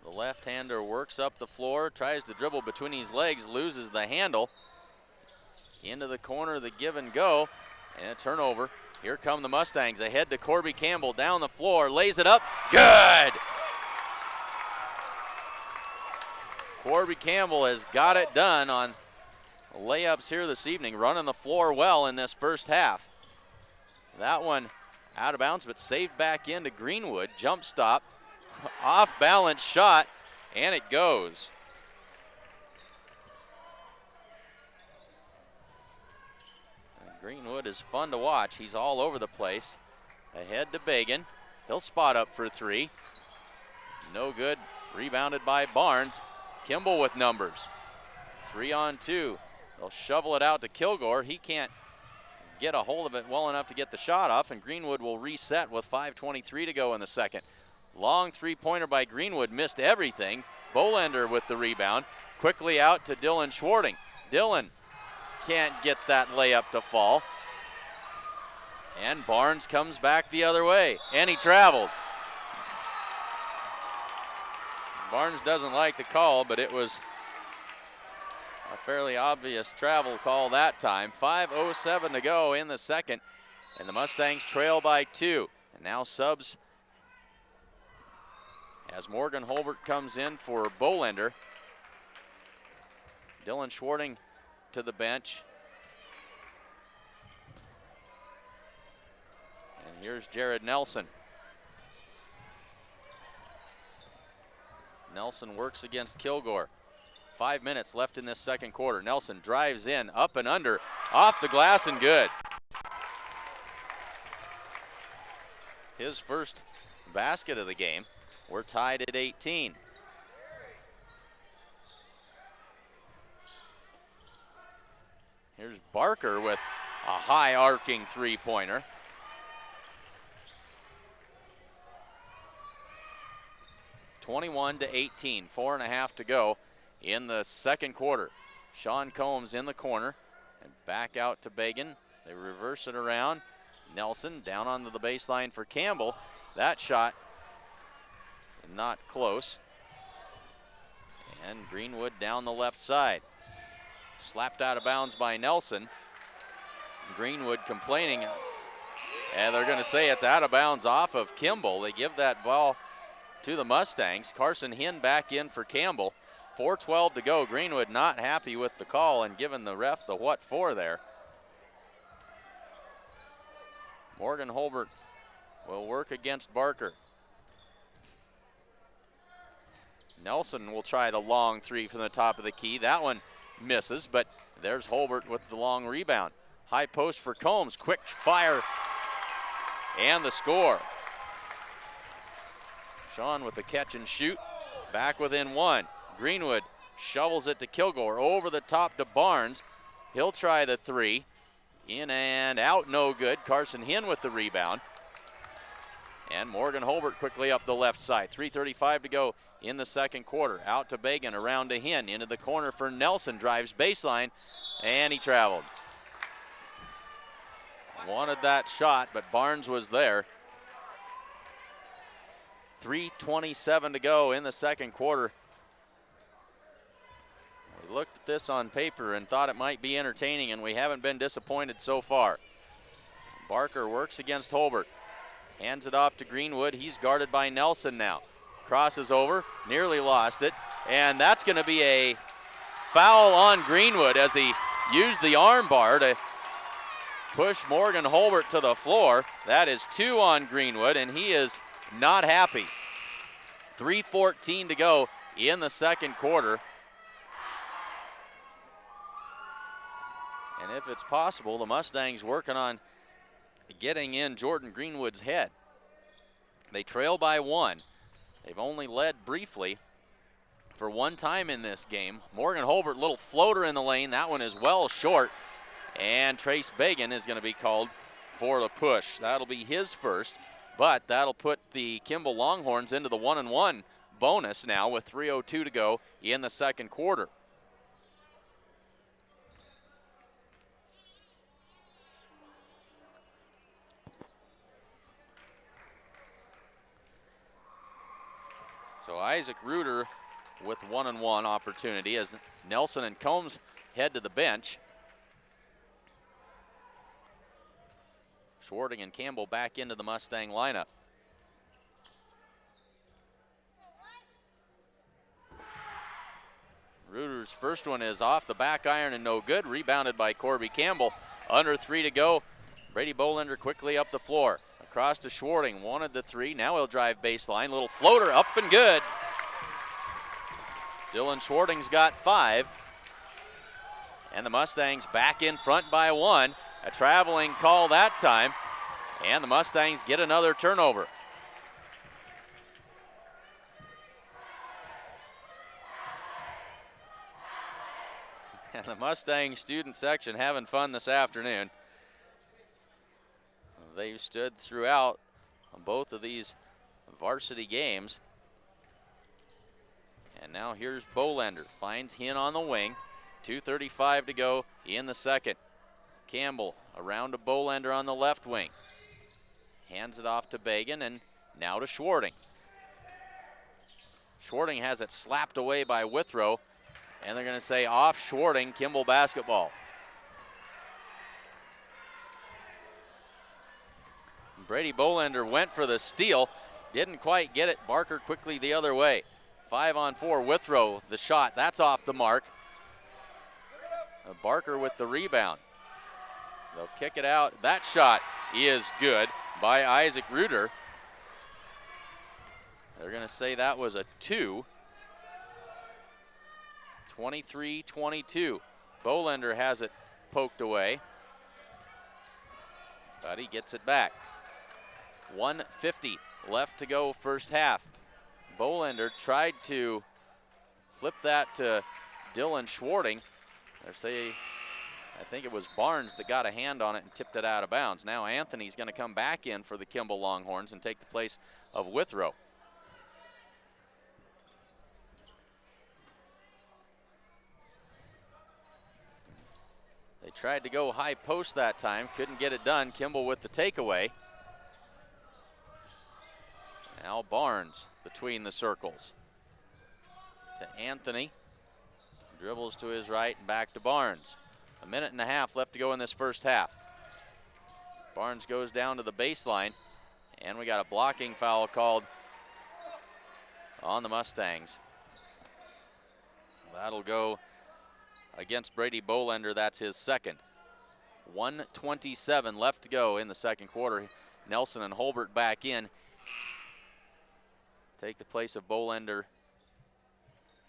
Speaker 1: The left-hander works up the floor, tries to dribble between his legs, loses the handle. Into the corner, the give and go, and a turnover Here come the Mustangs ahead to Corby Campbell down the floor, lays it up, good! Corby Campbell has got it done on layups here this evening, running the floor well in this first half. That one out of bounds, but saved back into Greenwood. Jump stop, off balance shot, and it goes. And Greenwood is fun to watch. He's all over the place. Ahead to Bagan. He'll spot up for three. No good. Rebounded by Barnes. Kimball with numbers. 3 on 2. They'll shovel it out to Kilgore. He can't get a hold of it well enough to get the shot off, and Greenwood will reset with 5:23 to go in the second. Long three-pointer by Greenwood, missed everything. Bolender with the rebound. Quickly out to Dylan Schwarting. Dylan can't get that layup to fall. And Barnes comes back the other way, and he traveled. Barnes doesn't like the call, but it was a fairly obvious travel call that time. 5:07 to go in the second, and the Mustangs trail by 2. And now subs as Morgan Holbert comes in for Bolender. Dylan Schwarting to the bench. And here's Jared Nelson. Nelson works against Kilgore. 5 minutes left in this second quarter. Nelson drives in, up and under, off the glass and good. His first basket of the game. We're tied at 18. Here's Barker with a high arcing three-pointer. (21-18), 4.5 to go in the second quarter. Sean Combs in the corner and back out to Bagan. They reverse it around. Nelson down onto the baseline for Campbell. That shot not close. And Greenwood down the left side. Slapped out of bounds by Nelson. Greenwood complaining, and they're going to say it's out of bounds off of Kimball. They give that ball to the Mustangs. Carson Hinn back in for Campbell. 4:12 to go. Greenwood not happy with the call and giving the ref the what for there. Morgan Holbert will work against Barker. Nelson will try the long three from the top of the key. That one misses, but there's Holbert with the long rebound. High post for Combs. Quick fire and the score. Sean with the catch and shoot. Back within one. Greenwood shovels it to Kilgore. Over the top to Barnes. He'll try the three. In and out, no good. Carson Hinn with the rebound. And Morgan Holbert quickly up the left side. 3:35 to go in the second quarter. Out to Bagan, around to Hinn. Into the corner for Nelson. Drives baseline, and he traveled. Wanted that shot, but Barnes was there. 3:27 to go in the second quarter. We looked at this on paper and thought it might be entertaining, and we haven't been disappointed so far. Barker works against Holbert. Hands it off to Greenwood. He's guarded by Nelson now. Crosses over, nearly lost it, and that's going to be a foul on Greenwood as he used the arm bar to push Morgan Holbert to the floor. That is 2 on Greenwood, and he is not happy. 3:14 to go in the second quarter. And if it's possible, the Mustangs working on getting in Jordan Greenwood's head. They trail by 1. They've only led briefly for one time in this game. Morgan Holbert, little floater in the lane. That one is well short. And Trace Bagan is going to be called for the push. That'll be his first, but that'll put the Kimball Longhorns into the 1-1 bonus now with 3:02 to go in the second quarter. So Isaac Reuter with 1-1 opportunity as Nelson and Combs head to the bench. Schwarting and Campbell back into the Mustang lineup. Reuter's first one is off the back iron and no good. Rebounded by Corby Campbell. Under 3 to go. Brady Bolender quickly up the floor. Across to Schwarting, wanted the 3. Now he'll drive baseline. Little floater up and good. Dylan Schwarting's got 5. And the Mustangs back in front by 1. A traveling call that time. And the Mustangs get another turnover. And the Mustang student section having fun this afternoon. They've stood throughout both of these varsity games. And now here's Bolender, finds Hinn on the wing. 2:35 to go in the second. Campbell around to Bolender on the left wing. Hands it off to Bagan and now to Schwarting. Schwarting has it slapped away by Withrow. And they're going to say off Schwarting, Kimball basketball. Brady Bolender went for the steal. Didn't quite get it. Barker quickly the other way. 5-on-4, Withrow, the shot. That's off the mark. Barker with the rebound. They'll kick it out. That shot is good by Isaac Reuter. They're going to say that was a 2. 23-22. Bolender has it poked away, but he gets it back. 1:50 left to go first half. Bolender tried to flip that to Dylan Schwarting. They say, I think it was Barnes that got a hand on it and tipped it out of bounds. Now Anthony's going to come back in for the Kimball Longhorns and take the place of Withrow. They tried to go high post that time, couldn't get it done. Kimball with the takeaway. Now Barnes between the circles. To Anthony. Dribbles to his right and back to Barnes. 1.5 minutes left to go in this first half. Barnes goes down to the baseline, and we got a blocking foul called on the Mustangs. That'll go against Brady Bolender. That's his second. 1:27 left to go in the second quarter. Nelson and Holbert back in. Take the place of Bolender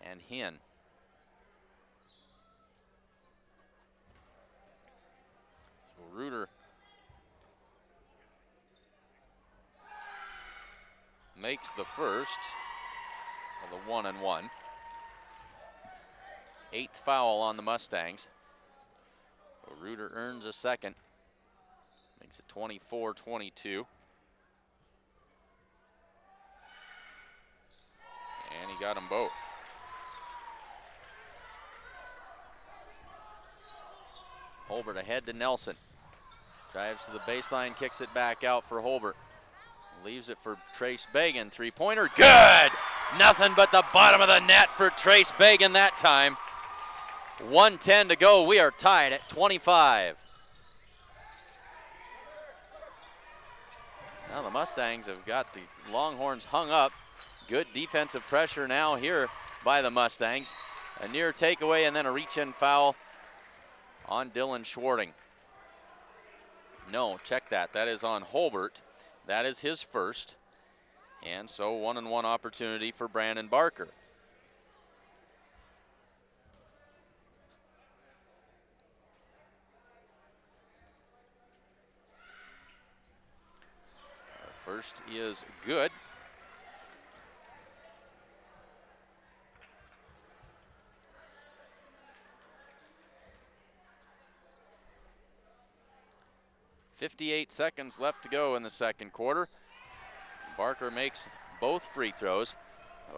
Speaker 1: and Hinn. Reuter makes the first of the 1-and-1. 8th foul on the Mustangs. Reuter earns a second. Makes it 24-22. And he got them both. Holbert ahead to Nelson. Drives to the baseline, kicks it back out for Holbert. Leaves it for Trace Bagan. Three-pointer, good! Nothing but the bottom of the net for Trace Bagan that time. 1:10 to go. We are tied at 25. Now the Mustangs have got the Longhorns hung up. Good defensive pressure now here by the Mustangs. A near takeaway and then a reach-in foul on Dylan Schwarting. No, check that. That is on Holbert. That is his first. And so 1-and-1 opportunity for Brandon Barker. First is good. .58 seconds left to go in the second quarter. Barker makes both free throws.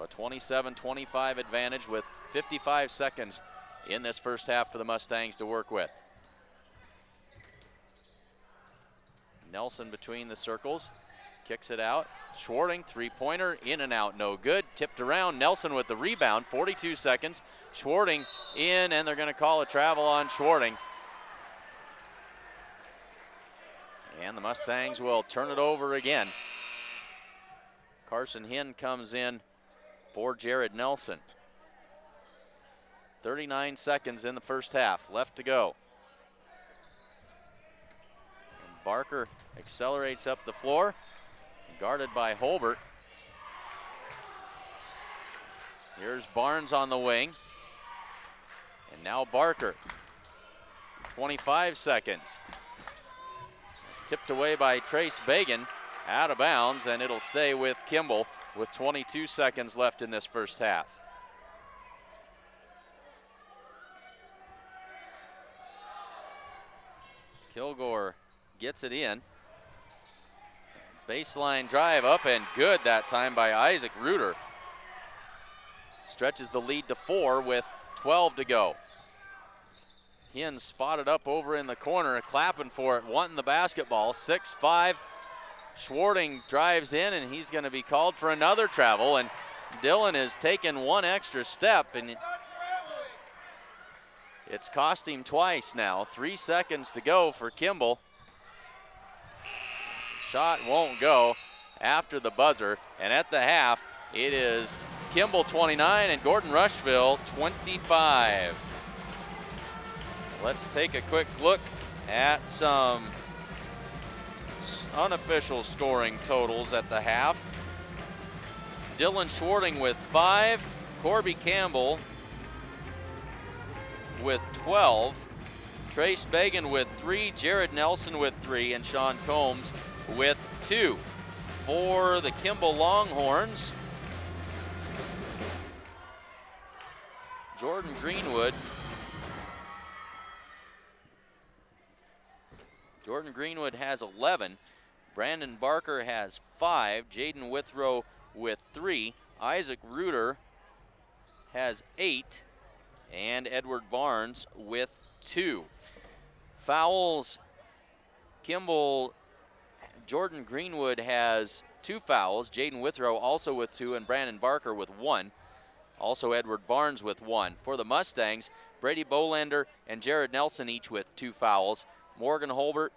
Speaker 1: A 27-25 advantage with 55 seconds in this first half for the Mustangs to work with. Nelson between the circles. Kicks it out. Schwarting, three-pointer, in and out, no good. Tipped around. Nelson with the rebound. 42 seconds. Schwarting in, and they're going to call a travel on Schwarting. And the Mustangs will turn it over again. Carson Hinn comes in for Jared Nelson. 39 seconds in the first half, left to go. And Barker accelerates up the floor, guarded by Holbert. Here's Barnes on the wing. And now Barker. 25 seconds. Tipped away by Trace Bagan, out of bounds, and it'll stay with Kimball with 22 seconds left in this first half. Kilgore gets it in. Baseline drive up and good that time by Isaac Reuter. Stretches the lead to 4 with 12 to go. Hinn spotted up over in the corner, clapping for it, wanting the basketball. 6-5. Schwarting drives in, and he's going to be called for another travel. And Dillon has taken one extra step, and it's cost him twice now. 3 seconds to go for Kimball. Shot won't go after the buzzer, and at the half, it is Kimball 29 and Gordon-Rushville 25. Let's take a quick look at some unofficial scoring totals at the half. Dylan Schwarting with 5, Corby Campbell with 12, Trace Bagan with 3, Jared Nelson with 3, and Sean Combs with 2. For the Kimball Longhorns, Jordan Greenwood has 11. Brandon Barker has 5. Jaden Withrow with 3. Isaac Reuter has 8. And Edward Barnes with 2. Fouls, Jordan Greenwood has 2 fouls. Jaden Withrow also with 2, and Brandon Barker with 1. Also Edward Barnes with 1. For the Mustangs, Brady Bolander and Jared Nelson each with 2 fouls. Morgan Holbert,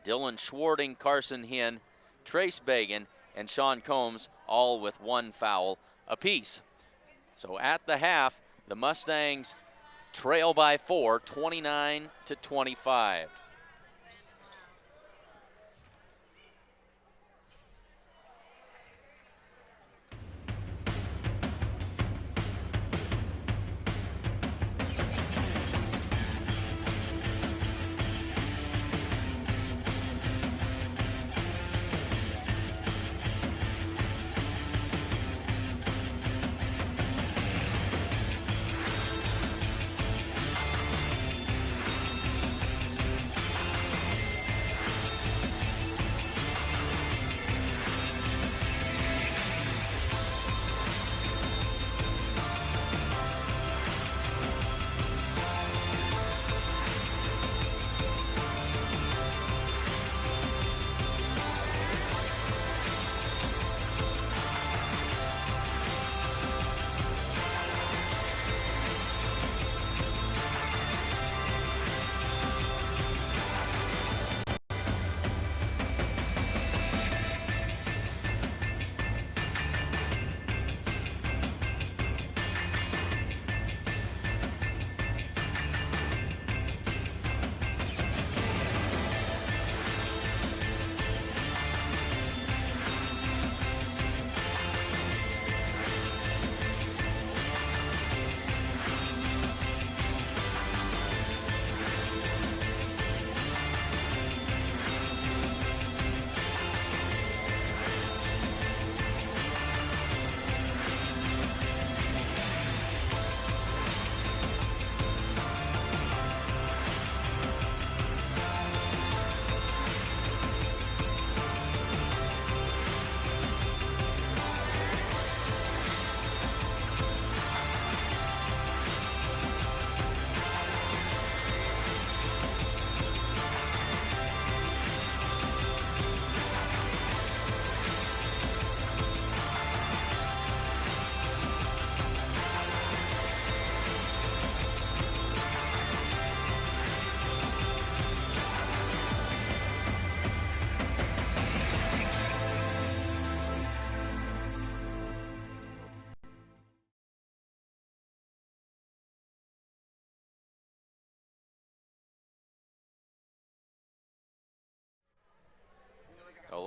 Speaker 1: Dylan Schwarting, Carson Hinn, Trace Bagan, and Sean Combs all with 1 foul apiece. So at the half, the Mustangs trail by 4, 29-25.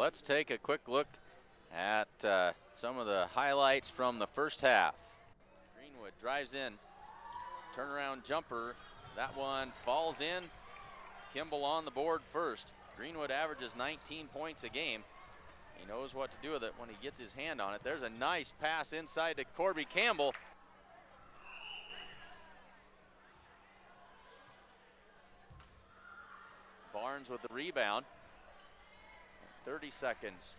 Speaker 1: let's take a quick look at some of the highlights from the first half. Greenwood drives in, turnaround jumper. That one falls in. Kimball on the board first. Greenwood averages 19 points a game. He knows what to do with it when he gets his hand on it. There's a nice pass inside to Corby Campbell. Barnes with the rebound. 30 seconds.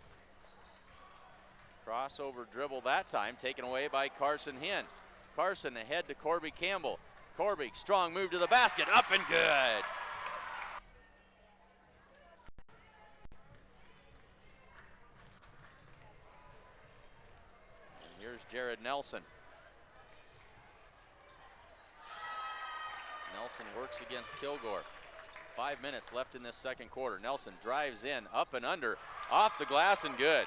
Speaker 1: Crossover dribble that time, taken away by Carson Hinn. Carson ahead to Corby Campbell. Corby, strong move to the basket, up and good. And here's Jared Nelson. Nelson works against Kilgore. 5 minutes left in this second quarter. Nelson drives in, up and under, off the glass and good.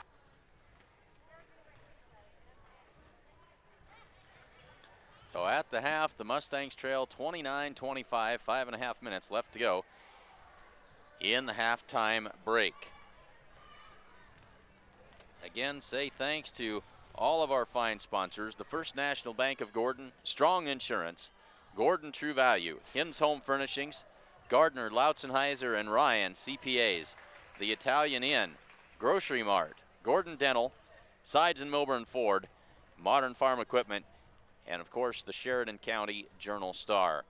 Speaker 1: So at the half, the Mustangs trail 29-25, 5.5 minutes left to go in the halftime break. Again, say thanks to all of our fine sponsors: the First National Bank of Gordon, Strong Insurance, Gordon True Value, Hinn's Home Furnishings, Gardner, Lautzenheiser, and Ryan CPAs, the Italian Inn, Grocery Mart, Gordon Dental, Sides and Milburn Ford, Modern Farm Equipment, and of course the Sheridan County Journal-Star.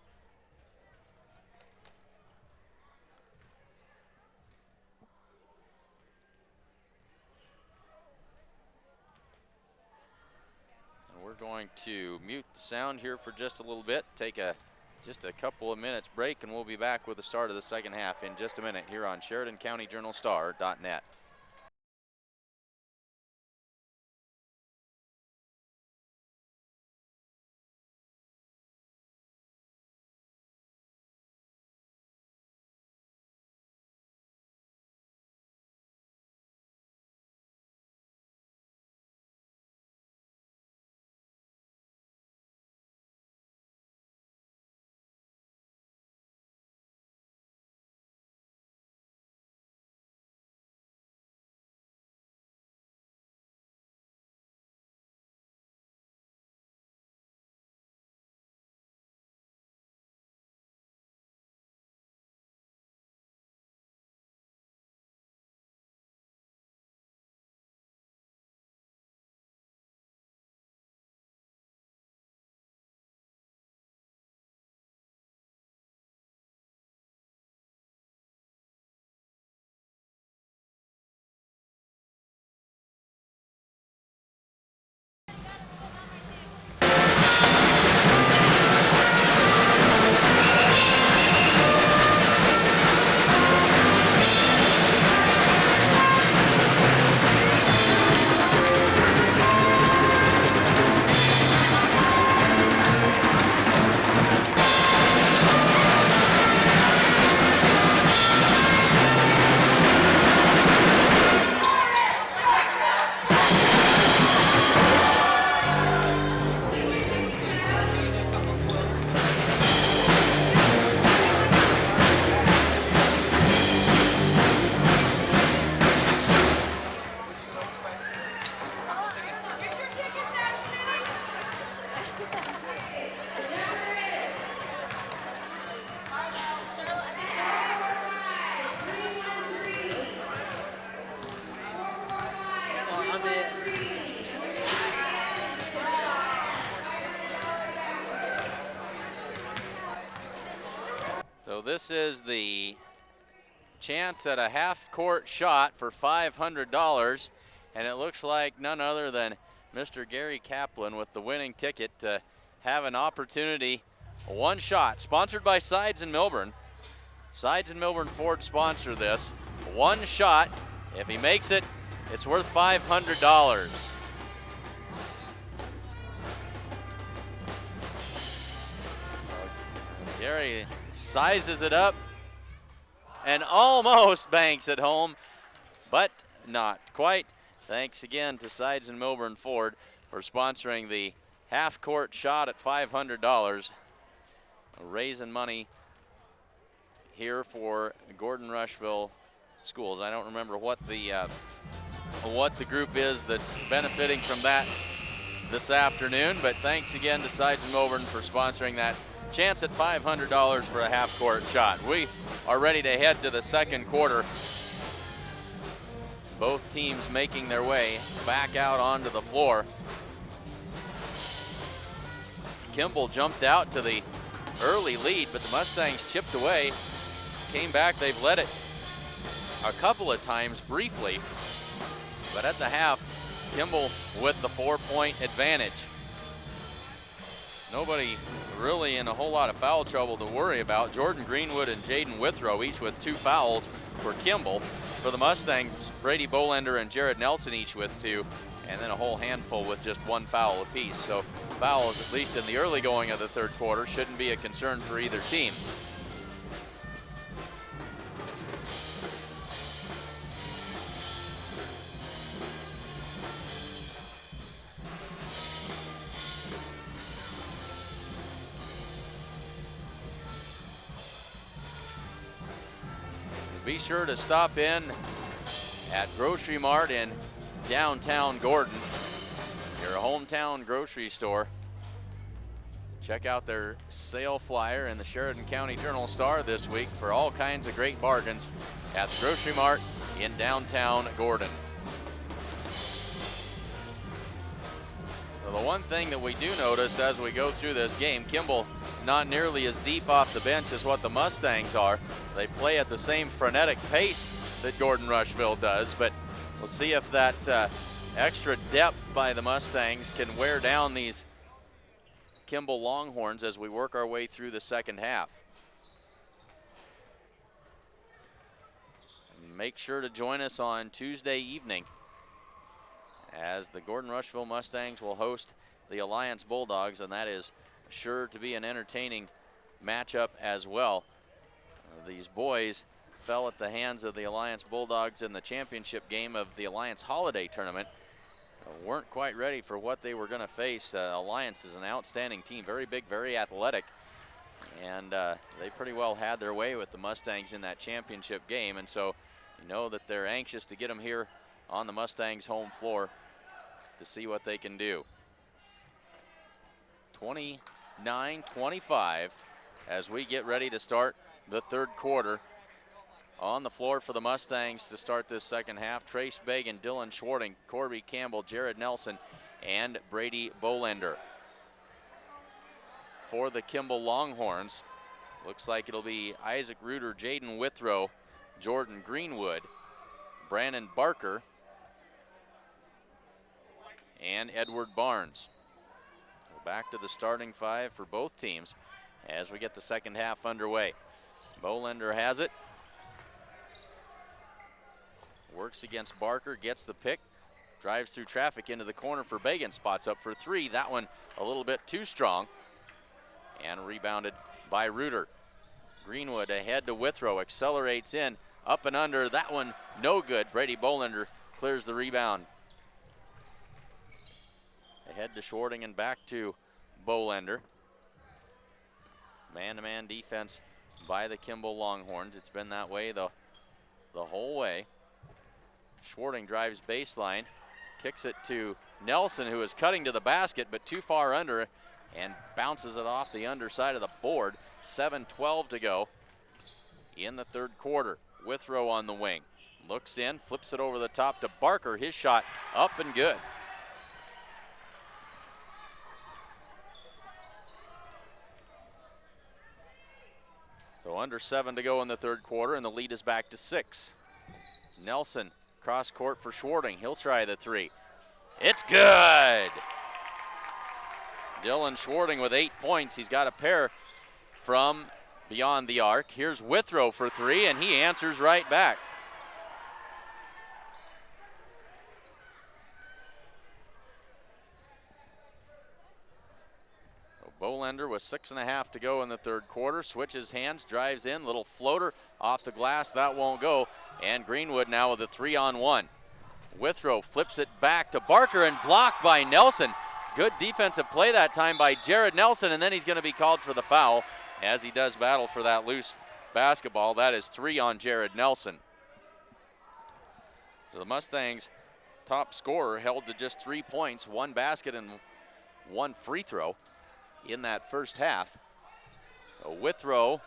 Speaker 1: And we're going to mute the sound here for just a little bit, take just a couple of minutes break, and we'll be back with the start of the second half in just a minute here on SheridanCountyJournalStar.net. So this is the chance at a half-court shot for $500, and it looks like none other than Mr. Gary Kaplan with the winning ticket to have an opportunity. One shot, sponsored by Sides and Milburn. Sides and Milburn Ford sponsor this. One shot. If he makes it, it's worth $500. Gary sizes it up and almost banks it home, but not quite. Thanks again to Sides and Milburn Ford for sponsoring the half-court shot at $500. Raising money here for Gordon-Rushville schools. I don't remember what the group is that's benefiting from that this afternoon, but thanks again to Sides and Moburn for sponsoring that chance at $500 for a half-court shot. We are ready to head to the second quarter. Both teams making their way back out onto the floor. Kimball jumped out to the early lead, but the Mustangs chipped away, came back. They've led it a couple of times briefly, but at the half, Kimball with the 4-point advantage. Nobody really in a whole lot of foul trouble to worry about. Jordan Greenwood and Jaden Withrow each with 2 fouls for Kimball. For the Mustangs, Brady Bolender and Jared Nelson each with 2, and then a whole handful with just 1 foul apiece. So fouls, at least in the early going of the third quarter, shouldn't be a concern for either team. Be sure to stop in at Grocery Mart in downtown Gordon, your hometown grocery store. Check out their sale flyer in the Sheridan County Journal-Star this week for all kinds of great bargains at the Grocery Mart in downtown Gordon. So the one thing that we do notice as we go through this game, Kimball not nearly as deep off the bench as what the Mustangs are. They play at the same frenetic pace that Gordon-Rushville does, but we'll see if that extra depth by the Mustangs can wear down these Kimball Longhorns as we work our way through the second half. Make sure to join us on Tuesday evening as the Gordon-Rushville Mustangs will host the Alliance Bulldogs, and that is sure to be an entertaining matchup as well. These boys fell at the hands of the Alliance Bulldogs in the championship game of the Alliance Holiday Tournament. Weren't quite ready for what they were going to face. Alliance is an outstanding team, very big, very athletic, and they pretty well had their way with the Mustangs in that championship game, and so you know that they're anxious to get them here on the Mustangs home floor to see what they can do. 29-25 as we get ready to start the third quarter. On the floor for the Mustangs to start this second half, Trace Bagan, Dylan Schwarting, Corby Campbell, Jared Nelson, and Brady Bolender. For the Kimball Longhorns, looks like it'll be Isaac Reuter, Jaden Withrow, Jordan Greenwood, Brandon Barker, and Edward Barnes. Back to the starting 5 for both teams as we get the second half underway. Bolender has it. Works against Barker, gets the pick, drives through traffic into the corner for Bagan, spots up for 3. That one a little bit too strong, and rebounded by Reuter. Greenwood ahead to Withrow, accelerates in, up and under. That one no good. Brady Bolender clears the rebound. Ahead to Schwarting and back to Bolender. Man-to-man defense by the Kimball Longhorns. It's been that way the whole way. Schwarting drives baseline, kicks it to Nelson, who is cutting to the basket, but too far under, and bounces it off the underside of the board. 7:12 to go in the third quarter. Withrow on the wing. Looks in, flips it over the top to Barker. His shot up and good. So under 7 to go in the third quarter, and the lead is back to 6. Nelson, cross court for Schwarting. He'll try the 3. It's good. Dylan Schwarting with 8 points. He's got a pair from beyond the arc. Here's Withrow for 3, and he answers right back. Bolender with 6.5 to go in the third quarter. Switches hands, drives in, little floater off the glass. That won't go. And Greenwood now with a 3-on-1. Withrow flips it back to Barker and blocked by Nelson. Good defensive play that time by Jared Nelson, and then he's going to be called for the foul as he does battle for that loose basketball. That is 3 on Jared Nelson. So the Mustangs' top scorer held to just 3 points, 1 basket and 1 free throw in that first half. So Withrow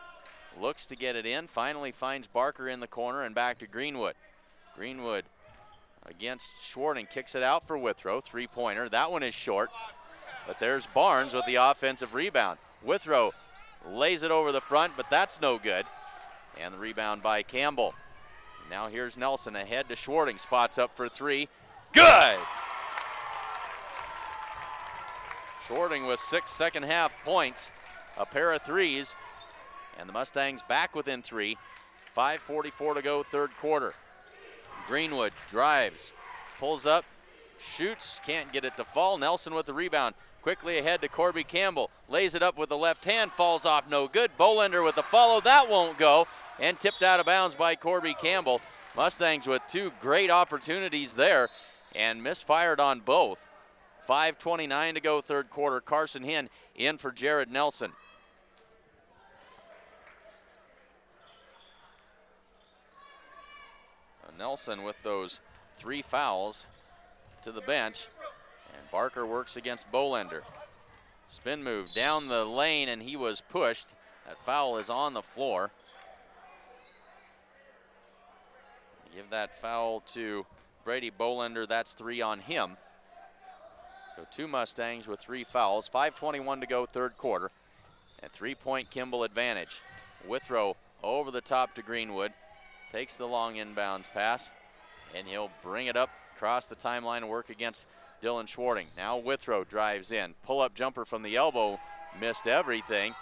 Speaker 1: looks to get it in, finally finds Barker in the corner and back to Greenwood. Greenwood against Schwarting, kicks it out for Withrow, 3-pointer. That one is short, but there's Barnes with the offensive rebound. Withrow lays it over the front, but that's no good. And the rebound by Campbell. Now here's Nelson ahead to Schwarting, spots up for 3. Good! Schwarting with 6 second half points, a pair of threes, and the Mustangs back within 3. 5:44 to go, third quarter. Greenwood drives, pulls up, shoots, can't get it to fall. Nelson with the rebound, quickly ahead to Corby Campbell, lays it up with the left hand, falls off, no good. Bolender with the follow, that won't go, and tipped out of bounds by Corby Campbell. Mustangs with 2 great opportunities there and misfired on both. 5:29 to go, third quarter. Carson Hinn in for Jared Nelson. Nelson with those 3 fouls to the bench, and Barker works against Bolender. Spin move down the lane, and he was pushed. That foul is on the floor. Give that foul to Brady Bolender. That's 3 on him. So 2 Mustangs with 3 fouls. 5:21 to go, third quarter. A 3-point Kimball advantage. Withrow over the top to Greenwood. Takes the long inbounds pass, and he'll bring it up across the timeline and work against Dylan Schwarting. Now Withrow drives in. Pull-up jumper from the elbow, missed everything.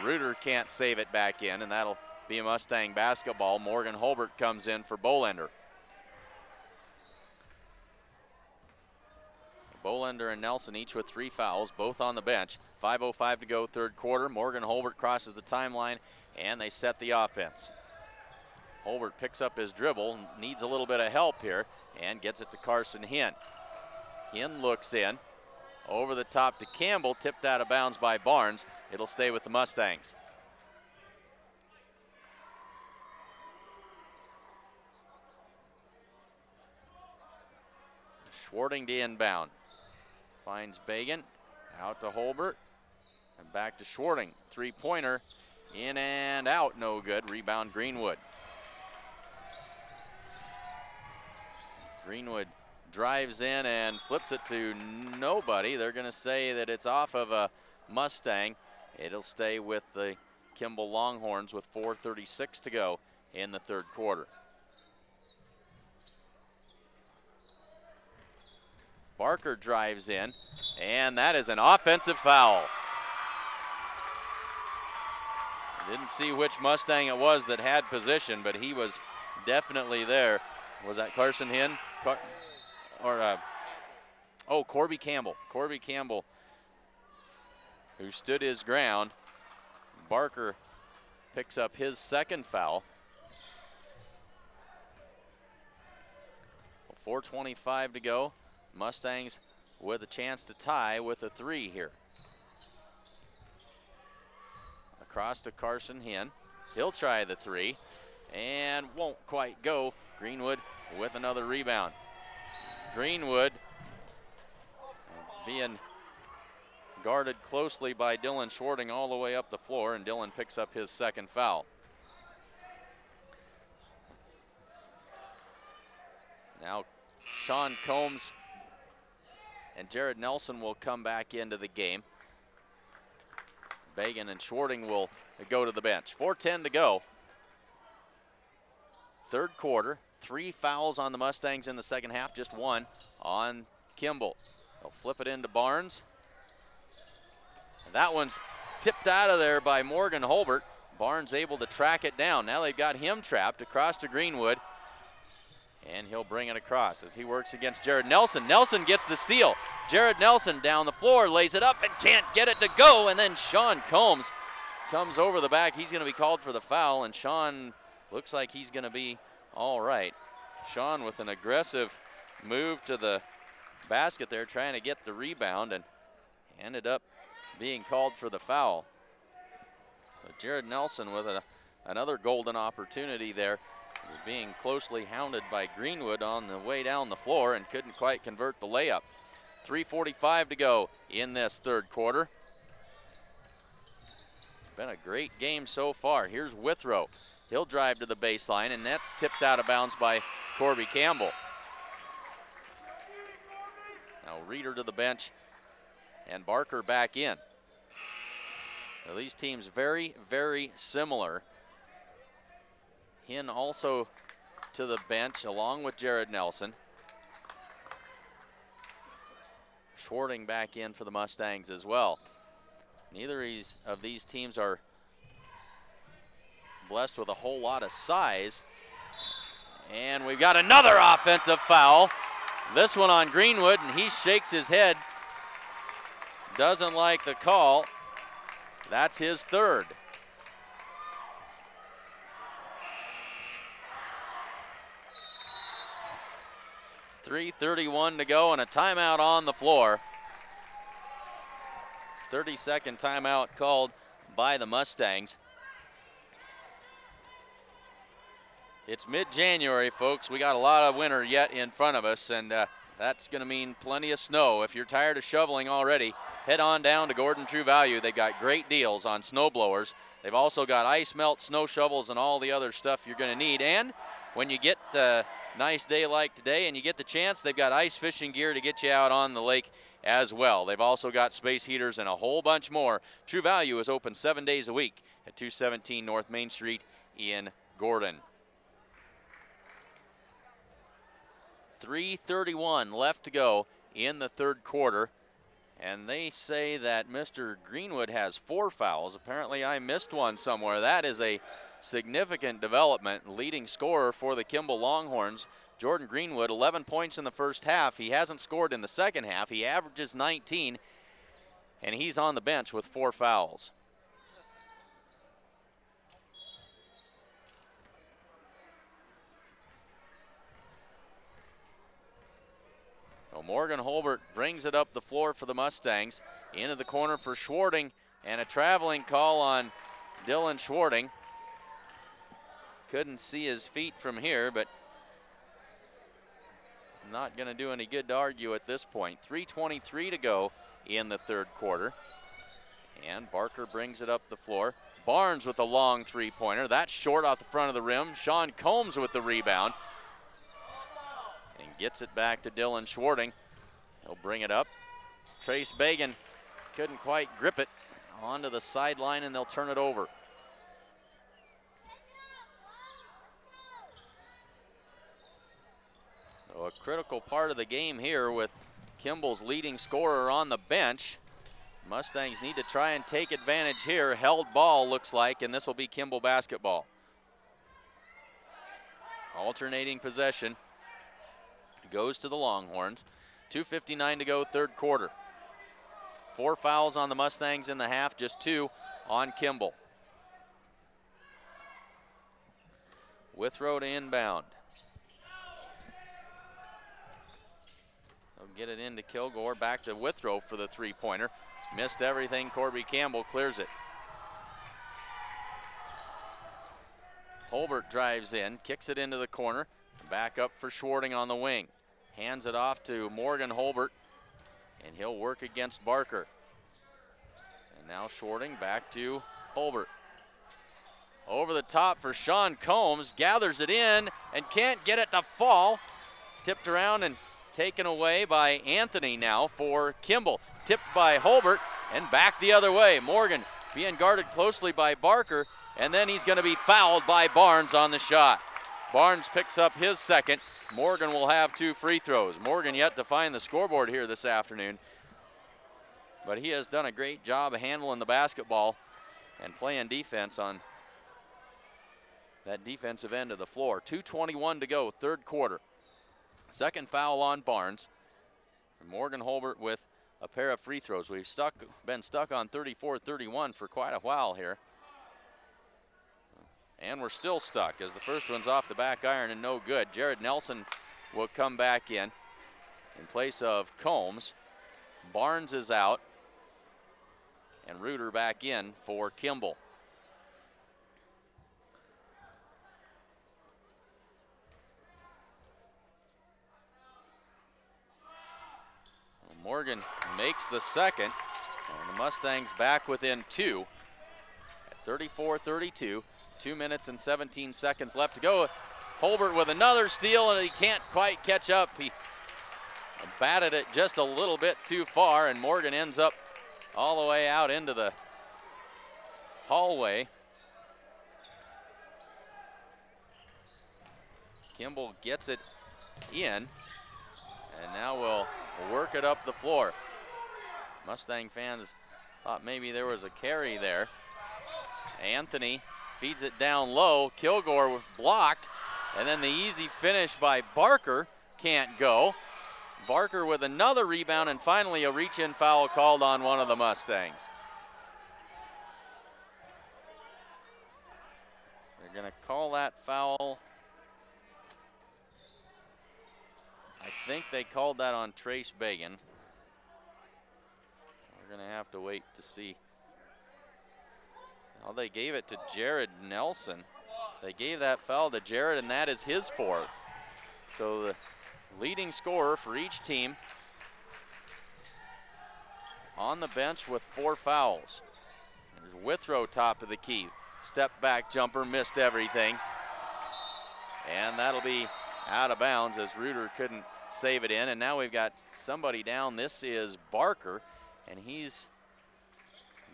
Speaker 1: Reuter can't save it back in, and that'll be a Mustang basketball. Morgan Holbert comes in for Bolender. Bolender and Nelson each with 3 fouls, both on the bench. 5:05 to go, third quarter. Morgan Holbert crosses the timeline, and they set the offense. Holbert picks up his dribble, needs a little bit of help here, and gets it to Carson Hinn. Hinn looks in, over the top to Campbell, tipped out of bounds by Barnes. It'll stay with the Mustangs. Schwarting to inbound. Finds Bagan, out to Holbert, and back to Schwarting. 3-pointer, in and out, no good. Rebound Greenwood. Greenwood drives in and flips it to nobody. They're going to say that it's off of a Mustang. It'll stay with the Kimball Longhorns with 4:36 to go in the third quarter. Barker drives in, and that is an offensive foul. Didn't see which Mustang it was that had position, but he was definitely there. Was that Carson Hinn? Corby Campbell. Corby Campbell, who stood his ground. Barker picks up his second foul. 4:25 to go. Mustangs with a chance to tie with a 3 here. Across to Carson Hinn. He'll try the 3 and won't quite go. Greenwood with another rebound. Greenwood being guarded closely by Dylan Schwarting all the way up the floor, and Dylan picks up his second foul. Now Sean Combs and Jared Nelson will come back into the game. Bagan and Schwarting will go to the bench. 4:10 to go. Third quarter, 3 fouls on the Mustangs in the second half, just 1 on Kimball. They'll flip it into Barnes. And that one's tipped out of there by Morgan Holbert. Barnes able to track it down. Now they've got him trapped across to Greenwood. And he'll bring it across as he works against Jared Nelson. Nelson gets the steal. Jared Nelson down the floor, lays it up and can't get it to go. And then Sean Combs comes over the back. He's going to be called for the foul, and Sean looks like he's going to be all right. Sean with an aggressive move to the basket there, trying to get the rebound, and ended up being called for the foul. But Jared Nelson with another golden opportunity there Was being closely hounded by Greenwood on the way down the floor and couldn't quite convert the layup. 3:45 to go in this third quarter. It's been a great game so far. Here's Withrow. He'll drive to the baseline, and that's tipped out of bounds by Corby Campbell. Now Reeder to the bench and Barker back in. Now these teams very, very similar. Hinn also to the bench along with Jared Nelson. Schwarting back in for the Mustangs as well. Neither of these teams are blessed with a whole lot of size. And we've got another offensive foul. This one on Greenwood, and he shakes his head. Doesn't like the call. That's his third. .3:31 to go and a timeout on the floor. 30-second timeout called by the Mustangs. It's mid-January, folks. We got a lot of winter yet in front of us, and that's going to mean plenty of snow. If you're tired of shoveling already, head on down to Gordon True Value. They've got great deals on snow blowers. They've also got ice melt, snow shovels, and all the other stuff you're going to need. And when you get a nice day like today and you get the chance, they've got ice fishing gear to get you out on the lake as well. They've also got space heaters and a whole bunch more. True Value is open 7 days a week at 217 North Main Street in Gordon. 3:31 left to go in the third quarter. And they say that Mr. Greenwood has 4 fouls. Apparently I missed one somewhere. That is a significant development. Leading scorer for the Kimball Longhorns, Jordan Greenwood, 11 points in the first half. He hasn't scored in the second half. He averages 19, and he's on the bench with 4 fouls. So Morgan Holbert brings it up the floor for the Mustangs. Into the corner for Schwarting, and a traveling call on Dylan Schwarting. Couldn't see his feet from here, but not going to do any good to argue at this point. 3:23 to go in the third quarter. And Barker brings it up the floor. Barnes with a long three-pointer. That's short off the front of the rim. Sean Combs with the rebound. And gets it back to Dylan Schwarting. He'll bring it up. Trace Bagan couldn't quite grip it. Onto the sideline, and they'll turn it over. So a critical part of the game here with Kimball's leading scorer on the bench. Mustangs need to try and take advantage here. Held ball looks like, and this will be Kimball basketball. Alternating possession goes to the Longhorns. 2:59 to go, third quarter. 4 fouls on the Mustangs in the half, just 2 on Kimball. Withrow to inbound. They'll get it into Kilgore, back to Withrow for the three-pointer. Missed everything, Corby Campbell clears it. Holbert drives in, kicks it into the corner, back up for Schwarting on the wing. Hands it off to Morgan Holbert, and he'll work against Barker. And now Schwarting back to Holbert. Over the top for Sean Combs, gathers it in and can't get it to fall. Tipped around and taken away by Anthony now for Kimball. Tipped by Holbert and back the other way. Morgan being guarded closely by Barker, and then he's going to be fouled by Barnes on the shot. Barnes picks up his second. Morgan will have 2 free throws. Morgan yet to find the scoreboard here this afternoon, but he has done a great job of handling the basketball and playing defense on that defensive end of the floor. 2:21 to go, third quarter. Second foul on Barnes. Morgan Holbert with a pair of free throws. We've been stuck on 34-31 for quite a while here. And we're still stuck as the first one's off the back iron and no good. Jared Nelson will come back in place of Combs. Barnes is out, and Reuter back in for Kimball. Morgan makes the second, and the Mustangs back within 2 at 34-32. 2 minutes and 17 seconds left to go. Holbert with another steal, and he can't quite catch up. He batted it just a little bit too far, and Morgan ends up all the way out into the hallway. Kimball gets it in, and now we'll work it up the floor. Mustang fans thought maybe there was a carry there. Anthony feeds it down low. Kilgore was blocked, and then the easy finish by Barker can't go. Barker with another rebound, and finally a reach-in foul called on one of the Mustangs. They're going to call that foul. I think they called that on Trace Bagan. We're going to have to wait to see. Well, they gave it to Jared Nelson. They gave that foul to Jared, and that is his 4th. So the leading scorer for each team on the bench with 4 fouls. There's Withrow, top of the key. Step back jumper, missed everything. And that'll be out of bounds as Reuter couldn't save it in. And now we've got somebody down. This is Barker, and he's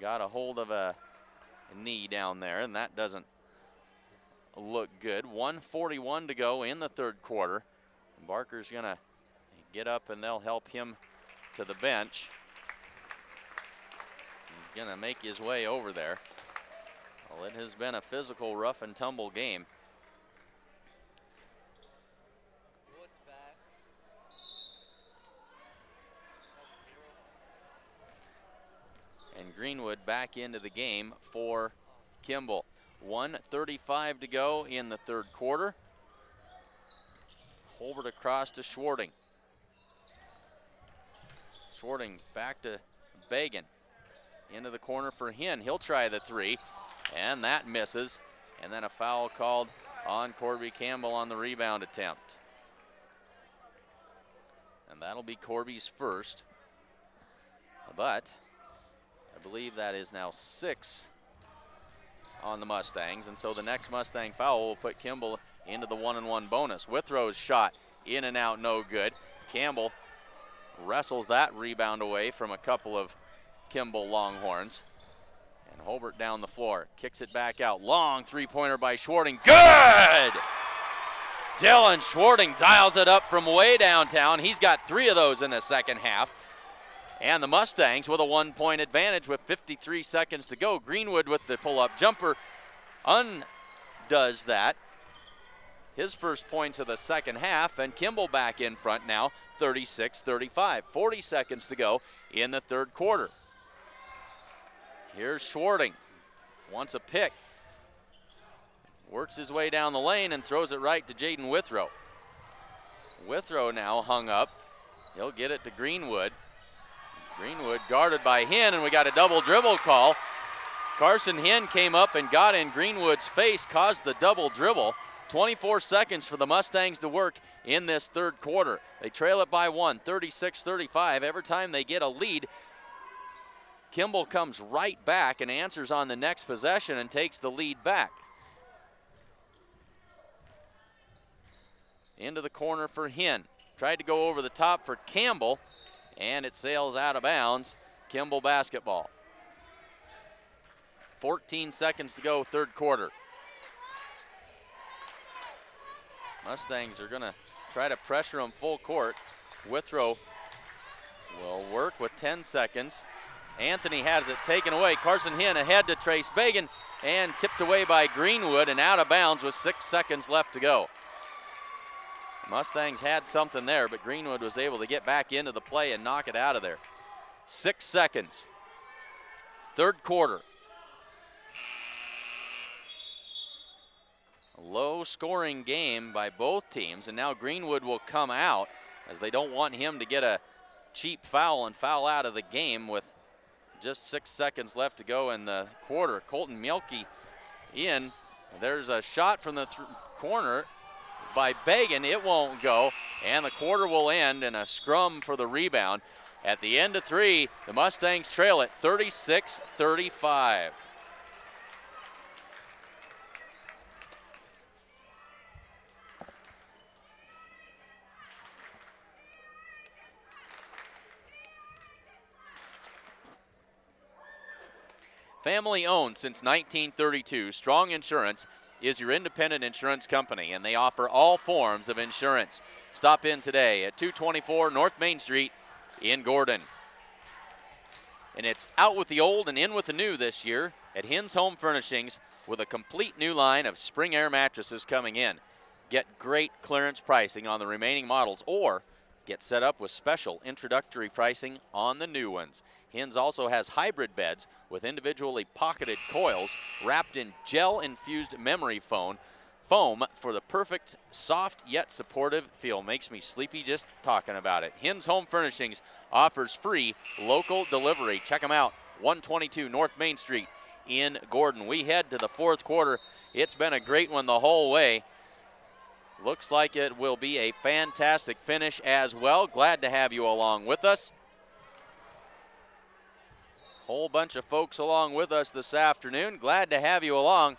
Speaker 1: got a hold of a knee down there, and that doesn't look good. 1:41 to go in the 3rd quarter. Barker's gonna get up, and they'll help him to the bench. He's gonna make his way over there. Well, it has been a physical, rough and tumble game. And Greenwood back into the game for Kimball. 1:35 to go in the 3rd quarter. Holbert across to Schwarting. Schwarting back to Bagan. Into the corner for Hinn. He'll try the 3, and that misses. And then a foul called on Corby Campbell on the rebound attempt. And that'll be Corby's 1st. But I believe that is now 6 on the Mustangs, and so the next Mustang foul will put Kimball into the 1-and-1 bonus. Withrow's shot in and out, no good. Campbell wrestles that rebound away from a couple of Kimball Longhorns. And Holbert down the floor, kicks it back out. Long 3-pointer by Schwarting, good! Dylan Schwarting dials it up from way downtown. He's got 3 of those in the second half. And the Mustangs with a 1-point advantage with 53 seconds to go. Greenwood with the pull-up jumper undoes that. His first points of the second half, and Kimball back in front now, 36-35. 40 seconds to go in the 3rd quarter. Here's Schwarting, wants a pick. Works his way down the lane and throws it right to Jaden Withrow. Withrow now hung up. He'll get it to Greenwood. Greenwood guarded by Hinn, and we got a double dribble call. Carson Hinn came up and got in Greenwood's face, caused the double dribble. 24 seconds for the Mustangs to work in this 3rd quarter. They trail it by 1, 36-35. Every time they get a lead, Kimball comes right back and answers on the next possession and takes the lead back. Into the corner for Hinn. Tried to go over the top for Campbell, and it sails out of bounds. Kimball basketball. 14 seconds to go, 3rd quarter. Mustangs are going to try to pressure them full court. Withrow will work with 10 seconds. Anthony has it taken away. Carson Hinn ahead to Trace Bagan, and tipped away by Greenwood and out of bounds with 6 seconds left to go. Mustangs had something there, but Greenwood was able to get back into the play and knock it out of there. 6 seconds. 3rd quarter. A low-scoring game by both teams, and now Greenwood will come out as they don't want him to get a cheap foul and foul out of the game with just 6 seconds left to go in the quarter. Colton Mielke in. There's a shot from the corner by Bagan. It won't go, and the quarter will end in a scrum for the rebound. At the end of 3, the Mustangs trail it 36-35. Family owned since 1932, Strong Insurance is your independent insurance company, and they offer all forms of insurance. Stop in today at 224 North Main Street in Gordon. And it's out with the old and in with the new this year at Hins Home Furnishings with a complete new line of spring air mattresses coming in. Get great clearance pricing on the remaining models or get set up with special introductory pricing on the new ones. Hins also has hybrid beds with individually pocketed coils wrapped in gel-infused memory foam for the perfect soft yet supportive feel. Makes me sleepy just talking about it. Hins Home Furnishings offers free local delivery. Check them out, 122 North Main Street in Gordon. We head to the fourth quarter. It's been a great one the whole way. Looks like it will be a fantastic finish as well. Glad to have you along with us. Whole bunch of folks along with us this afternoon. Glad to have you along.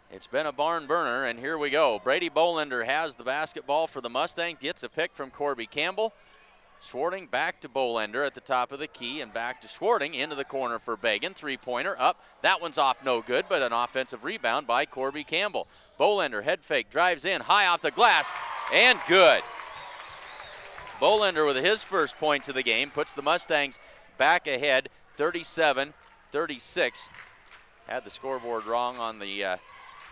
Speaker 1: It's been a barn burner, and here we go. Brady Bolender has the basketball for the Mustangs, gets a pick from Corby Campbell. Schwarting back to Bolender at the top of the key, and back to Schwarting into the corner for Bagan. Three-pointer up. That one's off no good, but an offensive rebound by Corby Campbell. Bolender head fake, drives in, high off the glass, and good. Bolender with his first points of the game puts the Mustangs back ahead 37-36. Had the scoreboard wrong on the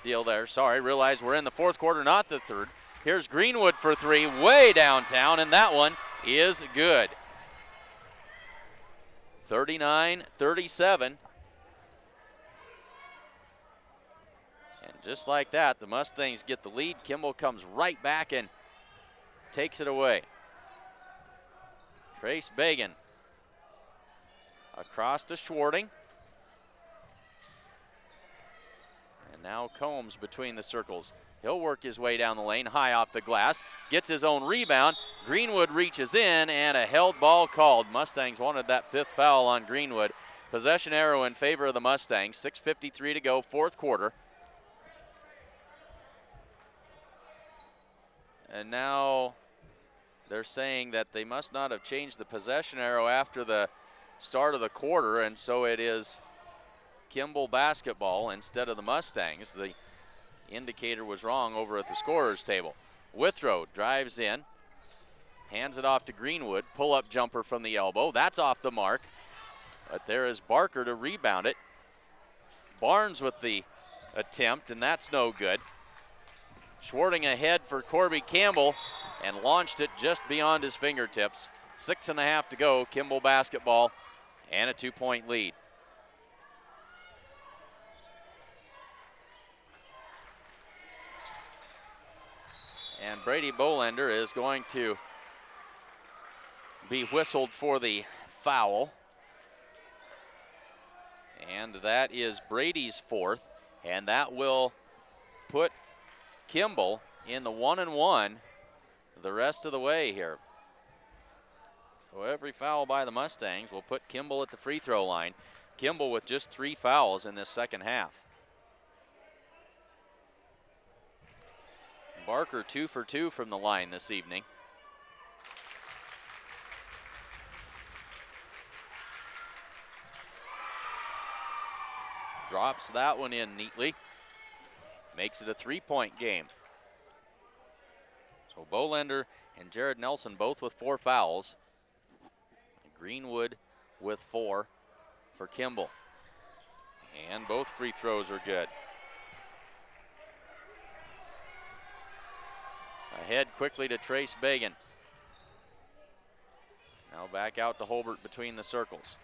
Speaker 1: deal there. Sorry, realize we're in the fourth quarter, not the third. Here's Greenwood for three, way downtown, and that one is good. 39-37. And just like that, the Mustangs get the lead. Kimball comes right back and takes it away. Trace Bagan across to Schwarting. And now Combs between the circles. He'll work his way down the lane, high off the glass, gets his own rebound. Greenwood reaches in, and a held ball called. Mustangs wanted that fifth foul on Greenwood. Possession arrow in favor of the Mustangs. 6:53 to go, fourth quarter. And now they're saying that they must not have changed the possession arrow after the start of the quarter, and so it is Kimball basketball instead of the Mustangs. The indicator was wrong over at the scorer's table. Withrow drives in, hands it off to Greenwood. Pull-up jumper from the elbow. That's off the mark, but there is Barker to rebound it. Barnes with the attempt, and that's no good. Schwarting ahead for Corby Campbell and launched it just beyond his fingertips. 6.5 to go, Kimball basketball, and a 2-point lead. And Brady Bolender is going to be whistled for the foul. And that is Brady's fourth, and that will put Kimball in the 1-and-1 the rest of the way here. So every foul by the Mustangs will put Kimball at the free throw line. Kimball with just 3 fouls in this second half. Barker 2 for 2 from the line this evening. Drops that one in neatly. Makes it a 3-point game. So Bolender and Jared Nelson both with 4 fouls. Greenwood with 4 for Kimball. And both free throws are good. Ahead quickly to Trace Bagan. Now back out to Holbert between the circles.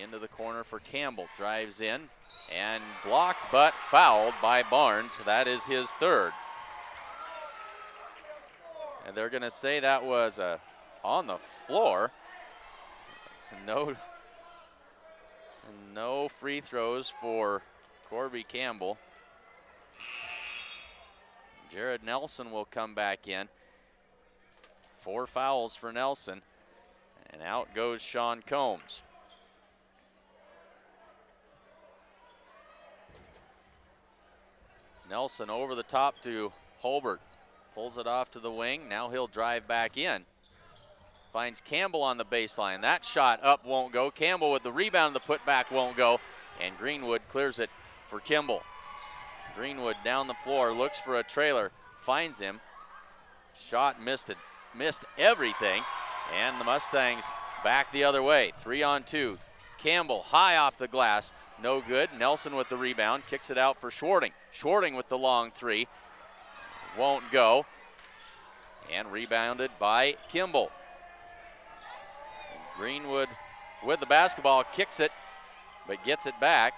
Speaker 1: Into the corner for Campbell. Drives in and blocked, but fouled by Barnes. That is his third. And they're going to say that was on the floor. No free throws for Corby Campbell. Jared Nelson will come back in. 4 fouls for Nelson. And out goes Sean Combs. Nelson over the top to Holbert. Pulls it off to the wing. Now he'll drive back in. Finds Campbell on the baseline. That shot up won't go. Campbell with the rebound, the putback won't go. And Greenwood clears it for Kimball. Greenwood down the floor, looks for a trailer, finds him. Shot missed everything. And the Mustangs back the other way. 3-on-2. Campbell high off the glass. No good. Nelson with the rebound. Kicks it out for Schwarting. Schwarting with the long three. Won't go. And rebounded by Kimball. And Greenwood with the basketball. Kicks it, but gets it back.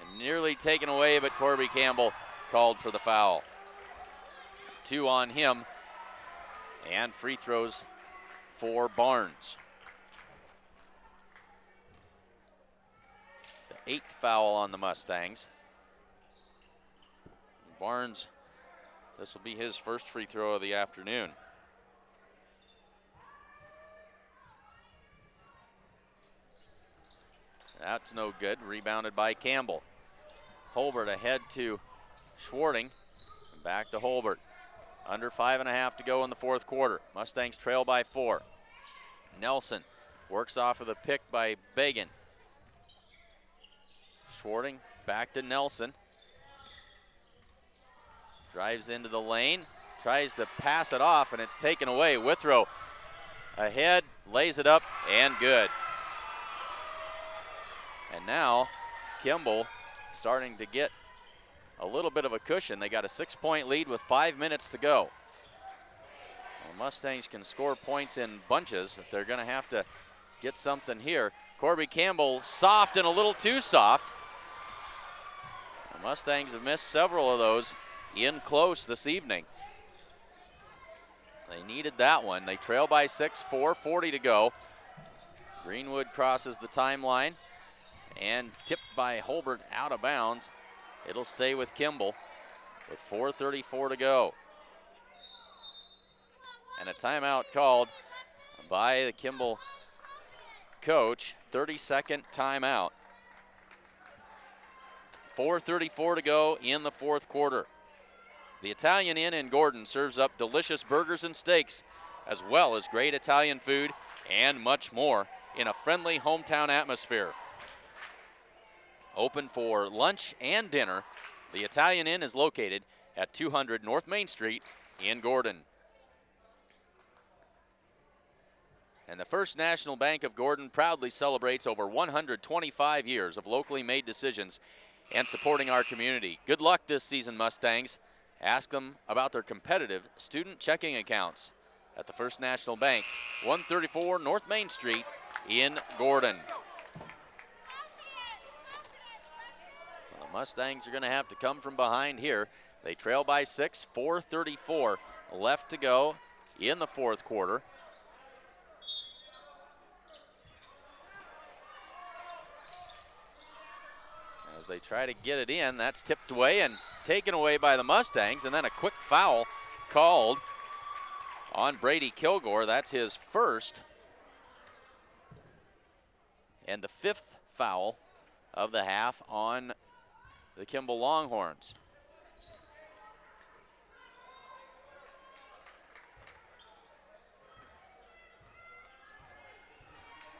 Speaker 1: And nearly taken away, but Corby Campbell called for the foul. It's 2 on him. And free throws for Barnes. The 8th foul on the Mustangs. Barnes, this will be his first free throw of the afternoon. That's no good. Rebounded by Campbell. Holbert ahead to Schwarting. Back to Holbert. Under 5.5 to go in the fourth quarter. Mustangs trail by 4. Nelson works off of the pick by Bagan. Schwarting back to Nelson. Drives into the lane. Tries to pass it off, and it's taken away. Withrow ahead, lays it up, and good. And now Kimball starting to get a little bit of a cushion. They got a 6-point lead with 5 minutes to go. Well, Mustangs can score points in bunches, but they're going to have to get something here. Corby Campbell soft and a little too soft. The Mustangs have missed several of those in close this evening. They needed that one. They trail by 6, 4:40 to go. Greenwood crosses the timeline and tipped by Holbert out of bounds. It'll stay with Kimball with 4:34 to go. And a timeout called by the Kimball coach, 30-second timeout. 4:34 to go in the fourth quarter. The Italian Inn in Gordon serves up delicious burgers and steaks, as well as great Italian food and much more in a friendly hometown atmosphere. Open for lunch and dinner, the Italian Inn is located at 200 North Main Street in Gordon. And the First National Bank of Gordon proudly celebrates over 125 years of locally made decisions and supporting our community. Good luck this season, Mustangs. Ask them about their competitive student checking accounts at the First National Bank, 134 North Main Street in Gordon. Well, the Mustangs are going to have to come from behind here. They trail by 6, 4:34 left to go in the fourth quarter. As they try to get it in, that's tipped away and taken away by the Mustangs, and then a quick foul called on Brady Kilgore. That's his first and the 5th foul of the half on the Kimball Longhorns.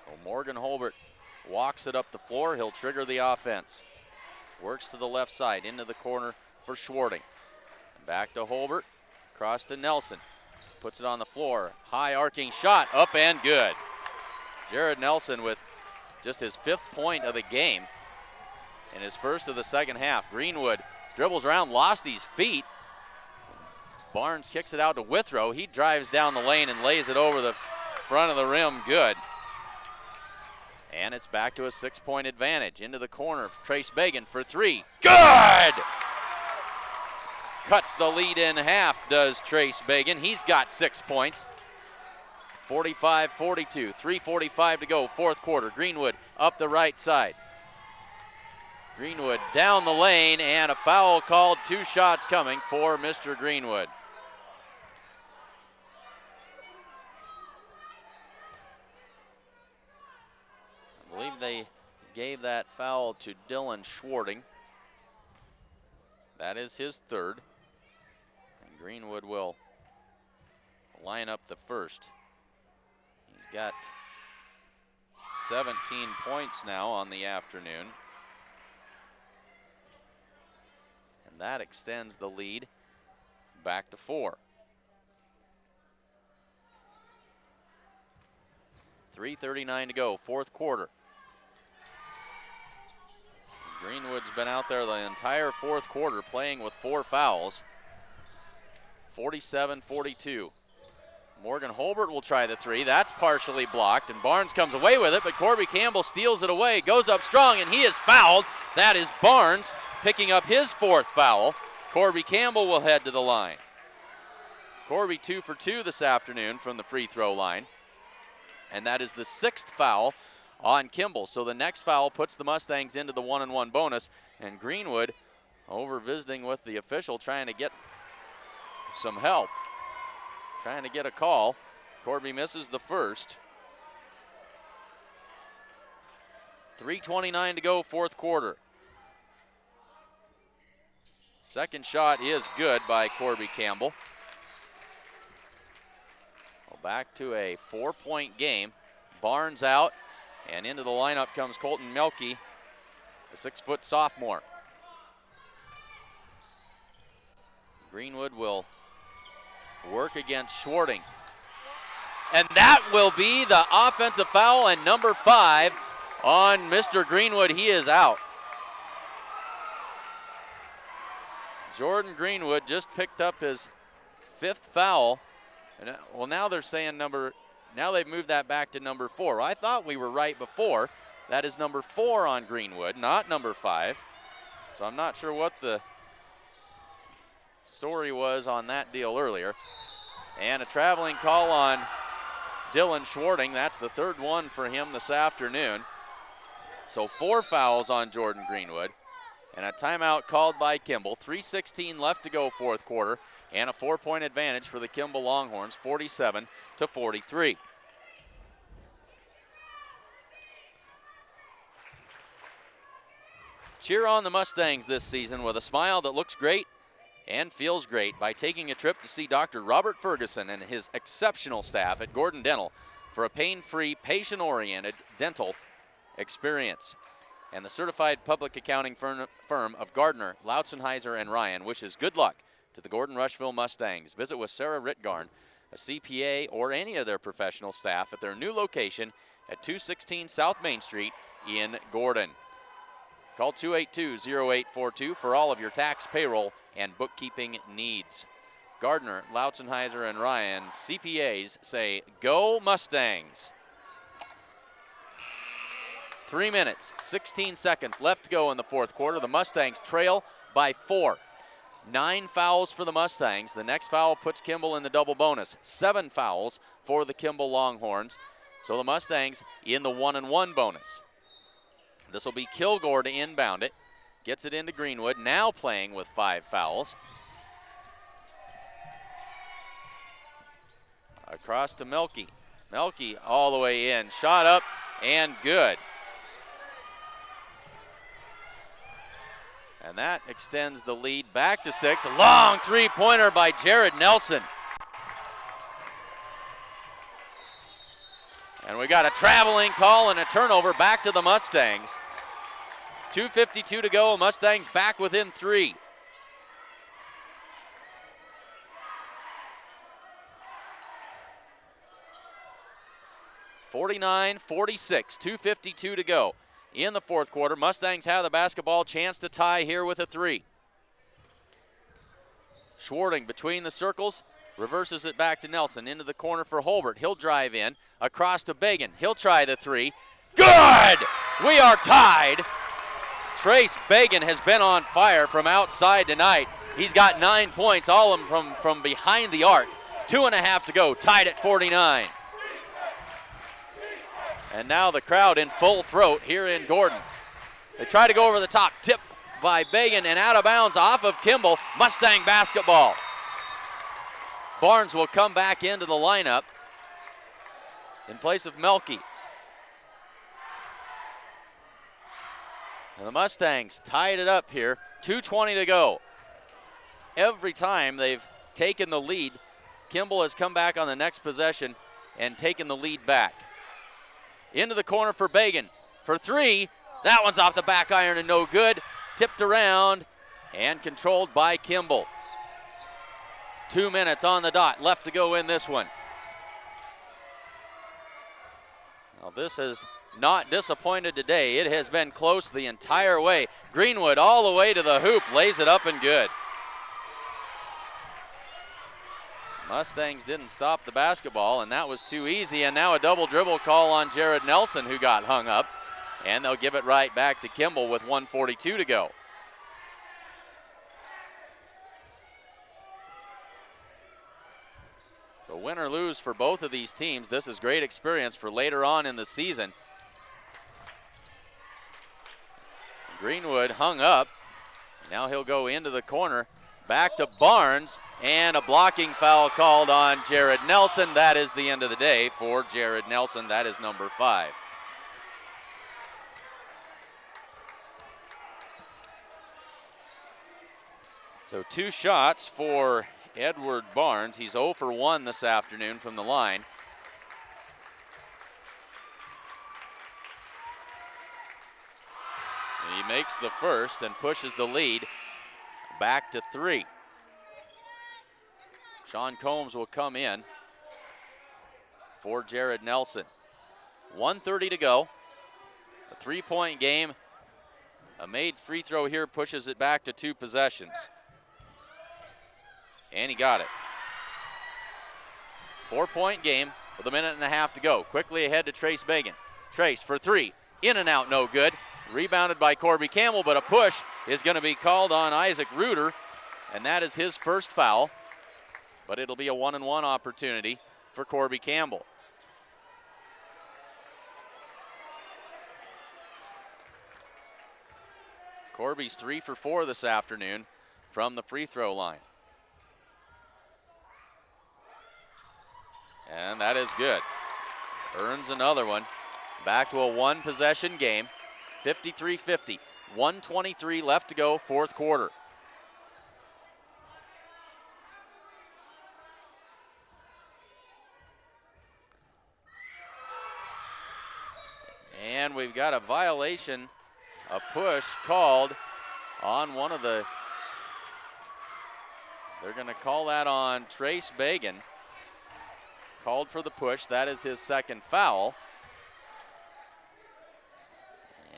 Speaker 1: Well, Morgan Holbert walks it up the floor. He'll trigger the offense. Works to the left side, into the corner for Schwarting. Back to Holbert, cross to Nelson. Puts it on the floor, high arcing shot, up and good. Jared Nelson with just his 5th point of the game and his first of the second half. Greenwood dribbles around, lost his feet. Barnes kicks it out to Withrow. He drives down the lane and lays it over the front of the rim, good. And it's back to a 6-point advantage. Into the corner, Trace Bagan for 3. Good! Cuts the lead in half, does Trace Bagan. He's got 6 points. 45-42, 3:45 to go, fourth quarter. Greenwood up the right side. Greenwood down the lane, and a foul called. 2 shots coming for Mr. Greenwood. I believe they gave that foul to Dylan Schwarting. That is his third. And Greenwood will line up the first. He's got 17 points now on the afternoon. And that extends the lead back to 4. 3:39 to go, fourth quarter. Greenwood's been out there the entire fourth quarter playing with 4 fouls. 47-42. Morgan Holbert will try the 3. That's partially blocked, and Barnes comes away with it, but Corby Campbell steals it away, goes up strong, and he is fouled. That is Barnes picking up his 4th foul. Corby Campbell will head to the line. Corby 2 for 2 this afternoon from the free throw line, and that is the 6th foul on Kimball. So the next foul puts the Mustangs into the 1-and-1 bonus, and Greenwood over visiting with the official trying to get some help, trying to get a call. Corby misses the first. 3:29 to go, fourth quarter. Second shot is good by Corby Campbell. Well, back to a 4-point game. Barnes out, and into the lineup comes Colton Melke, the 6-foot sophomore. Greenwood will work against Schwarting. And that will be the offensive foul, and number 5 on Mr. Greenwood. He is out. Jordan Greenwood just picked up his 5th foul. And, well, now they're saying now they've moved that back to number 4. Well, I thought we were right before. That is number 4 on Greenwood, not number 5. So I'm not sure what the story was on that deal earlier. And a traveling call on Dylan Schwarting. That's the 3rd one for him this afternoon. So 4 fouls on Jordan Greenwood. And a timeout called by Kimball. 3:16 left to go, fourth quarter. And a 4-point advantage for the Kimball Longhorns, 47-43. Cheer on the Mustangs this season with a smile that looks great and feels great by taking a trip to see Dr. Robert Ferguson and his exceptional staff at Gordon Dental for a pain-free, patient-oriented dental experience. And the certified public accounting firm of Gardner, Lautzenheiser, and Ryan wishes good luck to the Gordon-Rushville Mustangs. Visit with Sarah Ritgarn, a CPA, or any of their professional staff at their new location at 216 South Main Street in Gordon. Call 282-0842 for all of your tax, payroll, and bookkeeping needs. Gardner, Lautzenheiser, and Ryan, CPAs, say, go Mustangs. 3 minutes, 16 seconds left to go in the fourth quarter. The Mustangs trail by 4. 9 fouls for the Mustangs. The next foul puts Kimball in the double bonus. 7 fouls for the Kimball Longhorns. So the Mustangs in the 1-and-1 bonus. This will be Kilgore to inbound it. Gets it into Greenwood, now playing with 5 fouls. Across to Melke. Melke all the way in. Shot up and good. And that extends the lead back to 6. A long three-pointer by Jared Nelson. And we got a traveling call and a turnover back to the Mustangs. 2:52 to go. Mustangs back within 3. (49-46), 2:52 to go in the fourth quarter. Mustangs have the basketball, chance to tie here with a 3. Schwarting between the circles, reverses it back to Nelson, into the corner for Holbert. He'll drive in, across to Bagan. He'll try the 3. Good! We are tied. Trace Bagan has been on fire from outside tonight. He's got 9 points, all of them from behind the arc. 2.5 to go, tied at 49. And now the crowd in full throat here in Gordon. They try to go over the top, tip by Bagan and out of bounds off of Kimball. Mustang basketball. Barnes will come back into the lineup in place of Melke. And the Mustangs tied it up here. 2:20 to go. Every time they've taken the lead, Kimball has come back on the next possession and taken the lead back. Into the corner for Bagan for three. That one's off the back iron and no good. Tipped around and controlled by Kimball. 2 minutes on the dot left to go in this one. Well, this has not disappointed today. It has been close the entire way. Greenwood all the way to the hoop, lays it up and good. Mustangs didn't stop the basketball, and that was too easy. And now a double dribble call on Jared Nelson, who got hung up. And they'll give it right back to Kimball with 1:42 to go. So win or lose for both of these teams, this is great experience for later on in the season. Greenwood hung up. Now he'll go into the corner. Back to Barnes, and a blocking foul called on Jared Nelson. That is the end of the day for Jared Nelson. That is number 5. So 2 shots for Edward Barnes. He's 0 for 1 this afternoon from the line. And he makes the first and pushes the lead back to 3. Sean Combs will come in for Jared Nelson. 1:30 to go. A 3-point game. A made free throw here pushes it back to 2 possessions. And he got it. 4-point game with a minute and a half to go. Quickly ahead to Trace Bagan. Trace for 3. In and out, no good. Rebounded by Corby Campbell, but a push is going to be called on Isaac Reuter, and that is his first foul. But it'll be a 1-and-1 opportunity for Corby Campbell. Corby's 3 for 4 this afternoon from the free throw line. And that is good. Earns another one. Back to a 1-possession game. 53-50. 1:23 left to go, 4th quarter. And we've got a violation, a push called on one of the, they're going to call that on Trace Bagan. Called for the push. That is his second foul.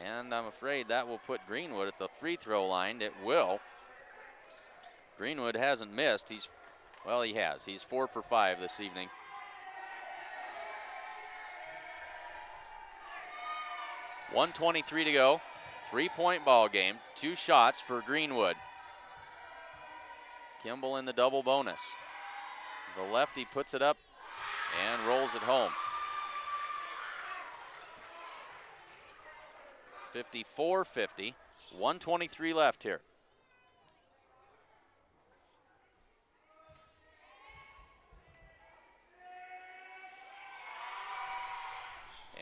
Speaker 1: And I'm afraid that will put Greenwood at the free throw line. It will. Greenwood hasn't missed. He has. He's 4 for 5 this evening. $1:23 to go. 3-point ball game. 2 shots for Greenwood. Kimball in the double bonus. The lefty puts it up and rolls it home. 54-50, 1:23 left here.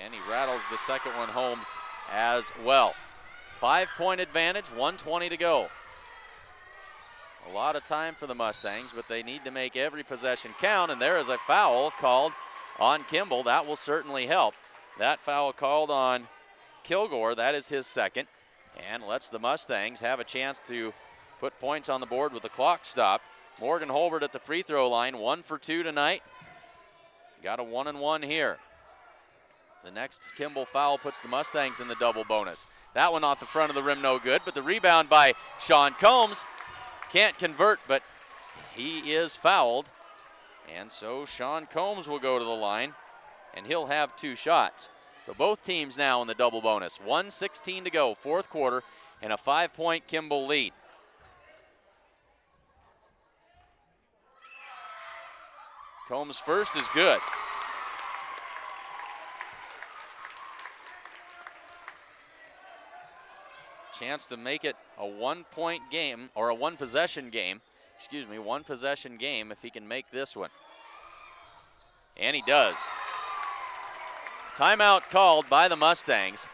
Speaker 1: And he rattles the second one home as well. 5-point advantage, 1:20 to go. A lot of time for the Mustangs, but they need to make every possession count, and there is a foul called on Kimball. That will certainly help. That foul called on Kilgore, that is his second, and lets the Mustangs have a chance to put points on the board with the clock stopped. Morgan Holbert at the free throw line, 1 for 2 tonight. Got a 1-and-1 here. The next Kimball foul puts the Mustangs in the double bonus. That one off the front of the rim, no good, but the rebound by Sean Combs. Can't convert, but he is fouled. And so Sean Combs will go to the line, and he'll have 2 shots. So both teams now in the double bonus. 1:16 to go, 4th quarter, and a 5-point Kimball lead. Combs' first is good. Chance to make it a 1-point game, or a 1-possession game. 1-possession game if he can make this one. And he does. Timeout called by the Mustangs.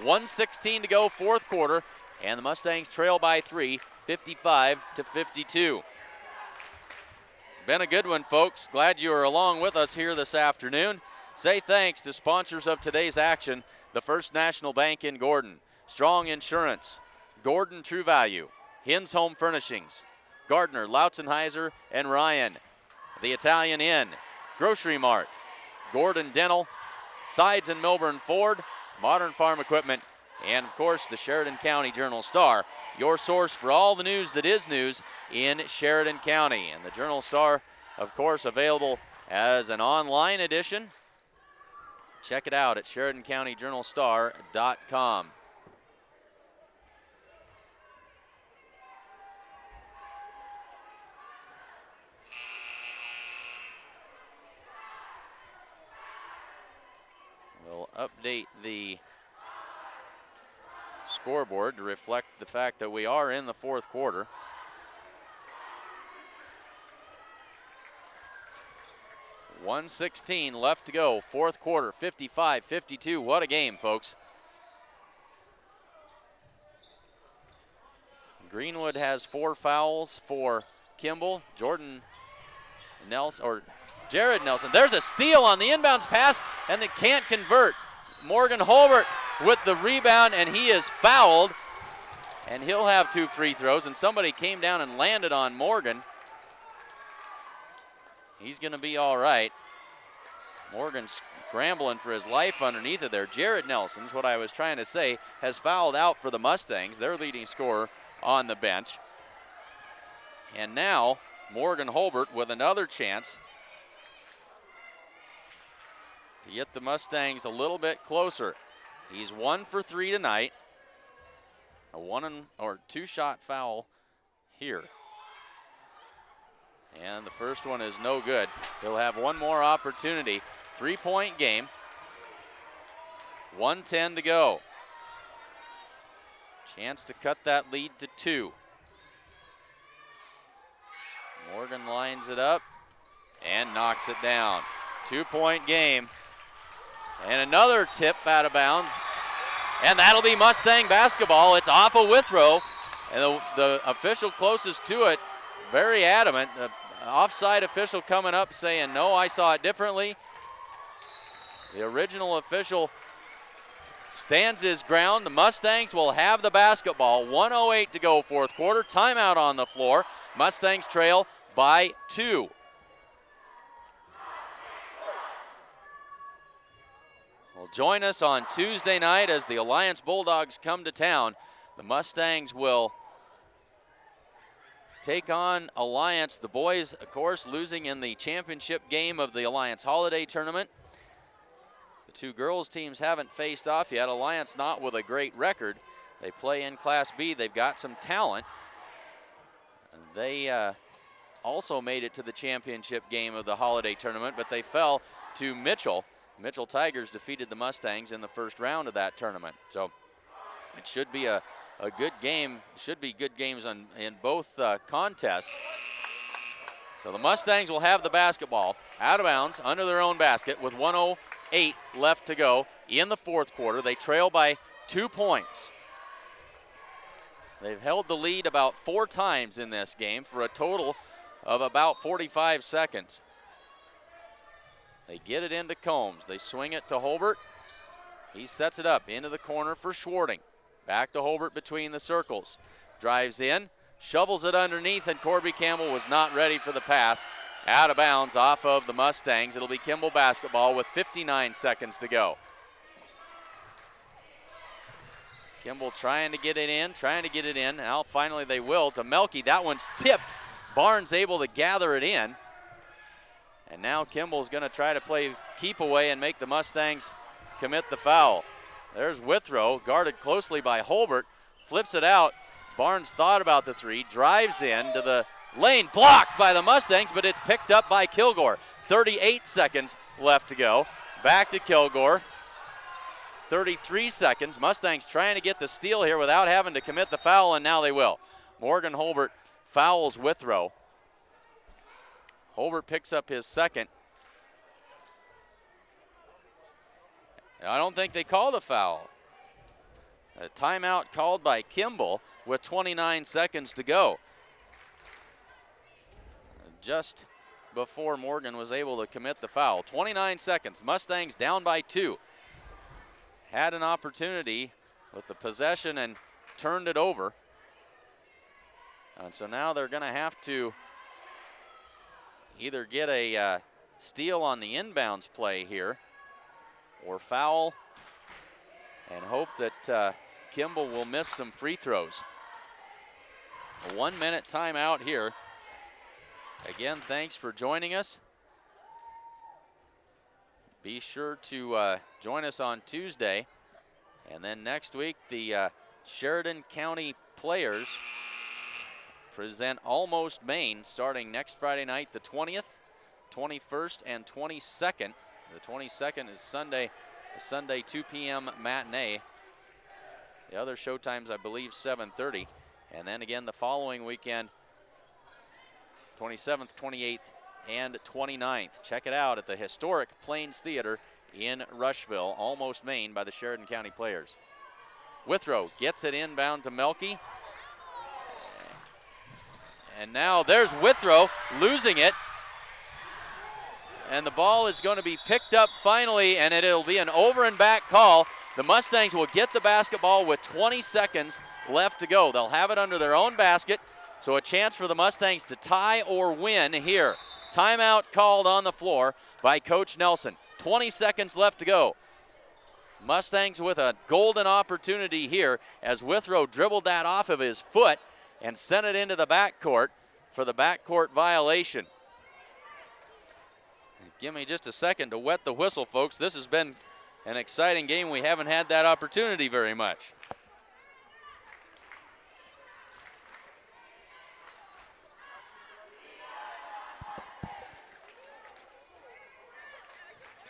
Speaker 1: 1:16 to go, fourth quarter, and the Mustangs trail by 3, 55-52. Been a good one, folks. Glad you are along with us here this afternoon. Say thanks to sponsors of today's action, the First National Bank in Gordon, Strong Insurance, Gordon True Value, Hins Home Furnishings, Gardner, Lautzenheiser, and Ryan, the Italian Inn, Grocery Mart, Gordon Dental, Sides and Milburn Ford, Modern Farm Equipment, and of course the Sheridan County Journal-Star, your source for all the news that is news in Sheridan County. And the Journal-Star, of course, available as an online edition. Check it out at SheridanCountyJournalStar.com. We'll update the scoreboard to reflect the fact that we are in the fourth quarter. .116 left to go, fourth quarter, 55-52. What a game, folks. Greenwood has 4 fouls for Kimball. Jared Nelson. There's a steal on the inbounds pass, and they can't convert. Morgan Holbert with the rebound, and he is fouled, and he'll have 2 free throws, and somebody came down and landed on Morgan. He's going to be all right. Morgan scrambling for his life underneath it there. Jared Nelson's, what I was trying to say, has fouled out for the Mustangs, their leading scorer on the bench. And now Morgan Holbert with another chance to get the Mustangs a little bit closer. He's 1 for 3 tonight. A 2-shot foul here. And the first one is no good. He'll have one more opportunity. 3-point game. 1:10 to go. Chance to cut that lead to 2. Morgan lines it up and knocks it down. 2-point game. And another tip out of bounds. And that'll be Mustang basketball. It's off of Withrow. And the official closest to it, very adamant. The offside official coming up saying, no, I saw it differently. The original official stands his ground. The Mustangs will have the basketball. 1:08 to go, fourth quarter. Timeout on the floor. Mustangs trail by 2. Well, join us on Tuesday night as the Alliance Bulldogs come to town. The Mustangs will take on Alliance. The boys, of course, losing in the championship game of the Alliance Holiday Tournament. The 2 girls teams haven't faced off yet. Alliance not with a great record. They play in Class B. They've got some talent. They also made it to the championship game of the Holiday Tournament, but they fell to Mitchell. Mitchell Tigers defeated the Mustangs in the first round of that tournament. So it should be a good game. Should be good games in both contests. So the Mustangs will have the basketball out of bounds under their own basket with 1:08 left to go in the fourth quarter. They trail by 2 points. They've held the lead about 4 times in this game for a total of about 45 seconds. They get it into Combs. They swing it to Holbert. He sets it up into the corner for Schwarting. Back to Holbert between the circles. Drives in, shovels it underneath, and Corby Campbell was not ready for the pass. Out of bounds off of the Mustangs. It'll be Kimball basketball with 59 seconds to go. Kimball trying to get it in. Now finally they will to Melky. That one's tipped. Barnes able to gather it in. And now Kimball's going to try to play keep away and make the Mustangs commit the foul. There's Withrow, guarded closely by Holbert. Flips it out. Barnes thought about the 3. Drives in to the lane. Blocked by the Mustangs, but it's picked up by Kilgore. 38 seconds left to go. Back to Kilgore. 33 seconds. Mustangs trying to get the steal here without having to commit the foul, and now they will. Morgan Holbert fouls Withrow. Holbert picks up his second. I don't think they called a foul. A timeout called by Kimball with 29 seconds to go. Just before Morgan was able to commit the foul. 29 seconds. Mustangs down by 2. Had an opportunity with the possession and turned it over. And so now they're going to have to either get a steal on the inbounds play here or foul and hope that Kimball will miss some free throws. A 1-minute timeout here. Again, thanks for joining us. Be sure to join us on Tuesday. And then next week, the Sheridan County Players present Almost Maine starting next Friday night, the 20th, 21st, and 22nd. The 22nd is Sunday, a Sunday 2 p.m. matinee. The other showtimes, I believe, 7:30. And then again the following weekend, 27th, 28th, and 29th. Check it out at the historic Plains Theater in Rushville, Almost Maine, by the Sheridan County Players. Withrow gets it inbound to Melky. And now there's Withrow losing it. And the ball is going to be picked up finally, and it'll be an over and back call. The Mustangs will get the basketball with 20 seconds left to go. They'll have it under their own basket, so a chance for the Mustangs to tie or win here. Timeout called on the floor by Coach Nelson. 20 seconds left to go. Mustangs with a golden opportunity here as Withrow dribbled that off of his foot and sent it into the backcourt for the backcourt violation. Give me just a second to wet the whistle, folks. This has been an exciting game. We haven't had that opportunity very much.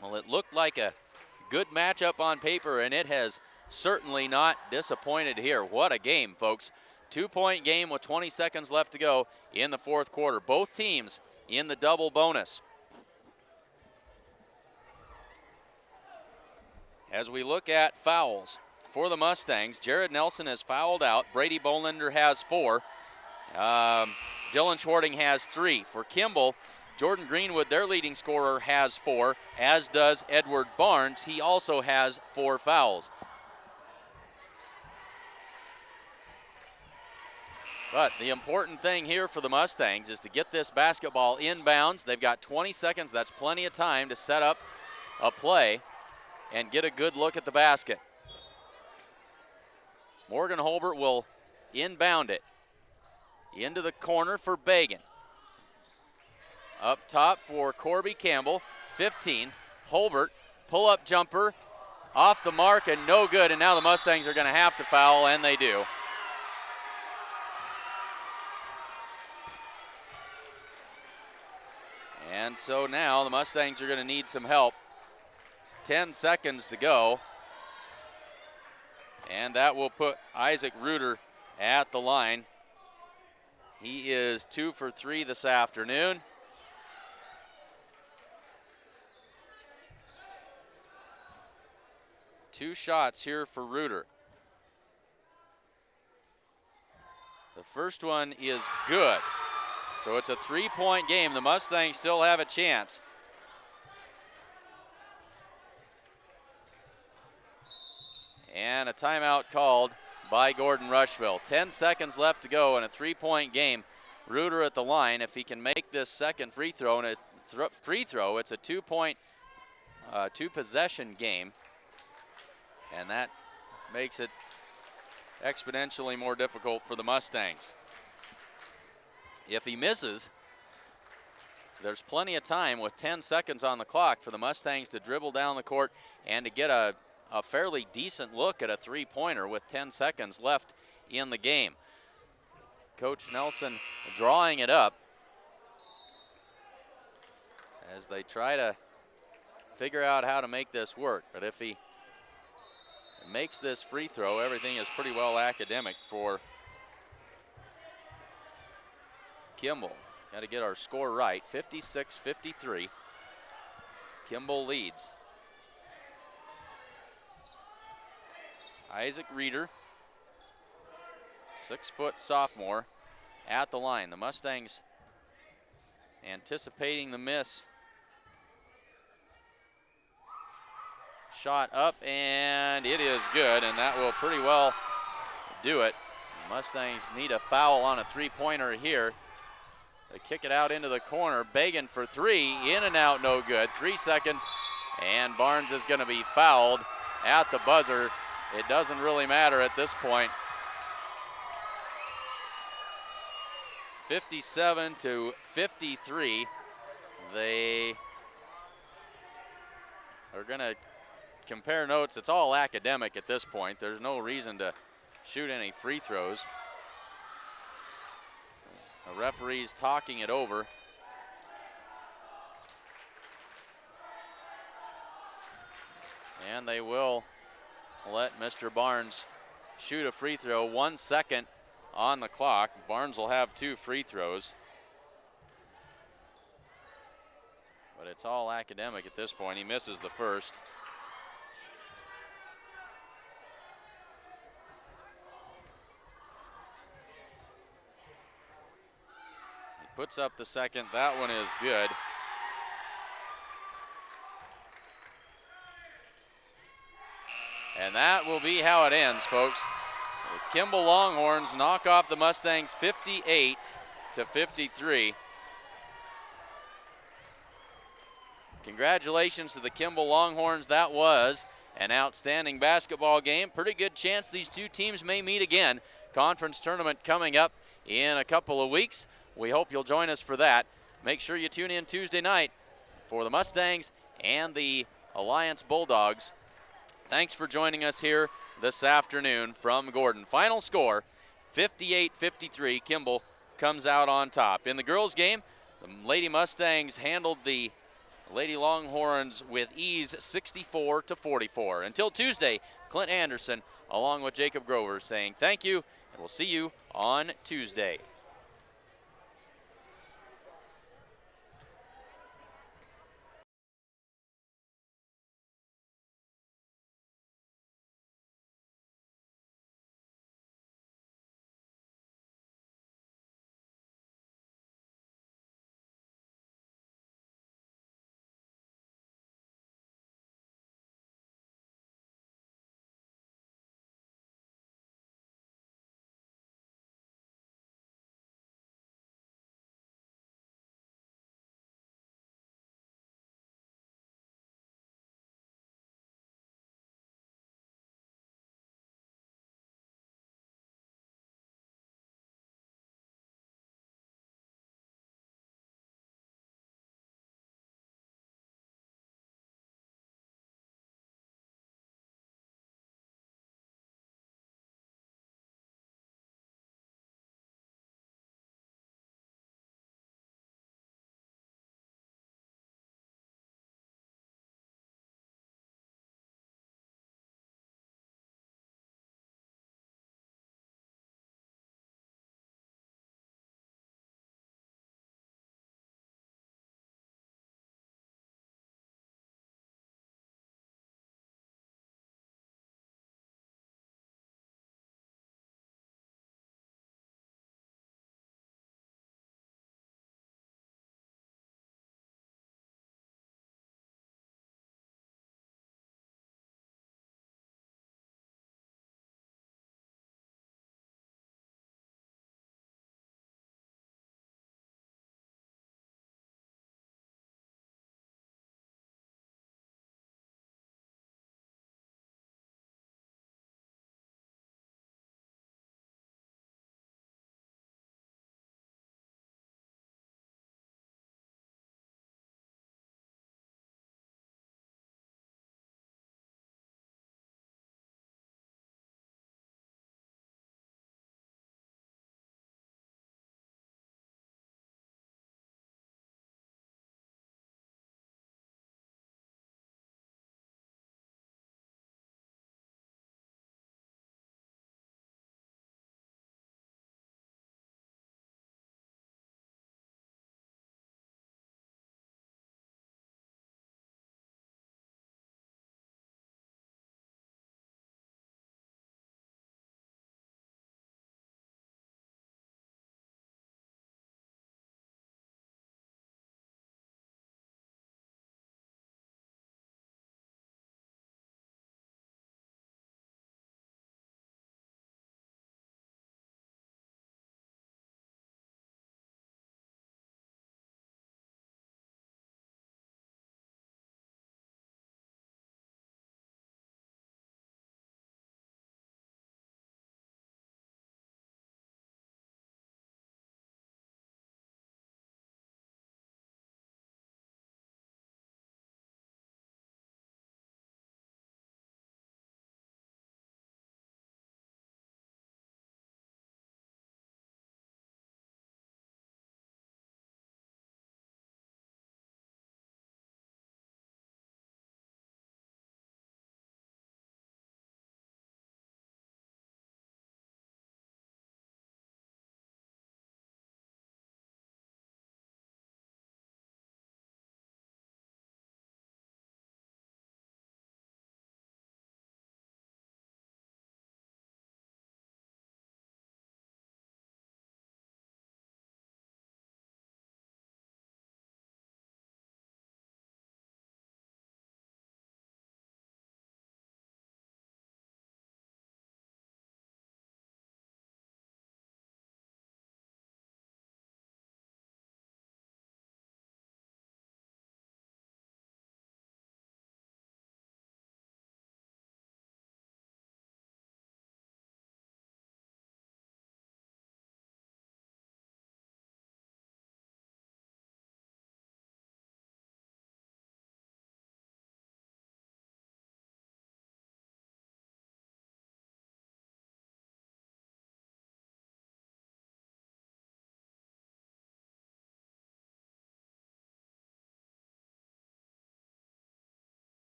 Speaker 1: Well, it looked like a good matchup on paper, and it has certainly not disappointed here. What a game, folks. 2-point game with 20 seconds left to go in the fourth quarter. Both teams in the double bonus. As we look at fouls for the Mustangs, Jared Nelson has fouled out. Brady Bolender has 4. Dylan Schwarting has 3. For Kimball, Jordan Greenwood, their leading scorer, has 4, as does Edward Barnes. He also has 4 fouls. But the important thing here for the Mustangs is to get this basketball inbounds. They've got 20 seconds. That's plenty of time to set up a play and get a good look at the basket. Morgan Holbert will inbound it into the corner for Bagan. Up top for Corby Campbell, 15. Holbert, pull-up jumper, off the mark and no good, and now the Mustangs are going to have to foul, and they do. And so now the Mustangs are going to need some help. 10 seconds to go. And that will put Isaac Reuter at the line. He is 2 for 3 this afternoon. Two shots here for Reuter. The first one is good. So it's a 3-point game. The Mustangs still have a chance. And a timeout called by Gordon-Rushville. 10 seconds left to go in a 3-point game. Reuter at the line. If he can make this second free throw, and it's a 2-point, 2-possession game. And that makes it exponentially more difficult for the Mustangs. If he misses, there's plenty of time with 10 seconds on the clock for the Mustangs to dribble down the court and to get a fairly decent look at a 3-pointer with 10 seconds left in the game. Coach Nelson drawing it up as they try to figure out how to make this work. But if he makes this free throw, everything is pretty well academic for Kimball. Got to get our score right. 56-53. Kimball leads. Isaac Reeder, 6-foot sophomore, at the line. The Mustangs anticipating the miss. Shot up, and it is good, and that will pretty well do it. The Mustangs need a foul on a three-pointer here. They kick it out into the corner, begging for three, in and out, no good. 3 seconds, and Barnes is going to be fouled at the buzzer. It doesn't really matter at this point. 57-53. They are going to compare notes. It's all academic at this point. There's no reason to shoot any free throws. The referee's talking it over. And they will let Mr. Barnes shoot a free throw. 1 second on the clock. Barnes will have 2 free throws. But it's all academic at this point. He misses the first. He puts up the second. That one is good. And that will be how it ends, folks. The Kimball Longhorns knock off the Mustangs 58-53. Congratulations to the Kimball Longhorns. That was an outstanding basketball game. Pretty good chance these two teams may meet again. Conference tournament coming up in a couple of weeks. We hope you'll join us for that. Make sure you tune in Tuesday night for the Mustangs and the Alliance Bulldogs. Thanks for joining us here this afternoon from Gordon. Final score, 58-53. Kimball comes out on top. In the girls' game, the Lady Mustangs handled the Lady Longhorns with ease, 64-44. Until Tuesday, Clint Anderson along with Jacob Grover saying thank you, and we'll see you on Tuesday.